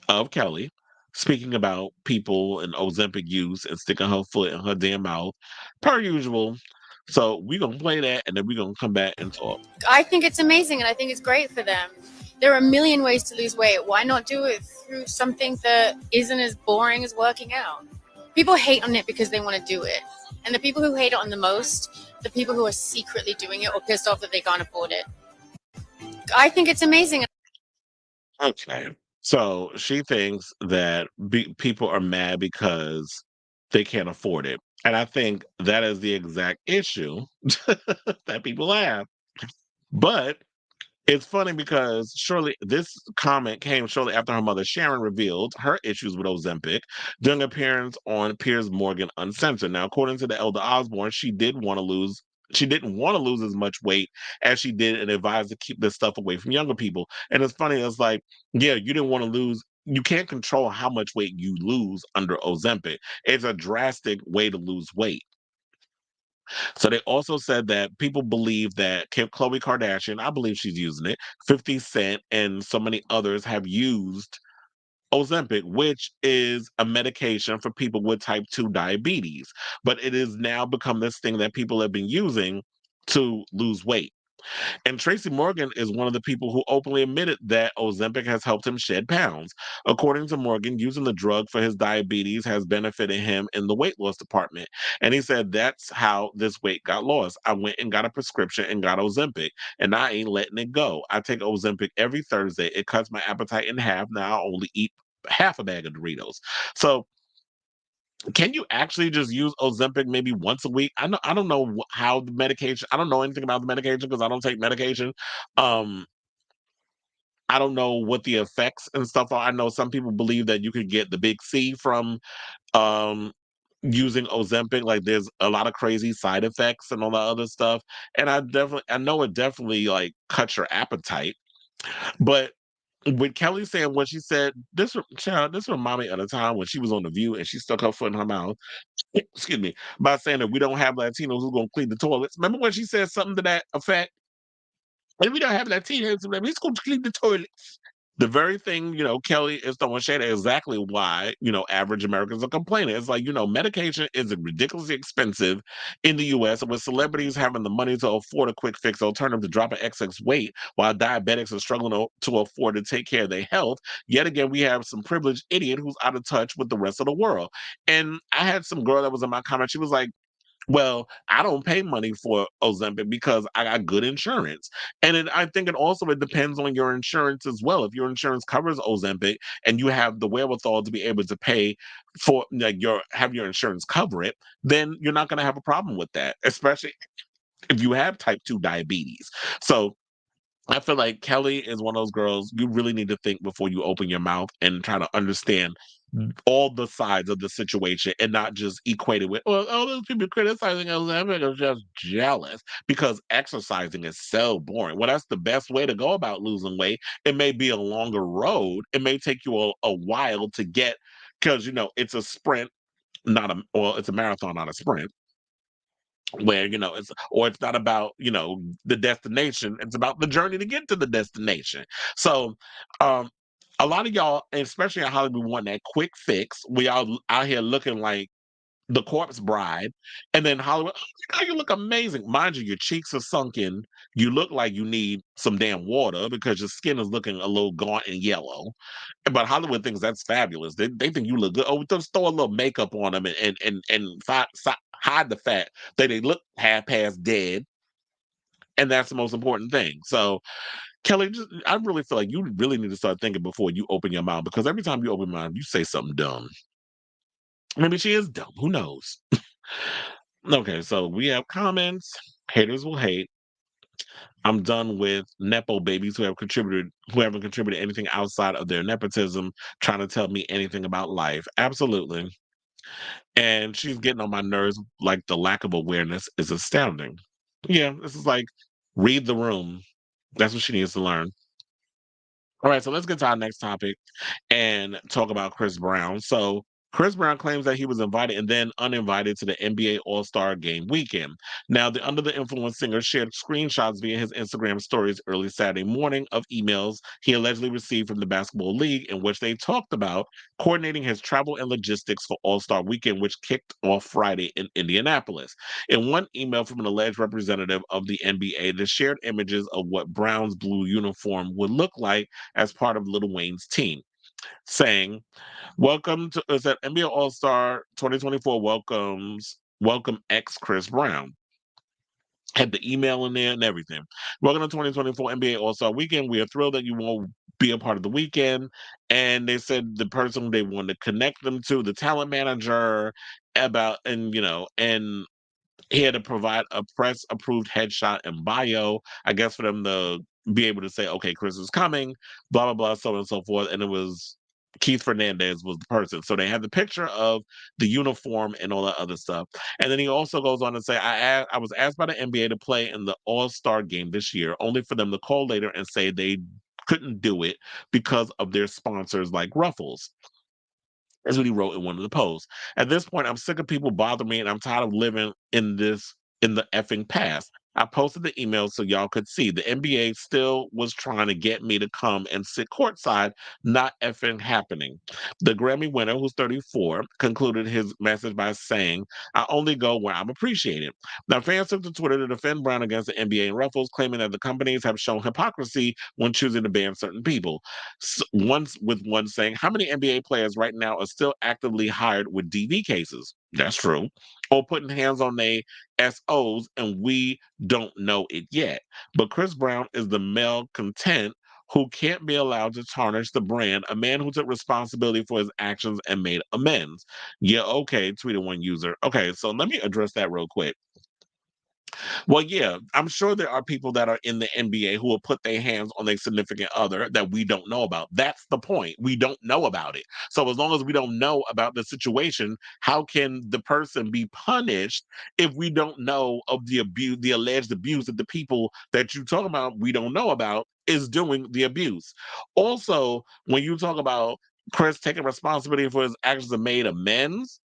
of Kelly speaking about people and Ozempic use and sticking her foot in her damn mouth, per usual. So we're gonna play that and then we're gonna come back and talk. I think it's amazing and I think it's great for them. There are a million ways to lose weight. Why not do it through something that isn't as boring as working out? People hate on it because they want to do it. And the people who hate it on the most, the people who are secretly doing it or pissed off that they can't afford it. I think it's amazing. Okay. So she thinks that people are mad because they can't afford it. And I think that is the exact issue that people have. But it's funny because surely this comment came shortly after her mother Sharon revealed her issues with Ozempic during an appearance on Piers Morgan Uncensored. Now, according to the elder Osbourne, she didn't want to lose as much weight as she did and advised to keep this stuff away from younger people. And it's funny, it's like, yeah, you didn't want to lose. You can't control how much weight you lose under Ozempic. It's a drastic way to lose weight. So they also said that people believe that Khloe Kardashian, I believe she's using it, 50 Cent, and so many others have used Ozempic, which is a medication for people with type 2 diabetes. But it has now become this thing that people have been using to lose weight. And Tracy Morgan is one of the people who openly admitted that Ozempic has helped him shed pounds. According to Morgan, using the drug for his diabetes has benefited him in the weight loss department. And he said, that's how this weight got lost. I went and got a prescription and got Ozempic, and I ain't letting it go. I take Ozempic every Thursday. It cuts my appetite in half. Now I only eat half a bag of Doritos. So can you actually just use Ozempic maybe once a week? I don't know how the medication. I don't know anything about the medication because I don't take medication. Um, I don't know what the effects and stuff are. I know some people believe that you could get the big C from um using Ozempic. Like there's a lot of crazy side effects and all that other stuff. And I know it definitely like cuts your appetite. But with Kelly saying what she said, this reminded me of the time when she was on The View and she stuck her foot in her mouth. Excuse me, by saying that we don't have Latinos who's gonna clean the toilets. Remember when she said something to that effect? And we don't have Latinos, he's gonna clean the toilets. The very thing, Kelly is throwing shade at exactly why, average Americans are complaining. It's like, medication is ridiculously expensive in the US, and with celebrities having the money to afford a quick fix alternative to dropping excess weight, while diabetics are struggling to afford to take care of their health, yet again, we have some privileged idiot who's out of touch with the rest of the world. And I had some girl that was in my comment, she was like, well, I don't pay money for Ozempic because I got good insurance. And I think it depends on your insurance as well. If your insurance covers Ozempic and you have the wherewithal to be able to pay for have your insurance cover it, then you're not going to have a problem with that, especially if you have type 2 diabetes. So I feel like Kelly is one of those girls you really need to think before you open your mouth and try to understand all the sides of the situation and not just equate it with, well, all those people criticizing Ozempic are just jealous because exercising is so boring. Well, that's the best way to go about losing weight. It may be a longer road. It may take you a while to get, because, it's a sprint, it's a marathon, not a sprint. Where it's not about the destination, it's about the journey to get to the destination. So a lot of y'all, especially in Hollywood, want that quick fix. We all out here looking like the corpse bride, and then Hollywood, oh my God, you look amazing. Mind you, your cheeks are sunken. You look like you need some damn water because your skin is looking a little gaunt and yellow. But Hollywood thinks that's fabulous. They think you look good. Oh, just throw a little makeup on them and hide the fact that they look half past dead. And that's the most important thing. So, Kelly, I really feel like you really need to start thinking before you open your mouth, because every time you open your mouth, you say something dumb. Maybe she is dumb. Who knows? Okay, so we have comments. Haters will hate. I'm done with nepo babies who haven't contributed anything outside of their nepotism, trying to tell me anything about life. Absolutely. And she's getting on my nerves. Like, the lack of awareness is astounding. Yeah, this is like, read the room. That's what she needs to learn. All right, so let's get to our next topic and talk about Chris Brown. So Chris Brown claims that he was invited and then uninvited to the NBA All-Star Game weekend. Now, the Under the Influence singer shared screenshots via his Instagram stories early Saturday morning of emails he allegedly received from the Basketball League, in which they talked about coordinating his travel and logistics for All-Star Weekend, which kicked off Friday in Indianapolis. In one email from an alleged representative of the NBA, they shared images of what Brown's blue uniform would look like as part of Lil Wayne's team, saying, "Welcome to is that NBA All Star 2024 welcome X Chris Brown." Had the email in there and everything. Welcome to 2024 NBA All Star Weekend. We are thrilled that you will be a part of the weekend. And they said the person they wanted to connect them to, the talent manager, and he had to provide a press approved headshot and bio, I guess, for them to be able to say, okay, Chris is coming, blah, blah, blah, so on and so forth. And it was Keith Fernandez was the person. So they had the picture of the uniform and all that other stuff. And then he also goes on to say, I was asked by the NBA to play in the All-Star game this year, only for them to call later and say they couldn't do it because of their sponsors like Ruffles. That's what he wrote in one of the posts. At this point, I'm sick of people bothering me, and I'm tired of living in the effing past. I posted the email so y'all could see. The NBA still was trying to get me to come and sit courtside, not effing happening. The Grammy winner, who's 34, concluded his message by saying, I only go where I'm appreciated. Now, fans took to Twitter to defend Brown against the NBA and Ruffles, claiming that the companies have shown hypocrisy when choosing to ban certain people. One saying, how many NBA players right now are still actively hired with DV cases? That's true. Or putting hands on their SOs, and we don't know it yet. But Chris Brown is the malcontent who can't be allowed to tarnish the brand, a man who took responsibility for his actions and made amends. Yeah, okay, tweeted one user. Okay, so let me address that real quick. Well, yeah, I'm sure there are people that are in the NBA who will put their hands on their significant other that we don't know about. That's the point. We don't know about it. So as long as we don't know about the situation, how can the person be punished if we don't know of the abuse, the alleged abuse that the people that you talk about we don't know about is doing the abuse? Also, when you talk about Chris taking responsibility for his actions and made amends,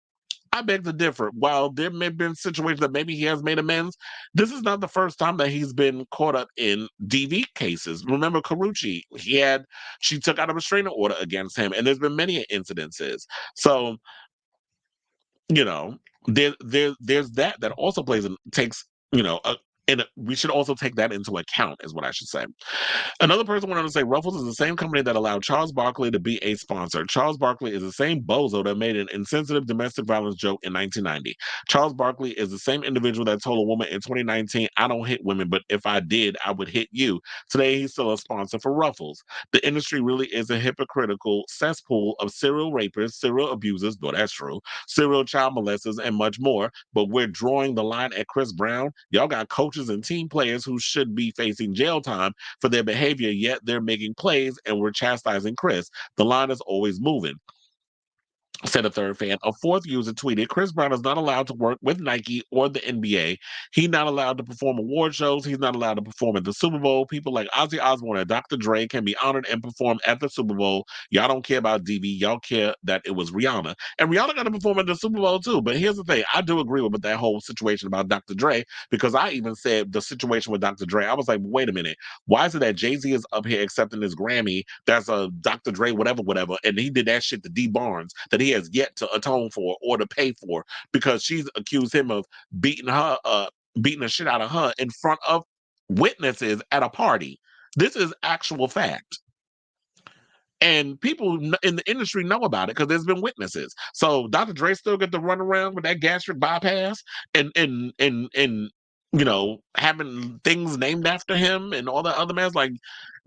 I beg to differ. While there may have been situations that maybe he has made amends, this is not the first time that he's been caught up in DV cases. Remember Carucci? She took out a restraining order against him, and there's been many incidences. So, there's that also we should also take that into account, is what I should say. Another person went on to say Ruffles is the same company that allowed Charles Barkley to be a sponsor. Charles Barkley is the same bozo that made an insensitive domestic violence joke in 1990. Charles Barkley is the same individual that told a woman in 2019, I don't hit women, but if I did, I would hit you. Today, he's still a sponsor for Ruffles. The industry really is a hypocritical cesspool of serial rapists, serial abusers, though that's true, serial child molesters, and much more. But we're drawing the line at Chris Brown. Y'all got coaches and team players who should be facing jail time for their behavior, yet they're making plays and we're chastising Chris. The line is always moving, said a third fan. A fourth user tweeted, Chris Brown is not allowed to work with Nike or the NBA. He's not allowed to perform award shows. He's not allowed to perform at the Super Bowl. People like Ozzy Osbourne and Dr. Dre can be honored and perform at the Super Bowl. Y'all don't care about DV. Y'all care that it was Rihanna. And Rihanna got to perform at the Super Bowl too. But here's the thing. I do agree with that whole situation about Dr. Dre, because I even said the situation with Dr. Dre, I was like, wait a minute. Why is it that Jay-Z is up here accepting his Grammy? That's a Dr. Dre, whatever, and he did that shit to D Barnes that he has yet to atone for or to pay for, because she's accused him of beating the shit out of her in front of witnesses at a party. This is actual fact. And people in the industry know about it because there's been witnesses. So Dr. Dre still get to run around with that gastric bypass and having things named after him and all the other mess, like,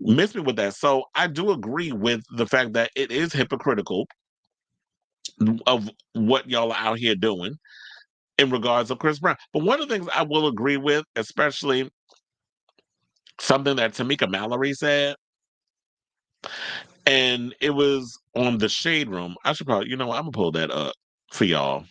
miss me with that. So I do agree with the fact that it is hypocritical of what y'all are out here doing in regards of Chris Brown. But one of the things I will agree with, especially something that Tamika Mallory said, and it was on the Shade Room. I should probably, I'm gonna pull that up for y'all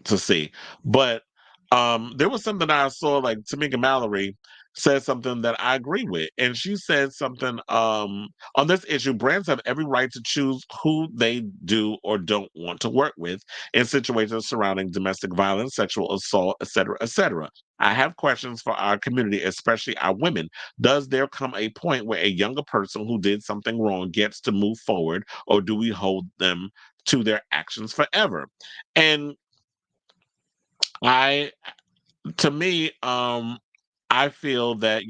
to see. But there was something I saw, like Tamika Mallory said something that I agree with. And she said something on this issue: brands have every right to choose who they do or don't want to work with in situations surrounding domestic violence, sexual assault, etc., etc. I have questions for our community, especially our women. Does there come a point where a younger person who did something wrong gets to move forward, or do we hold them to their actions forever? And I to me, I feel that,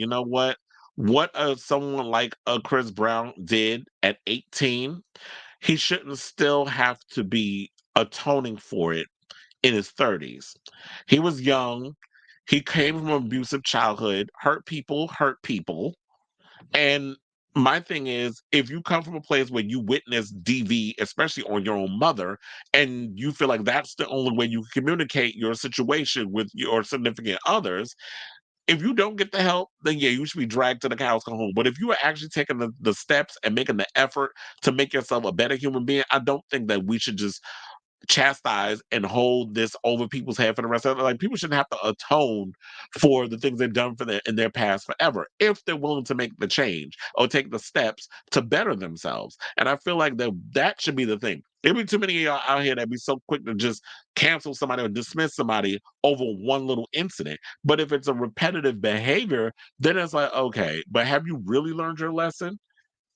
what someone like Chris Brown did at 18, he shouldn't still have to be atoning for it in his 30s. He was young. He came from an abusive childhood. Hurt people. And my thing is, if you come from a place where you witness DV, especially on your own mother, and you feel like that's the only way you can communicate your situation with your significant others, if you don't get the help, then yeah, you should be dragged to the cows come home. But if you are actually taking the steps and making the effort to make yourself a better human being, I don't think that we should just chastise and hold this over people's head for the rest of their life. Like, people shouldn't have to atone for the things they've done for in their past forever if they're willing to make the change or take the steps to better themselves. And I feel like that should be the thing. There'll be too many of y'all out here that be so quick to just cancel somebody or dismiss somebody over one little incident. But if it's a repetitive behavior, then it's like, okay, but have you really learned your lesson?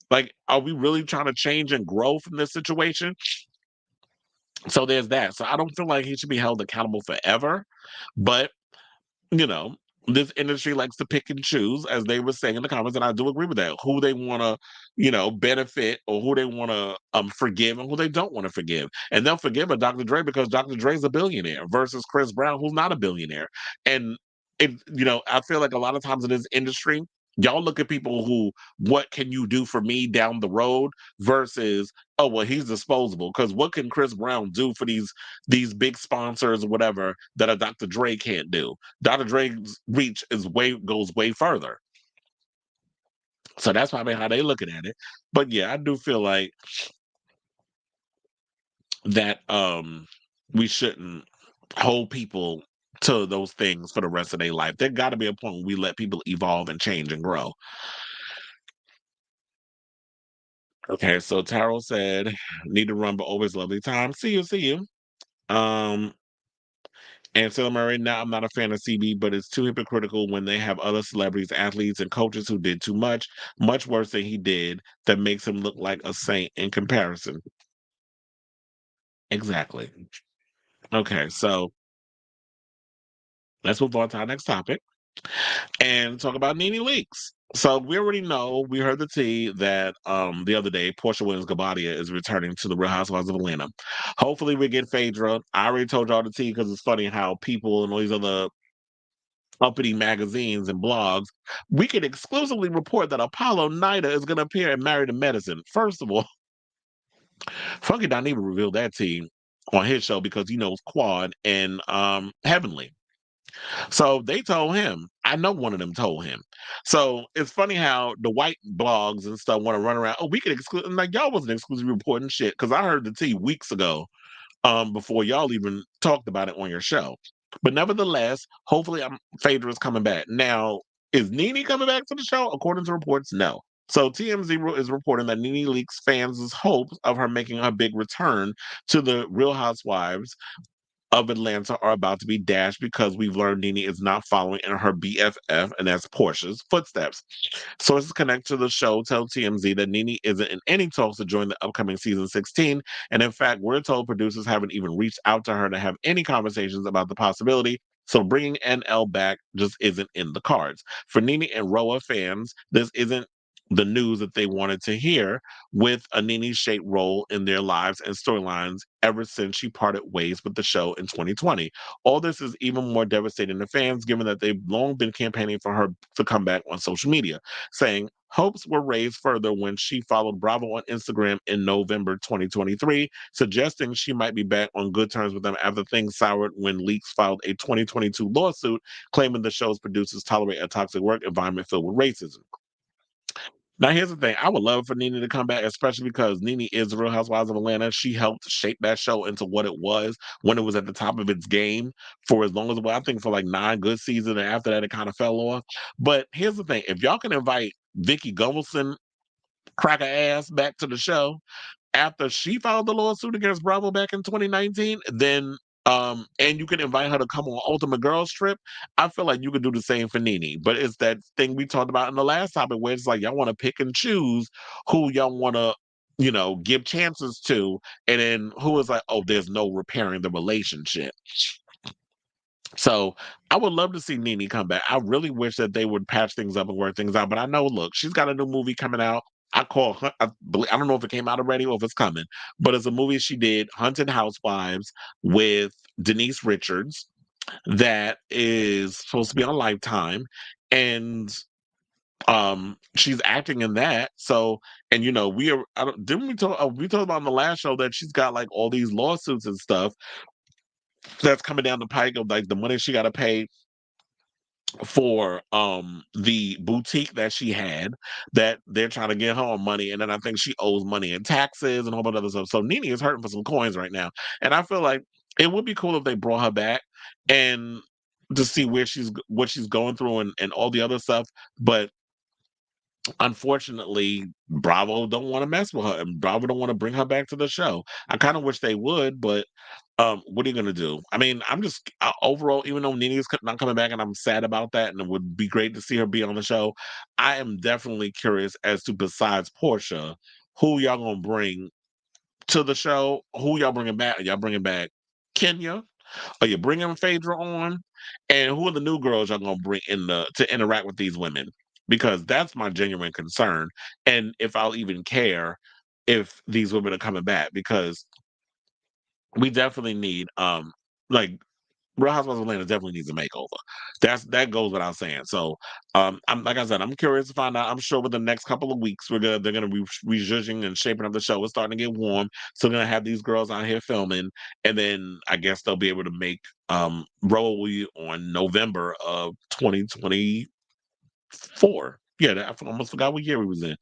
Like, are we really trying to change and grow from this situation? So there's that. So I don't feel like he should be held accountable forever. But, you know, this industry likes to pick and choose, as they were saying in the comments, and I do agree with that. Who they want to, benefit, or who they want to forgive, and who they don't want to forgive. And they'll forgive a Dr. Dre because Dr. Dre's a billionaire versus Chris Brown, who's not a billionaire. And I feel like a lot of times in this industry, y'all look at people who, what can you do for me down the road versus, oh well, he's disposable. Because what can Chris Brown do for these big sponsors or whatever that a Dr. Dre can't do? Dr. Dre's reach goes way further. So that's probably how they looking at it. But yeah, I do feel like that we shouldn't hold people to those things for the rest of their life. There got to be a point where we let people evolve and change and grow. Okay, so Taro said, need to run, but always lovely time. See you. And Sailor Murray, now I'm not a fan of CB, but it's too hypocritical when they have other celebrities, athletes, and coaches who did too much worse than he did, that makes him look like a saint in comparison. Exactly. Okay, so let's move on to our next topic and talk about NeNe Leakes. So we already know, we heard the tea that the other day, Portia Williams-Gabadia is returning to the Real Housewives of Atlanta. Hopefully we get Phaedra. I already told y'all the tea because it's funny how people and all these other uppity magazines and blogs, we can exclusively report that Apollo Nida is going to appear in Married to Medicine. First of all, Funky Don even revealed that tea on his show because he knows Quad and Heavenly. So they told him. I know one of them told him. So it's funny how the white blogs and stuff want to run around. Oh, we can exclude. Like, y'all wasn't exclusively reporting shit because I heard the tea weeks ago, before y'all even talked about it on your show. But nevertheless, hopefully, Phaedra is coming back. Now, is NeNe coming back to the show? According to reports, no. So TMZ is reporting that NeNe Leakes fans' hopes of her making a big return to the Real Housewives of Atlanta are about to be dashed because we've learned NeNe is not following in her BFF, and that's Portia's footsteps. Sources connected to the show tell TMZ that NeNe isn't in any talks to join the upcoming season 16, and in fact, we're told producers haven't even reached out to her to have any conversations about the possibility. So bringing NL back just isn't in the cards. For NeNe and Roa fans, this isn't the news that they wanted to hear with a NeNe-shaped role in their lives and storylines ever since she parted ways with the show in 2020. All this is even more devastating to fans, given that they've long been campaigning for her to come back on social media, saying hopes were raised further when she followed Bravo on Instagram in November 2023, suggesting she might be back on good terms with them after things soured when Leaks filed a 2022 lawsuit claiming the show's producers tolerate a toxic work environment filled with racism. Now, here's the thing. I would love for NeNe to come back, especially because NeNe is the Real Housewives of Atlanta. She helped shape that show into what it was when it was at the top of its game for as long as, well, I think for like 9 good seasons. And after that, it kind of fell off. But here's the thing. If y'all can invite Vicky Gunvalson, cracker ass, back to the show, after she filed the lawsuit against Bravo back in 2019, then and you can invite her to come on Ultimate Girls Trip, I feel like you could do the same for NeNe. But it's that thing we talked about in the last topic where it's like y'all want to pick and choose who y'all want to, give chances to, and then who is like, oh, there's no repairing the relationship. So I would love to see NeNe come back. I really wish that they would patch things up and work things out. But I know, look, she's got a new movie coming out. I don't know if it came out already or if it's coming, but it's a movie she did, Hunting Housewives, with Denise Richards, that is supposed to be on Lifetime, and she's acting in that. So, and didn't we talked about on the last show that she's got like all these lawsuits and stuff that's coming down the pike of like the money she got to pay for the boutique that she had, that they're trying to get her on money, and then I think she owes money in taxes and a whole bunch of other stuff. So NeNe is hurting for some coins right now, and I feel like it would be cool if they brought her back and to see what she's going through and all the other stuff. But unfortunately, Bravo don't want to mess with her, and Bravo don't want to bring her back to the show. I kind of wish they would, but what are you gonna do? I mean, I'm just overall, even though NeNe is not coming back, and I'm sad about that, and it would be great to see her be on the show. I am definitely curious as to, besides Portia, who y'all gonna bring to the show? Who y'all bringing back? Are y'all bringing back Kenya? Are you bringing Phaedra on? And who are the new girls y'all gonna bring in to interact with these women? Because that's my genuine concern. And if I'll even care if these women are coming back, because we definitely need like Real Housewives of Atlanta definitely needs a makeover. That goes without saying. So I'm like I said, I'm curious to find out. I'm sure within the next couple of weeks they're gonna be rejudging and shaping up the show. It's starting to get warm. So they're gonna have these girls out here filming, and then I guess they'll be able to make roll on November of 2024. Yeah, I almost forgot what year we was in.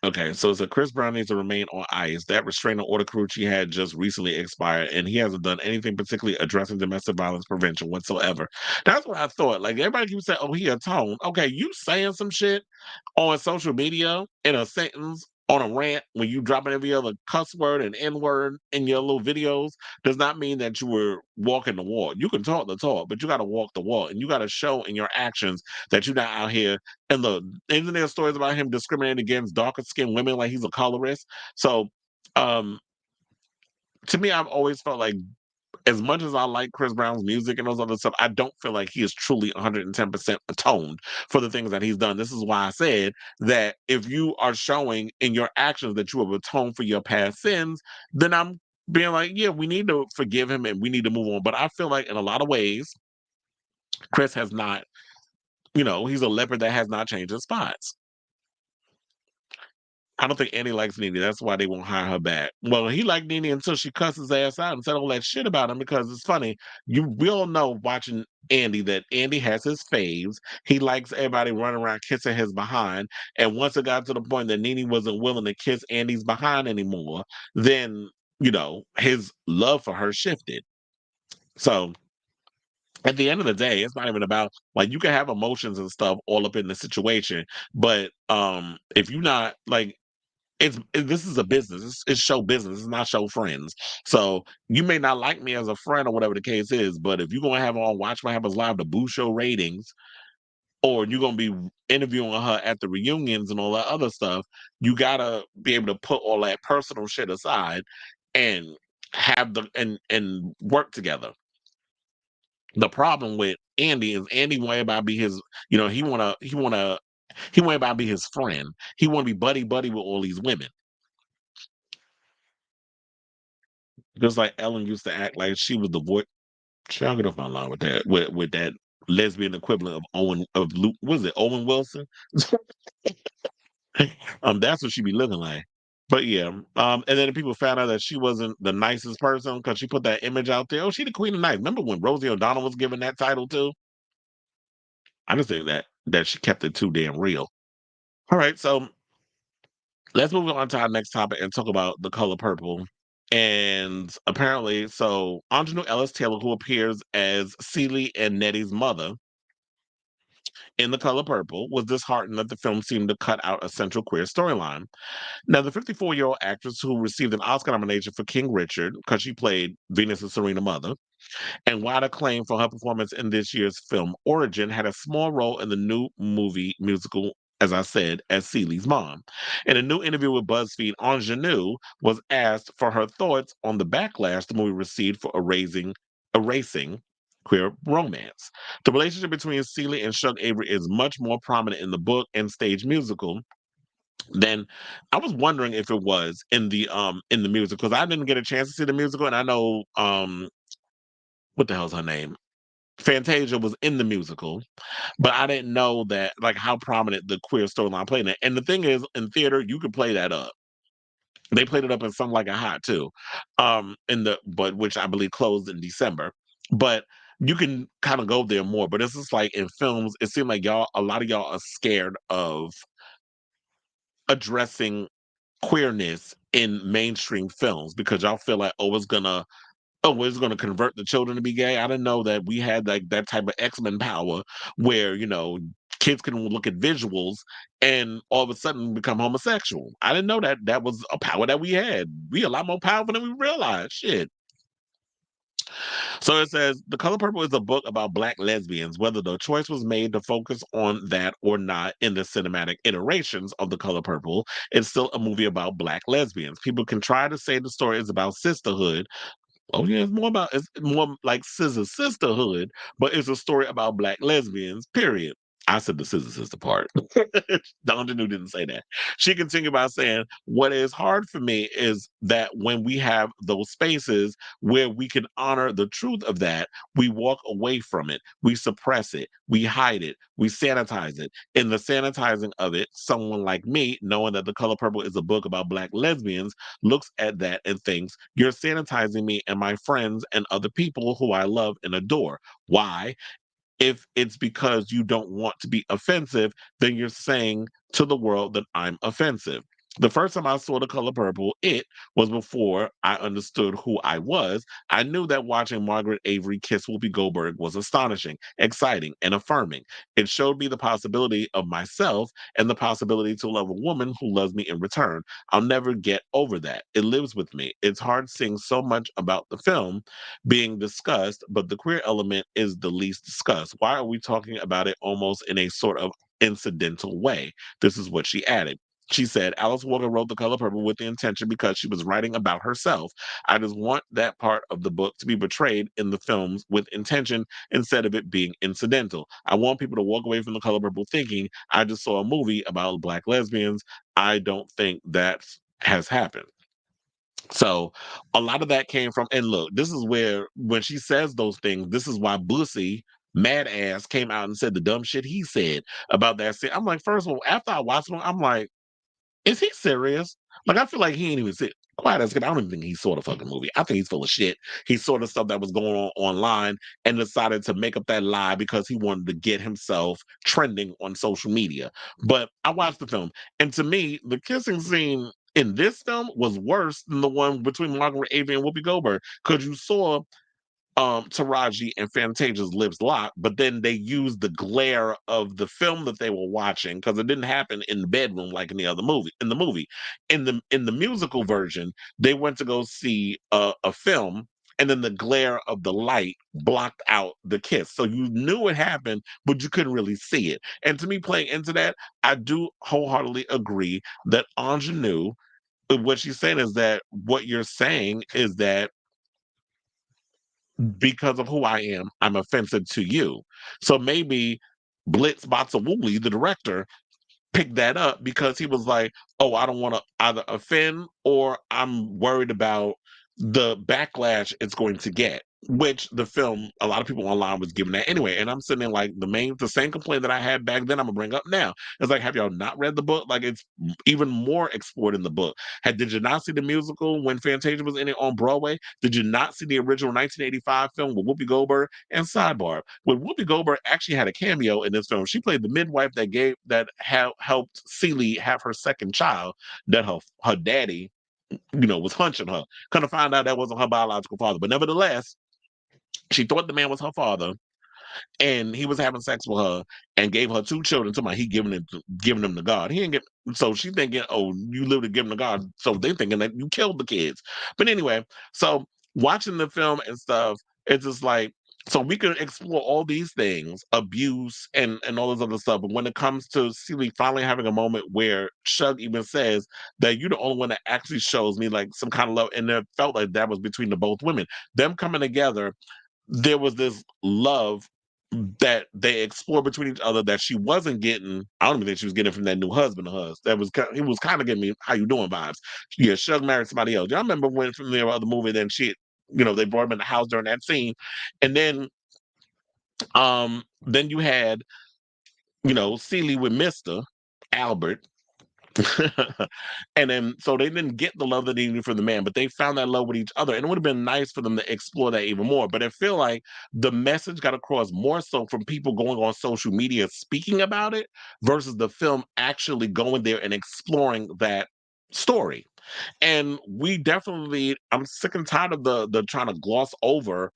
Okay, so it's a Chris Brown needs to remain on ice. That restraining order Carucci had just recently expired, and he hasn't done anything particularly addressing domestic violence prevention whatsoever. That's what I thought. Like, everybody keeps saying, oh, he atoned. Okay, you saying some shit on social media in a sentence on a rant when you dropping every other cuss word and N-word in your little videos does not mean that you were walking the walk. You can talk the talk, but you got to walk the walk, and you got to show in your actions that you're not out here. And look, isn't there stories about him discriminating against darker skinned women like he's a colorist? So um to me, I've always felt like, as much as I like Chris Brown's music and those other stuff, I don't feel like he is truly 110% atoned for the things that he's done. This is why I said that if you are showing in your actions that you have atoned for your past sins, then I'm being like, yeah, we need to forgive him and we need to move on. But I feel like in a lot of ways, Chris has not, he's a leopard that has not changed his spots. I don't think Andy likes NeNe. That's why they won't hire her back. Well, he liked NeNe until she cussed his ass out and said all that shit about him, because it's funny. We all know, watching Andy, that Andy has his faves. He likes everybody running around kissing his behind. And once it got to the point that NeNe wasn't willing to kiss Andy's behind anymore, then, his love for her shifted. So at the end of the day, it's not even about, like, you can have emotions and stuff all up in the situation, but if you're not like, this is a business. It's show business. It's not show friends. So you may not like me as a friend or whatever the case is, but if you're gonna have on Watch What Happens Live to boost your ratings, or you're gonna be interviewing her at the reunions and all that other stuff, you gotta be able to put all that personal shit aside and have and work together. The problem with Andy is Andy want about be his, he wanna about be his friend. He wanna be buddy buddy with all these women. Just like Ellen used to act like she was the voice. I'll get off my line with that. With that lesbian equivalent of Luke. Was it Owen Wilson? That's what she be looking like. But yeah, and then people found out that she wasn't the nicest person because she put that image out there. Oh, she the queen of nice. Remember when Rosie O'Donnell was given that title too? I just think that she kept it too damn real. All right, so let's move on to our next topic and talk about The Color Purple. And apparently, so Aunjanue Ellis-Taylor, who appears as Celie and Nettie's mother in The Color Purple, was disheartened that the film seemed to cut out a central queer storyline. Now, the 54-year-old actress who received an Oscar nomination for King Richard, because she played Venus and Serena mother, and wide acclaim for her performance in this year's film Origin, had a small role in the new movie musical, as I said, as Celie's mom. In a new interview with BuzzFeed, Aunjanue was asked for her thoughts on the backlash the movie received for erasing queer romance. The relationship between Celie and Shug Avery is much more prominent in the book and stage musical than I was wondering if it was in the musical, because I didn't get a chance to see the musical, and I know what the hell's her name? Fantasia was in the musical, but I didn't know that like how prominent the queer storyline played in it. And the thing is, in theater, you could play that up. They played it up in Something Like a Hot too, but which I believe closed in December. But you can kind of go there more. But it's just like in films, it seemed like a lot of y'all are scared of addressing queerness in mainstream films because y'all feel like, it's gonna convert the children to be gay. I didn't know that we had like that type of X-Men power where, kids can look at visuals and all of a sudden become homosexual. I didn't know that was a power that we had. We a lot more powerful than we realized. Shit. So it says The Color Purple is a book about Black lesbians. Whether the choice was made to focus on that or not in the cinematic iterations of The Color Purple, it's still a movie about Black lesbians. People can try to say the story is about sisterhood. Oh yeah, it's more like Scissor Sisterhood, but it's a story about Black lesbians, period. I said the Scissor Sister part. Donjanue didn't say that. She continued by saying, what is hard for me is that when we have those spaces where we can honor the truth of that, we walk away from it. We suppress it. We hide it. We sanitize it. In the sanitizing of it, someone like me, knowing that The Color Purple is a book about Black lesbians, looks at that and thinks, you're sanitizing me and my friends and other people who I love and adore. Why? If it's because you don't want to be offensive, then you're saying to the world that I'm offensive. The first time I saw The Color Purple, it was before I understood who I was. I knew that watching Margaret Avery kiss Whoopi Goldberg was astonishing, exciting, and affirming. It showed me the possibility of myself and the possibility to love a woman who loves me in return. I'll never get over that. It lives with me. It's hard seeing so much about the film being discussed, but the queer element is the least discussed. Why are we talking about it almost in a sort of incidental way? This is what she added. She said, Alice Walker wrote The Color Purple with the intention because she was writing about herself. I just want that part of the book to be portrayed in the films with intention instead of it being incidental. I want people to walk away from The Color Purple thinking, I just saw a movie about Black lesbians. I don't think that has happened. So a lot of that came from, and look, this is where when she says those things, this is why Bussy, mad ass, came out and said the dumb shit he said about that scene. I'm like, first of all, after I watched it, I'm like, is he serious? Like, I feel like he ain't even sit quiet as I don't even think he saw the fucking movie. I think he's full of shit. He saw the stuff that was going on online and decided to make up that lie because he wanted to get himself trending on social media. But I watched the film, and to me, the kissing scene in this film was worse than the one between Margaret Avery and Whoopi Goldberg because you saw Taraji and Fantasia's lips locked, but then they used the glare of the film that they were watching because it didn't happen in the bedroom like in the other movie. In the musical version, they went to go see a film, and then the glare of the light blocked out the kiss, so you knew it happened, but you couldn't really see it. And to me, playing into that, I do wholeheartedly agree that Aunjanue, what she's saying is that what you're saying is that because of who I am, I'm offensive to you. So maybe Blitz Botsawuli, the director, picked that up because he was like, oh, I don't want to either offend or I'm worried about the backlash it's going to get, which the film, a lot of people online was giving that anyway. And I'm sitting there like the same complaint that I had back then, I'm gonna bring up now. It's like, have y'all not read the book? Like, it's even more explored in the book. Did you not see the musical when Fantasia was in it on Broadway? Did you not see the original 1985 film with Whoopi Goldberg? And sidebar, when Whoopi Goldberg actually had a cameo in this film, she played the midwife that helped Celie have her second child, that her daddy, was hunching her. Kind of find out that wasn't her biological father, but nevertheless, she thought the man was her father, and he was having sex with her and gave her two children. He giving them to God. He didn't get. So she thinking, oh, you literally give them to God. So they thinking that you killed the kids. But anyway, so watching the film and stuff, it's just like, so we can explore all these things, abuse and all this other stuff. But when it comes to Celie finally having a moment where Shug even says that you're the only one that actually shows me like some kind of love, and it felt like that was between the both women, them coming together. There was this love that they explored between each other that she wasn't getting. I don't even think she was getting from that new husband of hers. He was kind of giving me how you doing vibes. Yeah, Shug married somebody else. Y'all remember when from the other movie? Then they brought him in the house during that scene, and then you had Celie with Mister Albert. And then so they didn't get the love that they needed from the man, but they found that love with each other, and it would have been nice for them to explore that even more. But I feel like the message got across more so from people going on social media speaking about it versus the film actually going there and exploring that story. And I'm sick and tired of the trying to gloss over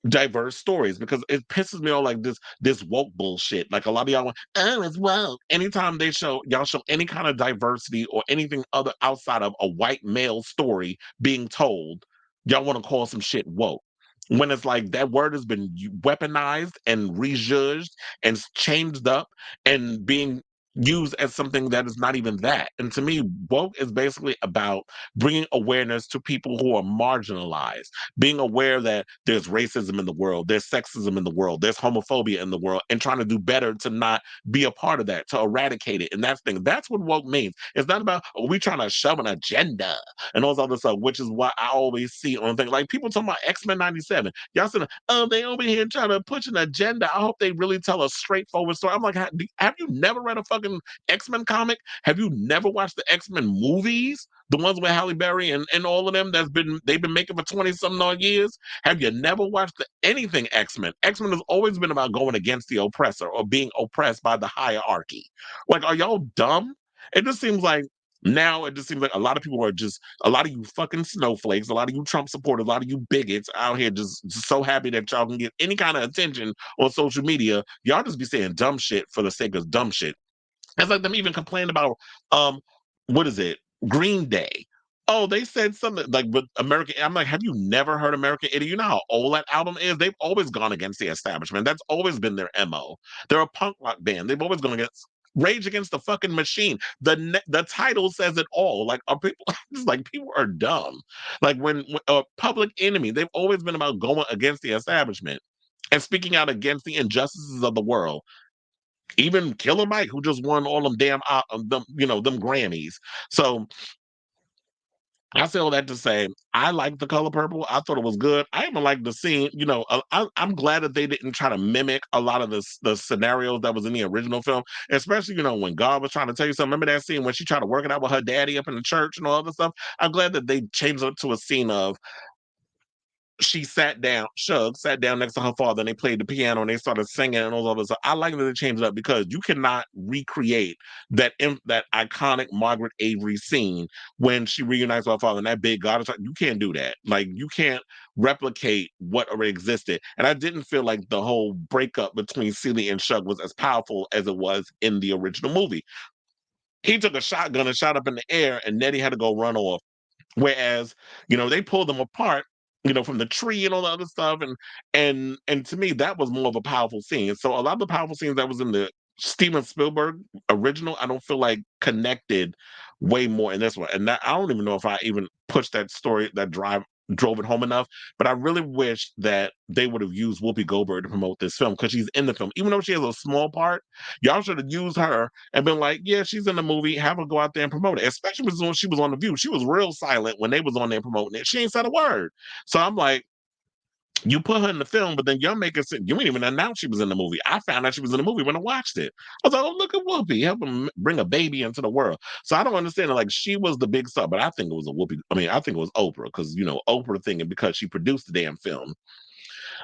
diverse stories, because it pisses me off, like this woke bullshit. Like a lot of y'all want, oh, it's woke. Anytime y'all show any kind of diversity or anything other outside of a white male story being told, y'all want to call some shit woke. When it's like that word has been weaponized and rejudged and changed up and being used as something that is not even that. And to me, woke is basically about bringing awareness to people who are marginalized, being aware that there's racism in the world, there's sexism in the world, there's homophobia in the world, and trying to do better to not be a part of that, to eradicate it. And that's what woke means. It's not about, oh, we trying to shove an agenda and all this other stuff, which is what I always see on things. Like people talking about X-Men 97. Y'all said, oh, they over here trying to push an agenda. I hope they really tell a straightforward story. I'm like, have you never read a fucking X-Men comic? Have you never watched the X-Men movies? The ones with Halle Berry and all of them they've been making for 20-something odd years. Have you never watched anything X-Men? X-Men has always been about going against the oppressor or being oppressed by the hierarchy. Like, are y'all dumb? It just seems like now it just seems like a lot of people are just, a lot of you fucking snowflakes, a lot of you Trump supporters, a lot of you bigots out here just so happy that y'all can get any kind of attention on social media. Y'all just be saying dumb shit for the sake of dumb shit. It's like them even complaining about what is it? Green Day. Oh, they said something like, but American. I'm like, have you never heard American Idiot? You know how old that album is? They've always gone against the establishment. That's always been their MO. They're a punk rock band. They've always gone against Rage Against the fucking Machine. The title says it all. Like, are people just like, people are dumb. Like when Public Enemy, they've always been about going against the establishment and speaking out against the injustices of the world. Even Killer Mike, who just won all them damn them Grammys. So I say all that to say, I like The Color Purple. I thought it was good. I even like the scene. I'm glad that they didn't try to mimic a lot of the scenarios that was in the original film, especially when God was trying to tell you something. Remember that scene when she tried to work it out with her daddy up in the church and all that stuff. I'm glad that they changed it to a scene of Shug sat down next to her father and they played the piano and they started singing and all others. So I like that they changed it up because you cannot recreate that iconic Margaret Avery scene when she reunites with her father and that big God. You can't do that. Like, you can't replicate what already existed. And I didn't feel like the whole breakup between Celie and Shug was as powerful as it was in the original movie. He took a shotgun and shot up in the air and NeNe had to go run off. Whereas, they pulled them apart, from the tree and all the other stuff. And to me, that was more of a powerful scene. So a lot of the powerful scenes that was in the Steven Spielberg original, I don't feel like connected way more in this one. And that, I don't even know if I even pushed that story, that drove it home enough. But I really wish that they would have used Whoopi Goldberg to promote this film because she's in the film. Even though she has a small part, y'all should have used her and been like, yeah, she's in the movie. Have her go out there and promote it. Especially when she was on The View. She was real silent when they was on there promoting it. She ain't said a word. So I'm like, you put her in the film, but then you're making sense. You didn't even announce she was in the movie. I found out she was in the movie when I watched it. I was like, oh, look at Whoopi, helping bring a baby into the world. So I don't understand it. Like, she was the big star, but I think it was a Whoopi. I mean, I think it was Oprah, because, you know, Oprah thinking because she produced the damn film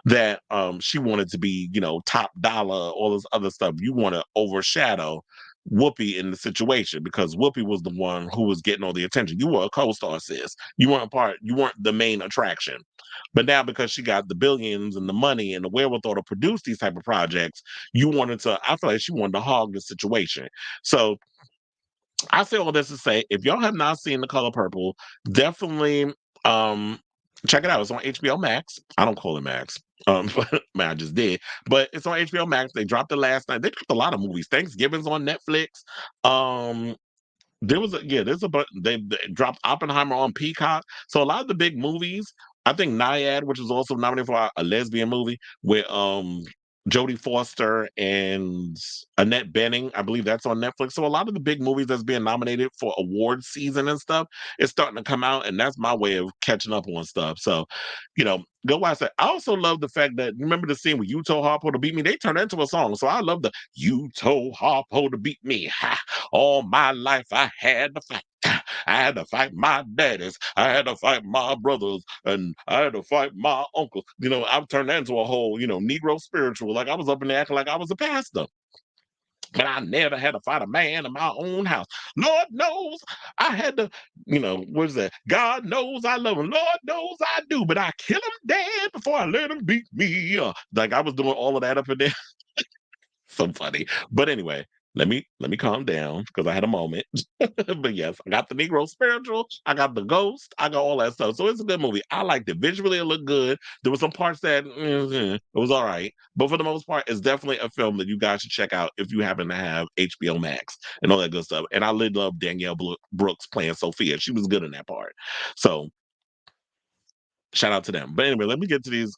that she wanted to be, you know, top dollar, all this other stuff. You want to overshadow Whoopi in the situation because Whoopi was the one who was getting all the attention. You were a co-star, sis. You weren't the main attraction. But now because she got the billions and the money and the wherewithal to produce these type of projects, I feel like she wanted to hog the situation. So I say all this to say, if y'all have not seen The Color Purple, definitely check it out. It's on HBO Max. I don't call it Max. But man, I just did. But it's on HBO Max. They dropped it last night. They dropped a lot of movies. Thanksgiving's on Netflix. They dropped Oppenheimer on Peacock. So a lot of the big movies, I think Naiad, which was also nominated for a lesbian movie with Jodie Foster and Annette Bening. I believe that's on Netflix. So a lot of the big movies that's being nominated for award season and stuff is starting to come out, and that's my way of catching up on stuff. So, you know, go watch that. I also love the fact that, remember the scene with You Told Harpo to Beat Me? They turned it into a song. So I love the You Told Harpo to Beat Me. Ha! All my life I had to fight. I had to fight my daddies. I had to fight my brothers. And I had to fight my uncles. You know, I've turned that into a whole, you know, Negro spiritual. Like I was up in there acting like I was a pastor. But I never had to fight a man in my own house. Lord knows I had to, you know, what is that? God knows I love him. Lord knows I do. But I kill him dead before I let him beat me. Like I was doing all of that up in there. So funny. But anyway, let me calm down because I had a moment. But yes, I got the Negro spiritual, I got the ghost, I got all that stuff. So it's a good movie. I liked it. Visually, it looked good. There were some parts that it was all right. But for the most part, it's definitely a film that you guys should check out if you happen to have HBO Max and all that good stuff. And I really love Danielle Brooks playing Sophia. She was good in that part. So shout out to them. But anyway, let me get to these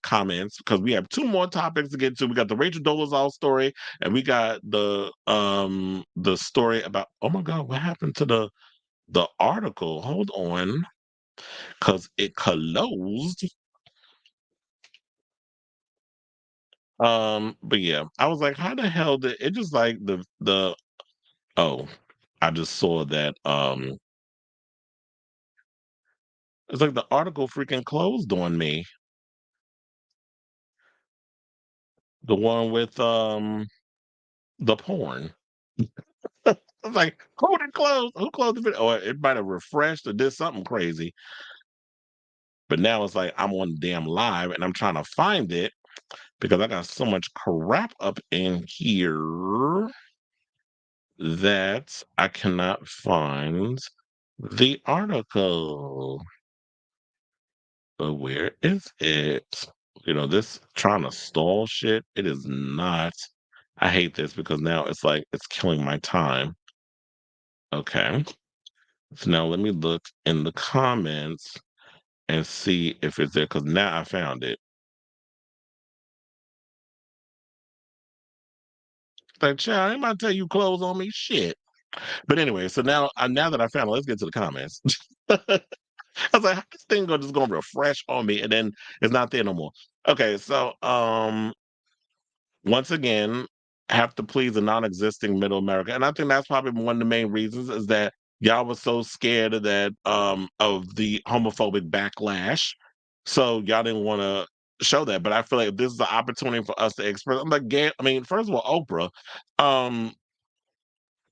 comments because we have two more topics to get to. We got the Rachel Dolezal story, and we got the story about, oh my God, what happened to the article? Hold on, because it closed. But yeah, I was like, how the hell did it just like the oh, I just saw that it's like the article freaking closed on me. The one with the porn. I was like, who did close? Who closed the video? Or it might have refreshed or did something crazy. But now it's like I'm on damn live and I'm trying to find it because I got so much crap up in here that I cannot find the article. But where is it? You know, this trying to stall shit, it is not. I hate this because now it's like it's killing my time. Okay. So now let me look in the comments and see if it's there because now I found it. Like, child, I ain't about to tell you close on me shit. But anyway, so now that I found it, let's get to the comments. I was like, how this thing just gonna refresh on me and then it's not there no more. Okay, so once again, have to please a non-existing middle America. And I think that's probably one of the main reasons is that y'all was so scared of that of the homophobic backlash. So y'all didn't want to show that. But I feel like this is an opportunity for us to express. I'm like, I mean, first of all, Oprah, I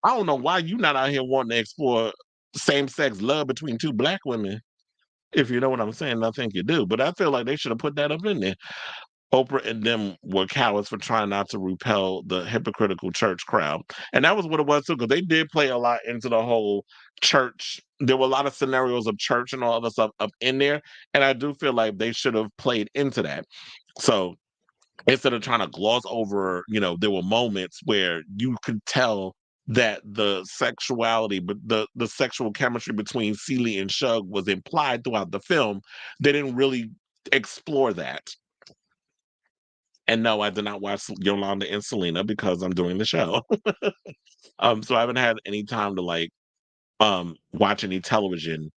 don't know why you not out here wanting to explore same-sex love between two black women. If you know what I'm saying, I think you do. But I feel like they should have put that up in there. Oprah and them were cowards for trying not to repel the hypocritical church crowd. And that was what it was too, because they did play a lot into the whole church. There were a lot of scenarios of church and all other stuff up in there. And I do feel like they should have played into that. So instead of trying to gloss over, you know, there were moments where you could tell that the sexuality, but the sexual chemistry between Celie and Shug was implied throughout the film. They didn't really explore that. And no, I did not watch Yolanda and Selena because I'm doing the show. So I haven't had any time to like watch any television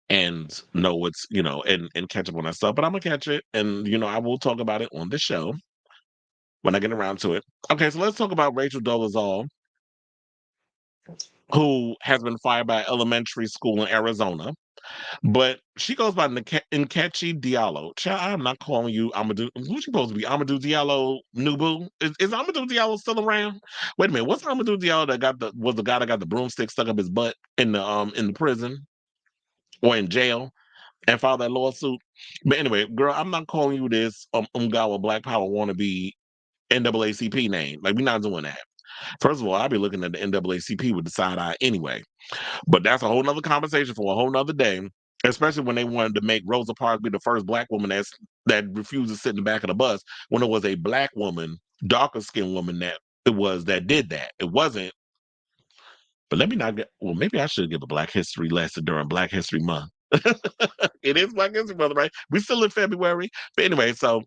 and know what's, and catch up on that stuff. But I'm gonna catch it, and I will talk about it on the show when I get around to it. Okay, so let's talk about Rachel Dolezal, who has been fired by an elementary school in Arizona. But she goes by Nkechi Diallo. Child, I'm not calling you Amadou. Who's she supposed to be? Amadou Diallo Nubu? Is Amadou Diallo still around? Wait a minute. What's Amadou Diallo that was the guy that got the broomstick stuck up his butt in the prison or in jail and filed that lawsuit? But anyway, girl, I'm not calling you this Umgawa Black Power wannabe NAACP name. Like, we're not doing that. First of all, I'll be looking at the NAACP with the side eye anyway. But that's a whole nother conversation for a whole nother day. Especially when they wanted to make Rosa Parks be the first black woman that refused to sit in the back of the bus, when it was a black woman, darker skinned woman that did that. It wasn't. But let me not get. Well, maybe I should give a Black History lesson during Black History Month. It is Black History Month, right? We still in February. But anyway, so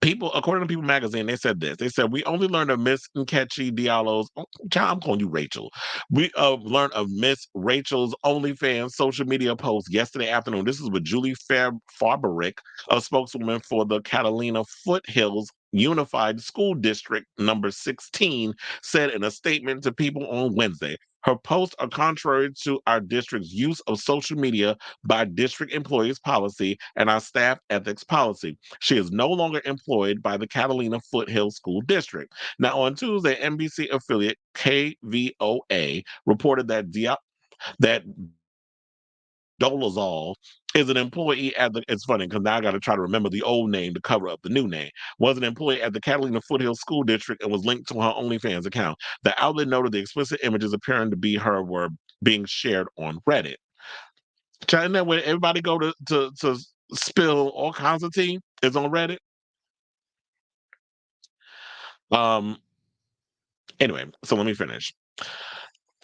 according to People Magazine, they said this. They said, we only learned of Miss Nkechi Diallo's, child, I'm calling you Rachel. We learned of Miss Rachel's OnlyFans social media post yesterday afternoon. This is with Julie Farberick, a spokeswoman for the Catalina Foothills Unified School District number 16, said in a statement to People on Wednesday. Her posts are contrary to our district's use of social media by district employees policy and our staff ethics policy. She is no longer employed by the Catalina Foothills School District. Now, on Tuesday, NBC affiliate KVOA reported that Dolezal is an employee at the. It's funny because now I got to try to remember the old name to cover up the new name. Was an employee at the Catalina Foothills School District and was linked to her OnlyFans account. The outlet noted the explicit images appearing to be her were being shared on Reddit. Isn't that where everybody go to spill all kinds of tea? Is on Reddit. Anyway, so let me finish.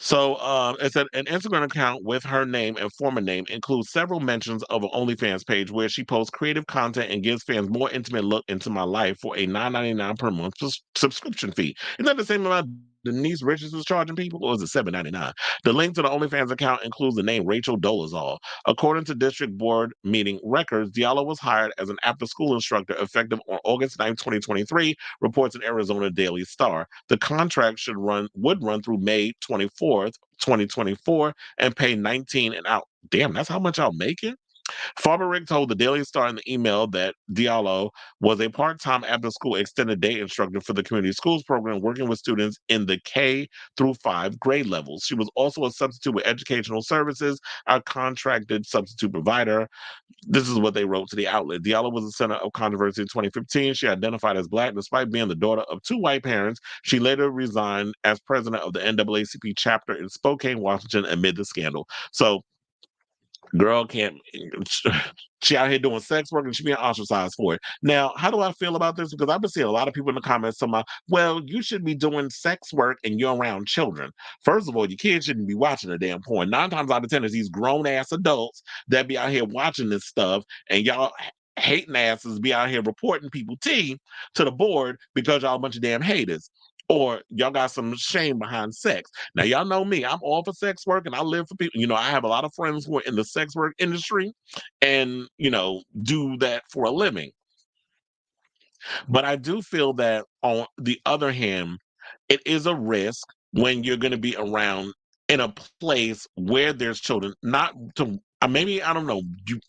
So it said an Instagram account with her name and former name includes several mentions of an OnlyFans page where she posts creative content and gives fans more intimate look into my life for a $9.99 per month subscription fee. Isn't that the same amount Denise Richards was charging people, or is it $7.99? The link to the OnlyFans account includes the name Rachel Dolezal. According to District Board meeting records, Diallo was hired as an after-school instructor effective on August 9, 2023, reports an Arizona Daily Star. The contract would run through May 24th, 2024, and pay $19 an hour. Damn, that's how much y'all making? Farberick told the Daily Star in the email that Diallo was a part-time after-school extended day instructor for the community schools program, working with students in the K through 5 grade levels. She was also a substitute with Educational Services, our contracted substitute provider. This is what they wrote to the outlet. Diallo was the center of controversy in 2015. She identified as Black despite being the daughter of 2 white parents. She later resigned as president of the NAACP chapter in Spokane, Washington, amid the scandal. So, girl can't. She out here doing sex work and she being ostracized for it. Now, how do I feel about this? Because I've been seeing a lot of people in the comments talking about, well, you should be doing sex work and you're around children. First of all, your kids shouldn't be watching the damn porn. 9 times out of 10 is these grown ass adults that be out here watching this stuff, and y'all hating asses be out here reporting people tea to the board because y'all a bunch of damn haters. Or y'all got some shame behind sex. Now, y'all know me. I'm all for sex work and I live for people. I have a lot of friends who are in the sex work industry and, do that for a living. But I do feel that on the other hand, it is a risk when you're going to be around in a place where there's children, not to maybe, I don't know,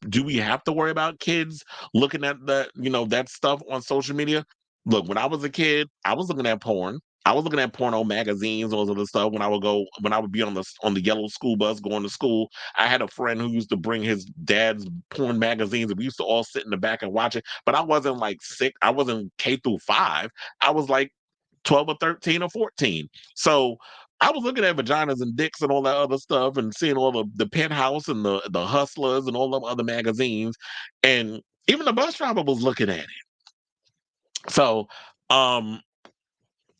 do we have to worry about kids looking at that stuff on social media? Look, when I was a kid, I was looking at porn. I was looking at porno magazines, all of the stuff when I would be on the yellow school bus going to school. I had a friend who used to bring his dad's porn magazines, and we used to all sit in the back and watch it. But I wasn't like 6. I wasn't K through 5. I was like 12 or 13 or 14. So I was looking at vaginas and dicks and all that other stuff and seeing all the Penthouse and the Hustlers and all the other magazines. And even the bus driver was looking at it. So,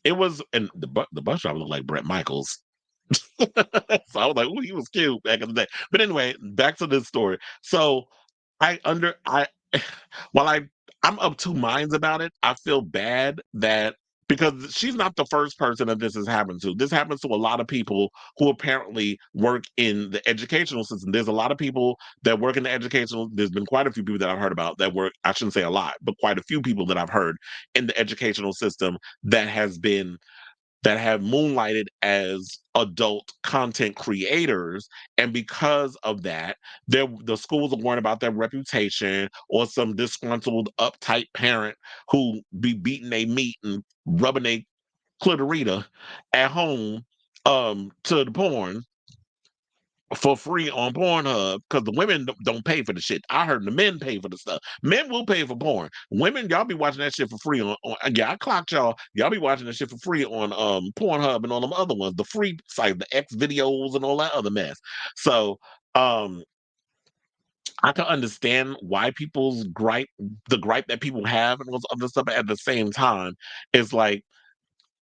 it was, and the bus driver looked like Brett Michaels. So I was like, "Ooh, he was cute back in the day." But anyway, back to this story. So I while I'm of two minds about it, I feel bad that because she's not the first person that this has happened to. This happens to a lot of people who apparently work in the educational system. There's a lot of people that work in the educational. There's been quite a few people that I've heard about that work. I shouldn't say a lot, but quite a few people that I've heard in the educational system that have moonlighted as adult content creators. And because of that, the schools are worried about their reputation, or some disgruntled, uptight parent who be beating their meat and rubbing their clitorita at home to the porn for free on Pornhub, because the women don't pay for the shit. I heard the men pay for the stuff. Men will pay for porn. Women, y'all be watching that shit for free on yeah, I clocked y'all. Y'all be watching that shit for free on Pornhub and all them other ones, the free site, the X videos and all that other mess. So um I can understand why people's gripe, the gripe that people have and those other stuff, but at the same time, it's like,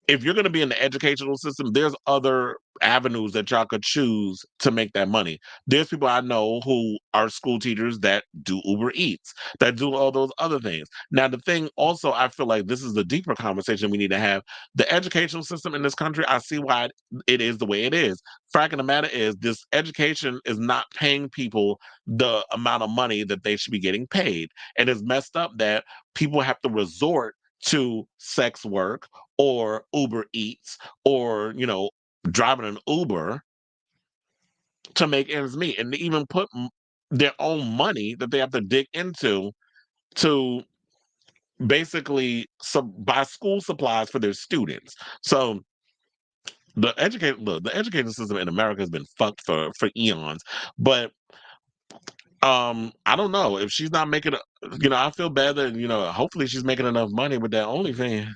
if you're going to be in the educational system, there's other avenues that y'all could choose to make that money. There's people I know who are school teachers that do Uber Eats, that do all those other things. Now, the thing also, I feel like this is the deeper conversation we need to have. The educational system in this country, I see why it is the way it is. Fact of the matter is, this education is not paying people the amount of money that they should be getting paid. And it's messed up that people have to resort to sex work or Uber Eats, or driving an Uber to make ends meet, and to even put their own money that they have to dig into to basically buy school supplies for their students. So the education system in America has been fucked for eons. But I don't know if she's not making I feel bad that hopefully she's making enough money with that OnlyFans.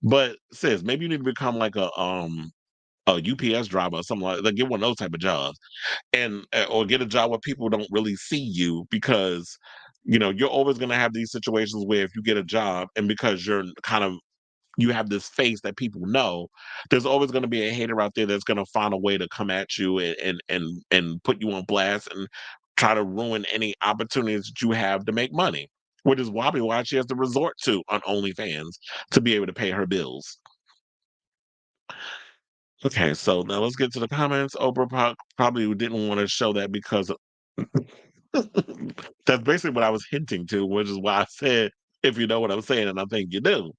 But sis, maybe you need to become like a UPS driver or something like get one of those type of jobs, and or get a job where people don't really see you, because you're always going to have these situations where if you get a job and because you have this face that people know, there's always going to be a hater out there that's going to find a way to come at you and put you on blast and try to ruin any opportunities that you have to make money, which is why she has to resort to on OnlyFans to be able to pay her bills. Okay, so now let's get to the comments. Oprah probably didn't want to show that because that's basically what I was hinting to, which is why I said, if you know what I'm saying, and I think you do.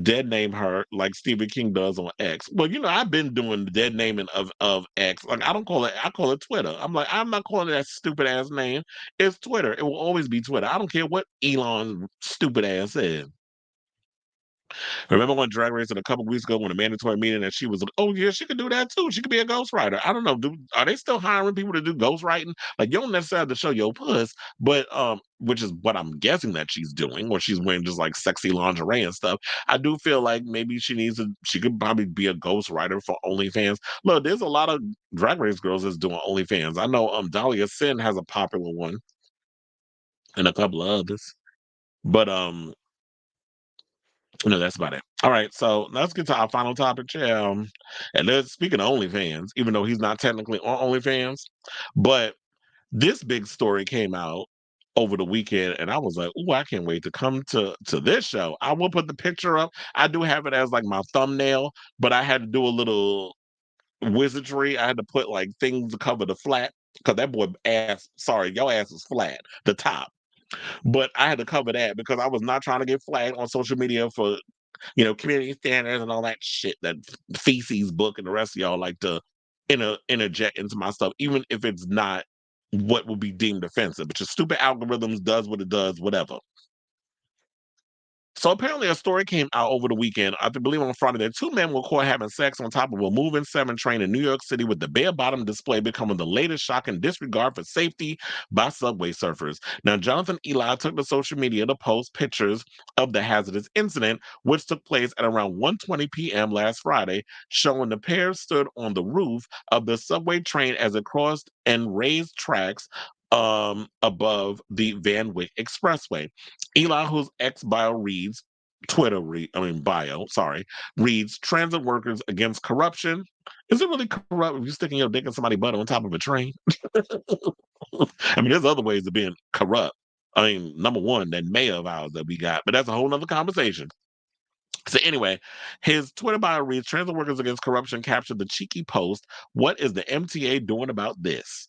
Dead name her like Stephen King does on X. Well, I've been doing the dead naming of X. Like, I don't call it, I call it Twitter. I'm like, I'm not calling it that stupid ass name. It's Twitter. It will always be Twitter. I don't care what Elon stupid ass said. Remember when Drag Race a couple weeks ago when a mandatory meeting, and she was like, "Oh yeah, she could do that too. She could be a ghostwriter." I don't know. Are they still hiring people to do ghostwriting? Like, you don't necessarily have to show your puss, but which is what I'm guessing that she's doing, or she's wearing just like sexy lingerie and stuff. I do feel like maybe she could probably be a ghostwriter for OnlyFans. Look, there's a lot of Drag Race girls that's doing OnlyFans. I know Dahlia Sin has a popular one, and a couple of others. But no, that's about it. All right, so let's get to our final topic, Cham. And let's speaking of OnlyFans, even though he's not technically on OnlyFans, but this big story came out over the weekend, and I was like, "Ooh, I can't wait to come to this show." I will put the picture up. I do have it as like my thumbnail, but I had to do a little wizardry. I had to put like things to cover the flat, because that boy ass. Sorry, your ass is flat. The top. But I had to cover that because I was not trying to get flagged on social media for community standards and all that shit that feces book and the rest of y'all like to interject into my stuff, even if it's not what would be deemed offensive. But your stupid algorithms does what it does, whatever. So apparently a story came out over the weekend, I believe on Friday, that two men were caught having sex on top of a moving 7 train in New York City, with the bare bottom display becoming the latest shocking disregard for safety by subway surfers. Now, Jonathan Eli took to social media to post pictures of the hazardous incident, which took place at around 1:20 p.m. last Friday, showing the pair stood on the roof of the subway train as it crossed and raised tracks above the Van Wyck Expressway. Eli, whose ex bio reads, bio, reads transit workers against corruption. Is it really corrupt if you're sticking your dick in somebody's butt on top of a train? I mean, there's other ways of being corrupt. I mean, number one, that mayor of ours that we got, but that's a whole nother conversation. So anyway, his Twitter bio reads, transit workers against corruption captured the cheeky post. What is the MTA doing about this?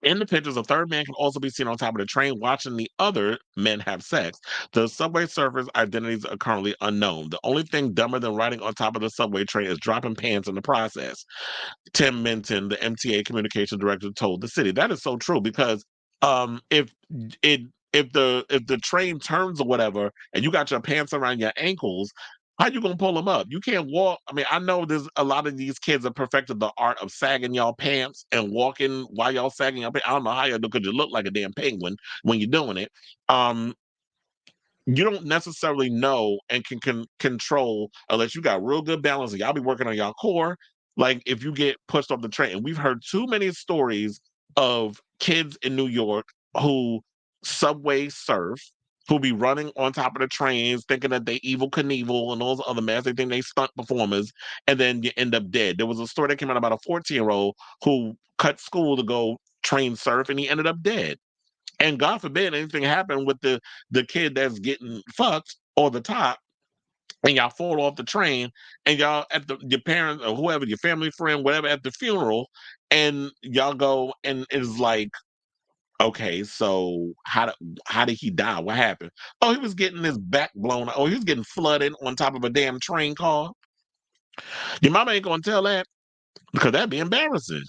In the pictures, a third man can also be seen on top of the train watching the other men have sex. The subway surfers' identities are currently unknown. The only thing dumber than riding on top of the subway train is dropping pants in the process. Tim Minton, the MTA communication director, told the city. That is so true because if it if the train turns or whatever and you got your pants around your ankles, how you gonna pull them up? You can't walk. I mean, I know there's a lot of these kids have perfected the art of sagging y'all pants and walking while y'all sagging your pants. I don't know how you do because you look like a damn penguin when you're doing it. You don't necessarily know and can control unless you got real good balance and y'all be working on y'all core. Like if you get pushed off the train, and we've heard too many stories of kids in New York who subway surf, who be running on top of the trains thinking that they evil Knievel and those other mess. They think they stunt performers, and then you end up dead. There was a story that came out about a 14-year-old who cut school to go train surf, and he ended up dead. And God forbid anything happen with the kid that's getting fucked or the top, and y'all fall off the train, and y'all at your parents or whoever, your family friend, whatever, at the funeral, and y'all go and it's like, okay, so how did he die? What happened? Oh, he was getting his back blown. Oh, he was getting flooded on top of a damn train car. Your mama ain't gonna tell that because that'd be embarrassing.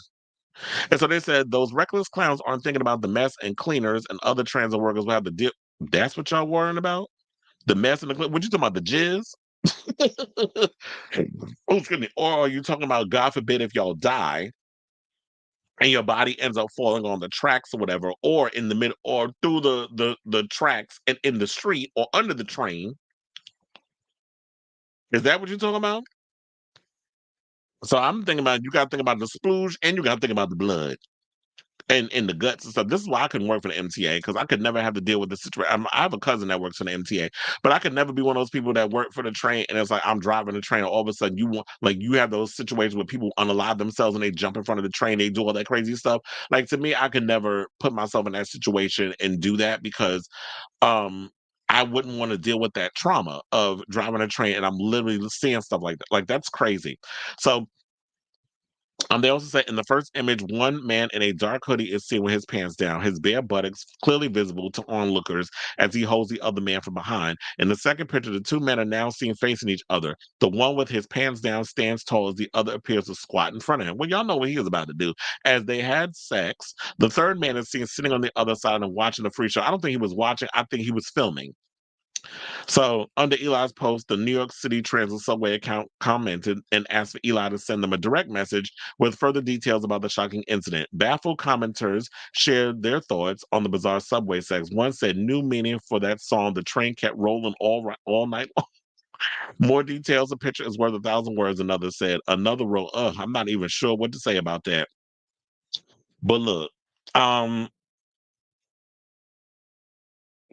And so they said those reckless clowns aren't thinking about the mess and cleaners and other transit workers will have to deal. That's what y'all worrying about? The mess and the what you talking about? The jizz? Oh, excuse me. Or are you talking about God forbid if y'all die and your body ends up falling on the tracks or whatever, or in the middle, or through the tracks and in the street or under the train? Is that what you're talking about? So I'm thinking about you got to think about the splooge and you got to think about the blood. And in the guts and stuff. This is why I couldn't work for the MTA because I could never have to deal with the situation. I have a cousin that works for the MTA, but I could never be one of those people that work for the train and it's like I'm driving the train. And all of a sudden, you have those situations where people unalive themselves and they jump in front of the train, they do all that crazy stuff. Like to me, I could never put myself in that situation and do that because I wouldn't want to deal with that trauma of driving a train and I'm literally seeing stuff like that. Like that's crazy. So they also said in the first image, one man in a dark hoodie is seen with his pants down, his bare buttocks clearly visible to onlookers as he holds the other man from behind. In the second picture, the two men are now seen facing each other. The one with his pants down stands tall as the other appears to squat in front of him. Well, y'all know what he was about to do. As they had sex, the third man is seen sitting on the other side and watching the free show. I don't think he was watching. I think he was filming. So, under Eli's post, the New York City Transit Subway account commented and asked for Eli to send them a direct message with further details about the shocking incident. Baffled commenters shared their thoughts on the bizarre subway sex. One said, "New meaning for that song. The train kept rolling all night long." More details. A picture is worth 1,000 words. Another said. Another wrote, "Ugh, I'm not even sure what to say about that." But look, um,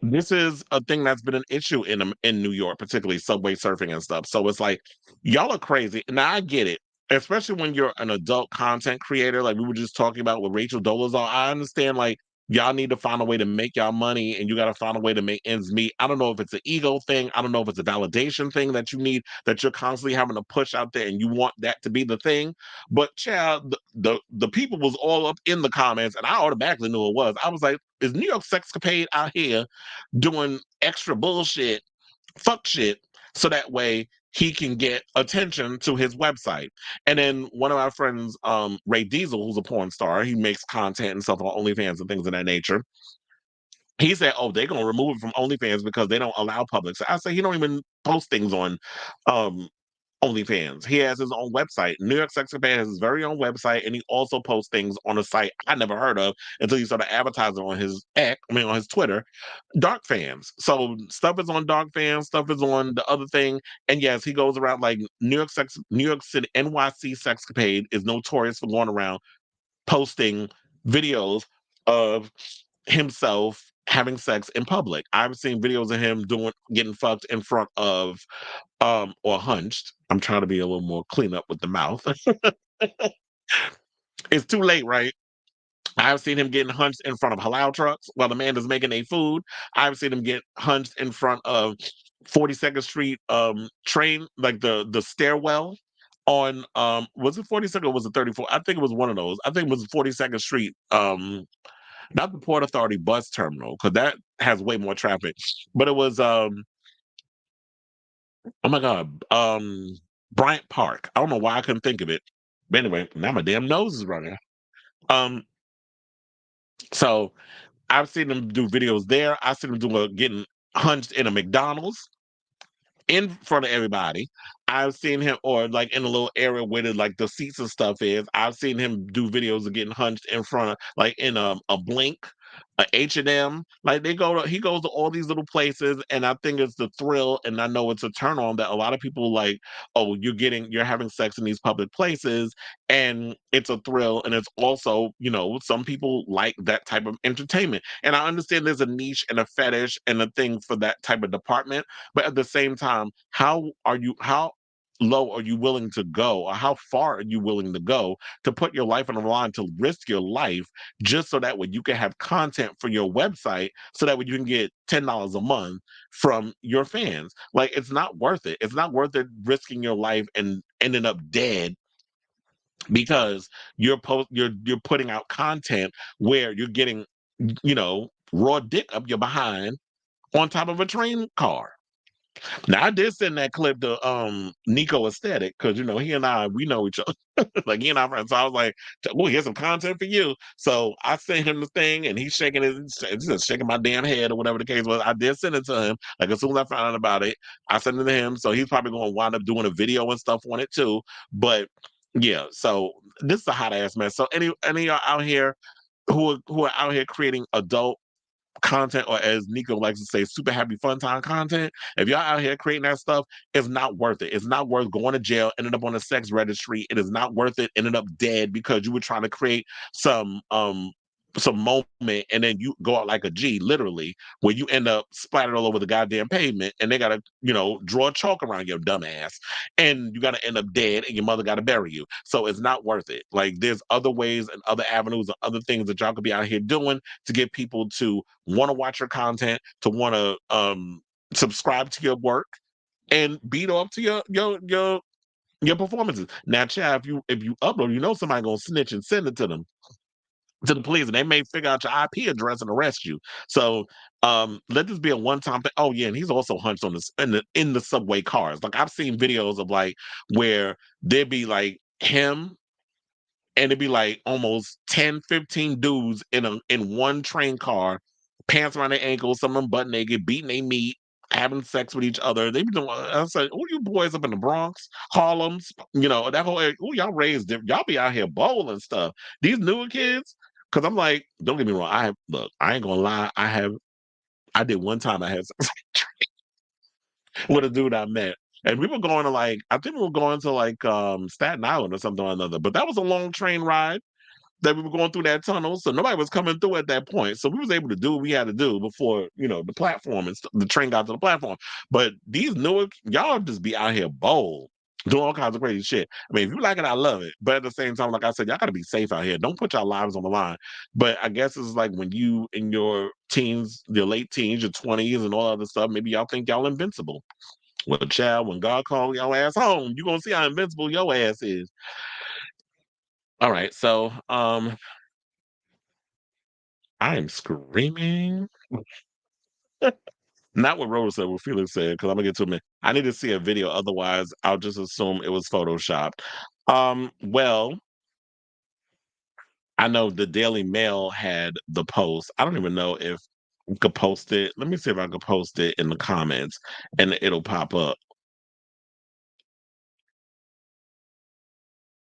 this is a thing that's been an issue in New York, particularly subway surfing and stuff. So it's like y'all are crazy. Now I get it, especially when you're an adult content creator, like we were just talking about with Rachel Dolezal. I understand like y'all need to find a way to make y'all money, and you got to find a way to make ends meet. I don't know if it's an ego thing. I don't know if it's a validation thing that you need that you're constantly having to push out there, and you want that to be the thing. But child, the people was all up in the comments, and I automatically knew it was. I was like, is New York Sexcapade out here doing extra bullshit, fuck shit, so that way he can get attention to his website? And then one of my friends, Ray Diesel, who's a porn star, he makes content and stuff on OnlyFans and things of that nature. He said, "Oh, they're gonna remove it from OnlyFans because they don't allow public." So I say he don't even post things on um OnlyFans. He has his own website. New York Sexcapade has his very own website, and he also posts things on a site I never heard of until he started advertising on his on his Twitter, Dark Fans. So stuff is on Dark Fans, stuff is on the other thing, and yes, he goes around like New York City, NYC Sexcapade is notorious for going around posting videos of himself having sex in public. I've seen videos of him getting fucked in front of or hunched. I'm trying to be a little more clean up with the mouth. It's too late, right? I've seen him getting hunched in front of halal trucks while the man is making their food. I've seen him get hunched in front of 42nd Street train, like the stairwell on was it 42nd or was it 34? I think it was one of those. I think it was 42nd Street, not the Port Authority bus terminal, because that has way more traffic. But it was oh my god, Bryant Park. I don't know why I couldn't think of it. But anyway, now my damn nose is running. Um so I've seen him do videos there. I've seen him getting hunched in a McDonald's in front of everybody. I've seen him, or like in a little area where the seats and stuff is. I've seen him do videos of getting hunched in front of, like in a Blink, a H&M. Like he goes to all these little places, and I think it's the thrill, and I know it's a turn on that a lot of people like. Oh, you're having sex in these public places, and it's a thrill, and it's also, some people like that type of entertainment, and I understand there's a niche and a fetish and a thing for that type of department, but at the same time, how low are you willing to go, or how far are you willing to go to put your life on the line, to risk your life, just so that way you can have content for your website, so that way you can get $10 a month from your fans? Like, it's not worth it. It's not worth it risking your life and ending up dead because you're putting out content where you're getting, raw dick up your behind on top of a train car. Now, I did send that clip to Nico Aesthetic, because he and I, we know each other. Like, he and I friends. So I was like, "Oh, here's some content for you." So I sent him the thing, and he's just shaking my damn head, or whatever the case was. I did send it to him. Like, as soon as I found out about it, I sent it to him. So he's probably going to wind up doing a video and stuff on it too. But yeah, so this is a hot ass mess. So any of y'all out here who are out here creating adult content, or as Nico likes to say, super happy fun time content, if y'all out here creating that stuff, it's not worth it. It's not worth going to jail, ending up on a sex registry. It is not worth it ending up dead because you were trying to create some moment, and then you go out like a G, literally, where you end up splattered all over the goddamn pavement, and they gotta, draw chalk around your dumb ass, and you gotta end up dead, and your mother gotta bury you. So it's not worth it. Like, there's other ways and other avenues and other things that y'all could be out here doing to get people to want to watch your content, to want to subscribe to your work, and beat off to your performances. Now, Chad, if you upload, somebody gonna snitch and send it to the police, and they may figure out your IP address and arrest you. So let this be a one-time thing. Oh yeah, and he's also hunched on this in the subway cars. Like, I've seen videos of like where there'd be like him, and it'd be like almost 10, 15 dudes in one train car, pants around their ankles, some of them butt naked, beating their meat, having sex with each other. They be doing. I said, "Oh, you boys up in the Bronx, Harlem's, that whole area. Oh, y'all raised different. Y'all be out here bowling stuff. These newer kids." Because I'm like, don't get me wrong. I ain't gonna lie. I did one time. I had sex with a dude I met. And we were going to I think we were going to Staten Island or something or another. But that was a long train ride that we were going through that tunnel. So nobody was coming through at that point. So we was able to do what we had to do before, the platform and the train got to the platform. But these newer, y'all just be out here bold, doing all kinds of crazy shit. I mean, if you like it, I love it. But at the same time, like I said, y'all gotta be safe out here. Don't put your lives on the line. But I guess it's like when you in your teens, your late teens, your 20s, and all other stuff, maybe y'all think y'all invincible. Well, child, when God calls your ass home, you gonna see how invincible your ass is. All right, so I am screaming. Not what Rhoda said, what Felix said, because I'm gonna get to it. I need to see a video, otherwise I'll just assume it was photoshopped. Well, I know the Daily Mail had the post. I don't even know if we could post it. Let me see if I could post it in the comments and it'll pop up.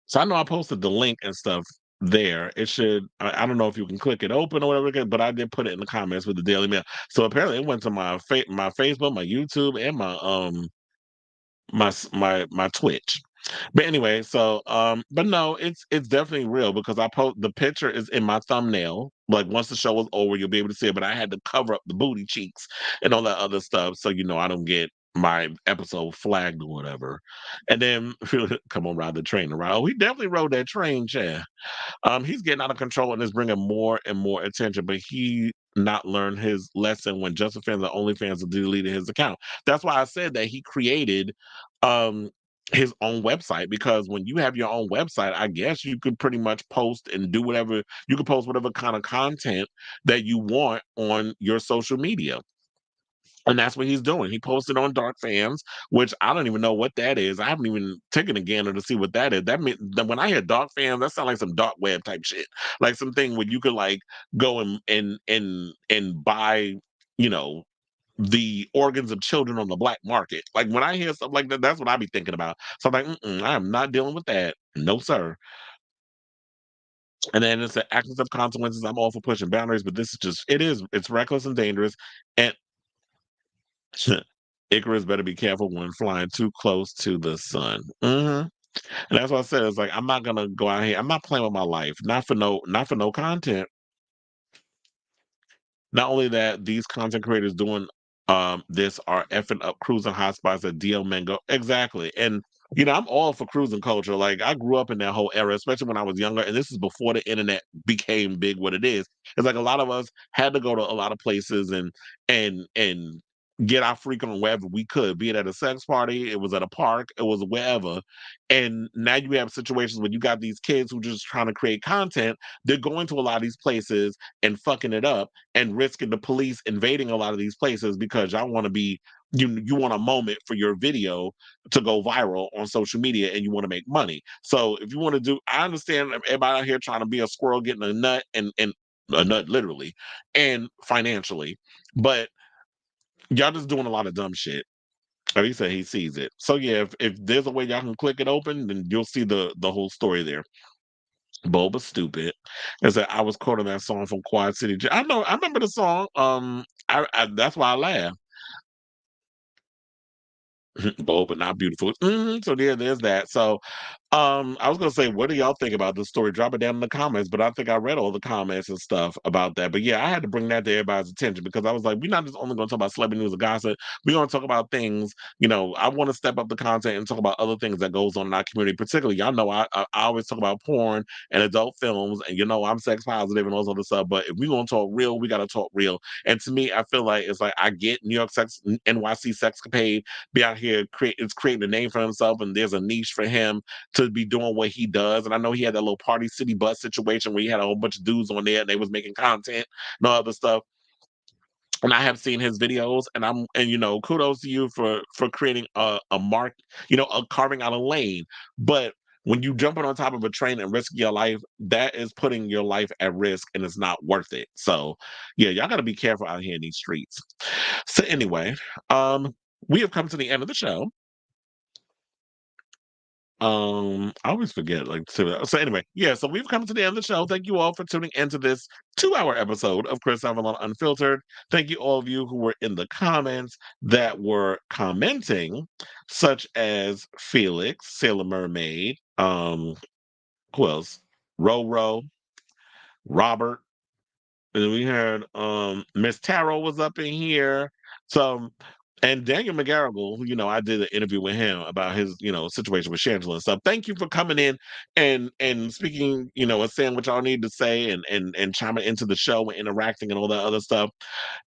So I know I posted the link and stuff there. It should, I don't know if you can click it open or whatever, but I did put it in the comments with the Daily Mail. So apparently it went to my Facebook, my YouTube, and my my Twitch. But anyway, so but no, it's definitely real because I post the picture is in my thumbnail. Like once the show was over, you'll be able to see it. But I had to cover up the booty cheeks and all that other stuff, so I don't get my episode flagged or whatever. And then come on, ride the train around. Oh, he definitely rode that train, Chad. He's getting out of control and is bringing more and more attention, but he not learned his lesson when Justin fans and OnlyFans deleted his account. That's why I said that he created um his own website, because when you have your own website, I guess you could pretty much post and do whatever you could post whatever kind of content that you want on your social media. And that's what he's doing. He posted on Dark Fans, which I don't even know what that is. I haven't even taken a gander to see what that is. That means that when I hear Dark Fans, that sounds like some dark web type shit, like something where you could like go and buy, you know, the organs of children on the black market. Like when I hear stuff like that, that's what I be thinking about. So I'm like, I am not dealing with that. No, sir. And then it's the actions of consequences. I'm all for pushing boundaries, but this is it's reckless and dangerous. And Icarus better be careful when flying too close to the sun. And that's what I said. It's like I'm not gonna go out here. I'm not playing with my life. Not for no content. Not only that, these content creators doing this are effing up cruising hotspots at DL Mango. Exactly. And I'm all for cruising culture. Like I grew up in that whole era, especially when I was younger, and this is before the internet became big what it is. It's like a lot of us had to go to a lot of places and get our freak on wherever we could, be it at a sex party, it was at a park, it was wherever. And now you have situations where you got these kids who just trying to create content. They're going to a lot of these places and fucking it up and risking the police invading a lot of these places because y'all want to be you want a moment for your video to go viral on social media and you want to make money. So if you want to I understand everybody out here trying to be a squirrel getting a nut and a nut literally and financially, but y'all just doing a lot of dumb shit. Or he said he sees it. So yeah, if there's a way y'all can click it open, then you'll see the whole story there. Boba stupid. Is that I was quoting that song from Quad City. I know. I remember the song. That's why I laugh. Bold but not beautiful. So there's that. So I was gonna say, what do y'all think about this story? Drop it down in the comments. But I think I read all the comments and stuff about that. But yeah, I had to bring that to everybody's attention because I was like, we're not just only gonna talk about celebrity news and gossip. We're gonna talk about things. I want to step up the content and talk about other things that goes on in our community. Particularly, y'all know I always talk about porn and adult films, and I'm sex positive and all this other stuff. But if we're gonna talk real, we gotta talk real. And to me, I feel like it's like I get New York sex, NYC sexcapade be out here creating a name for himself, and there's a niche for him to be doing what he does. And I know he had that little Party City bus situation where he had a whole bunch of dudes on there and they was making content and all other stuff. And I have seen his videos, and kudos to you for creating a mark, carving out a lane. But when you jumping on top of a train and risking your life, that is putting your life at risk, and it's not worth it. So, yeah, y'all got to be careful out here in these streets. So anyway, we have come to the end of the show. I always forget, so anyway, yeah, so we've come to the end of the show. Thank you all for tuning into this 2-hour episode of Chris Avalon Unfiltered. Thank you all of you who were in the comments that were commenting, such as Felix, Sailor Mermaid, who else? Roro, Robert, and we heard Miss Tarot was up in here. So and Daniel McGarrigle, who I did an interview with him about his, situation with Shangela and stuff. Thank you for coming in and speaking, and saying what y'all need to say and chiming into the show and interacting and all that other stuff.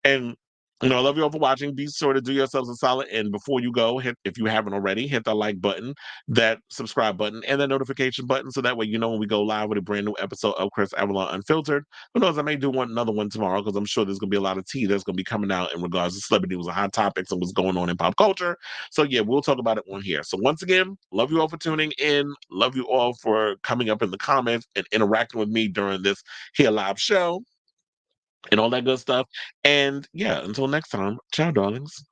And I love you all for watching. Be sure to do yourselves a solid. And before you go, if you haven't already, hit that like button, that subscribe button, and that notification button. So that way, when we go live with a brand new episode of Chris Avalon Unfiltered. Who knows? I may do another one tomorrow because I'm sure there's going to be a lot of tea that's going to be coming out in regards to celebrity news and hot topics and what's going on in pop culture. So yeah, we'll talk about it on here. So once again, love you all for tuning in. Love you all for coming up in the comments and interacting with me during this here live show and all that good stuff. And yeah, until next time, ciao, darlings.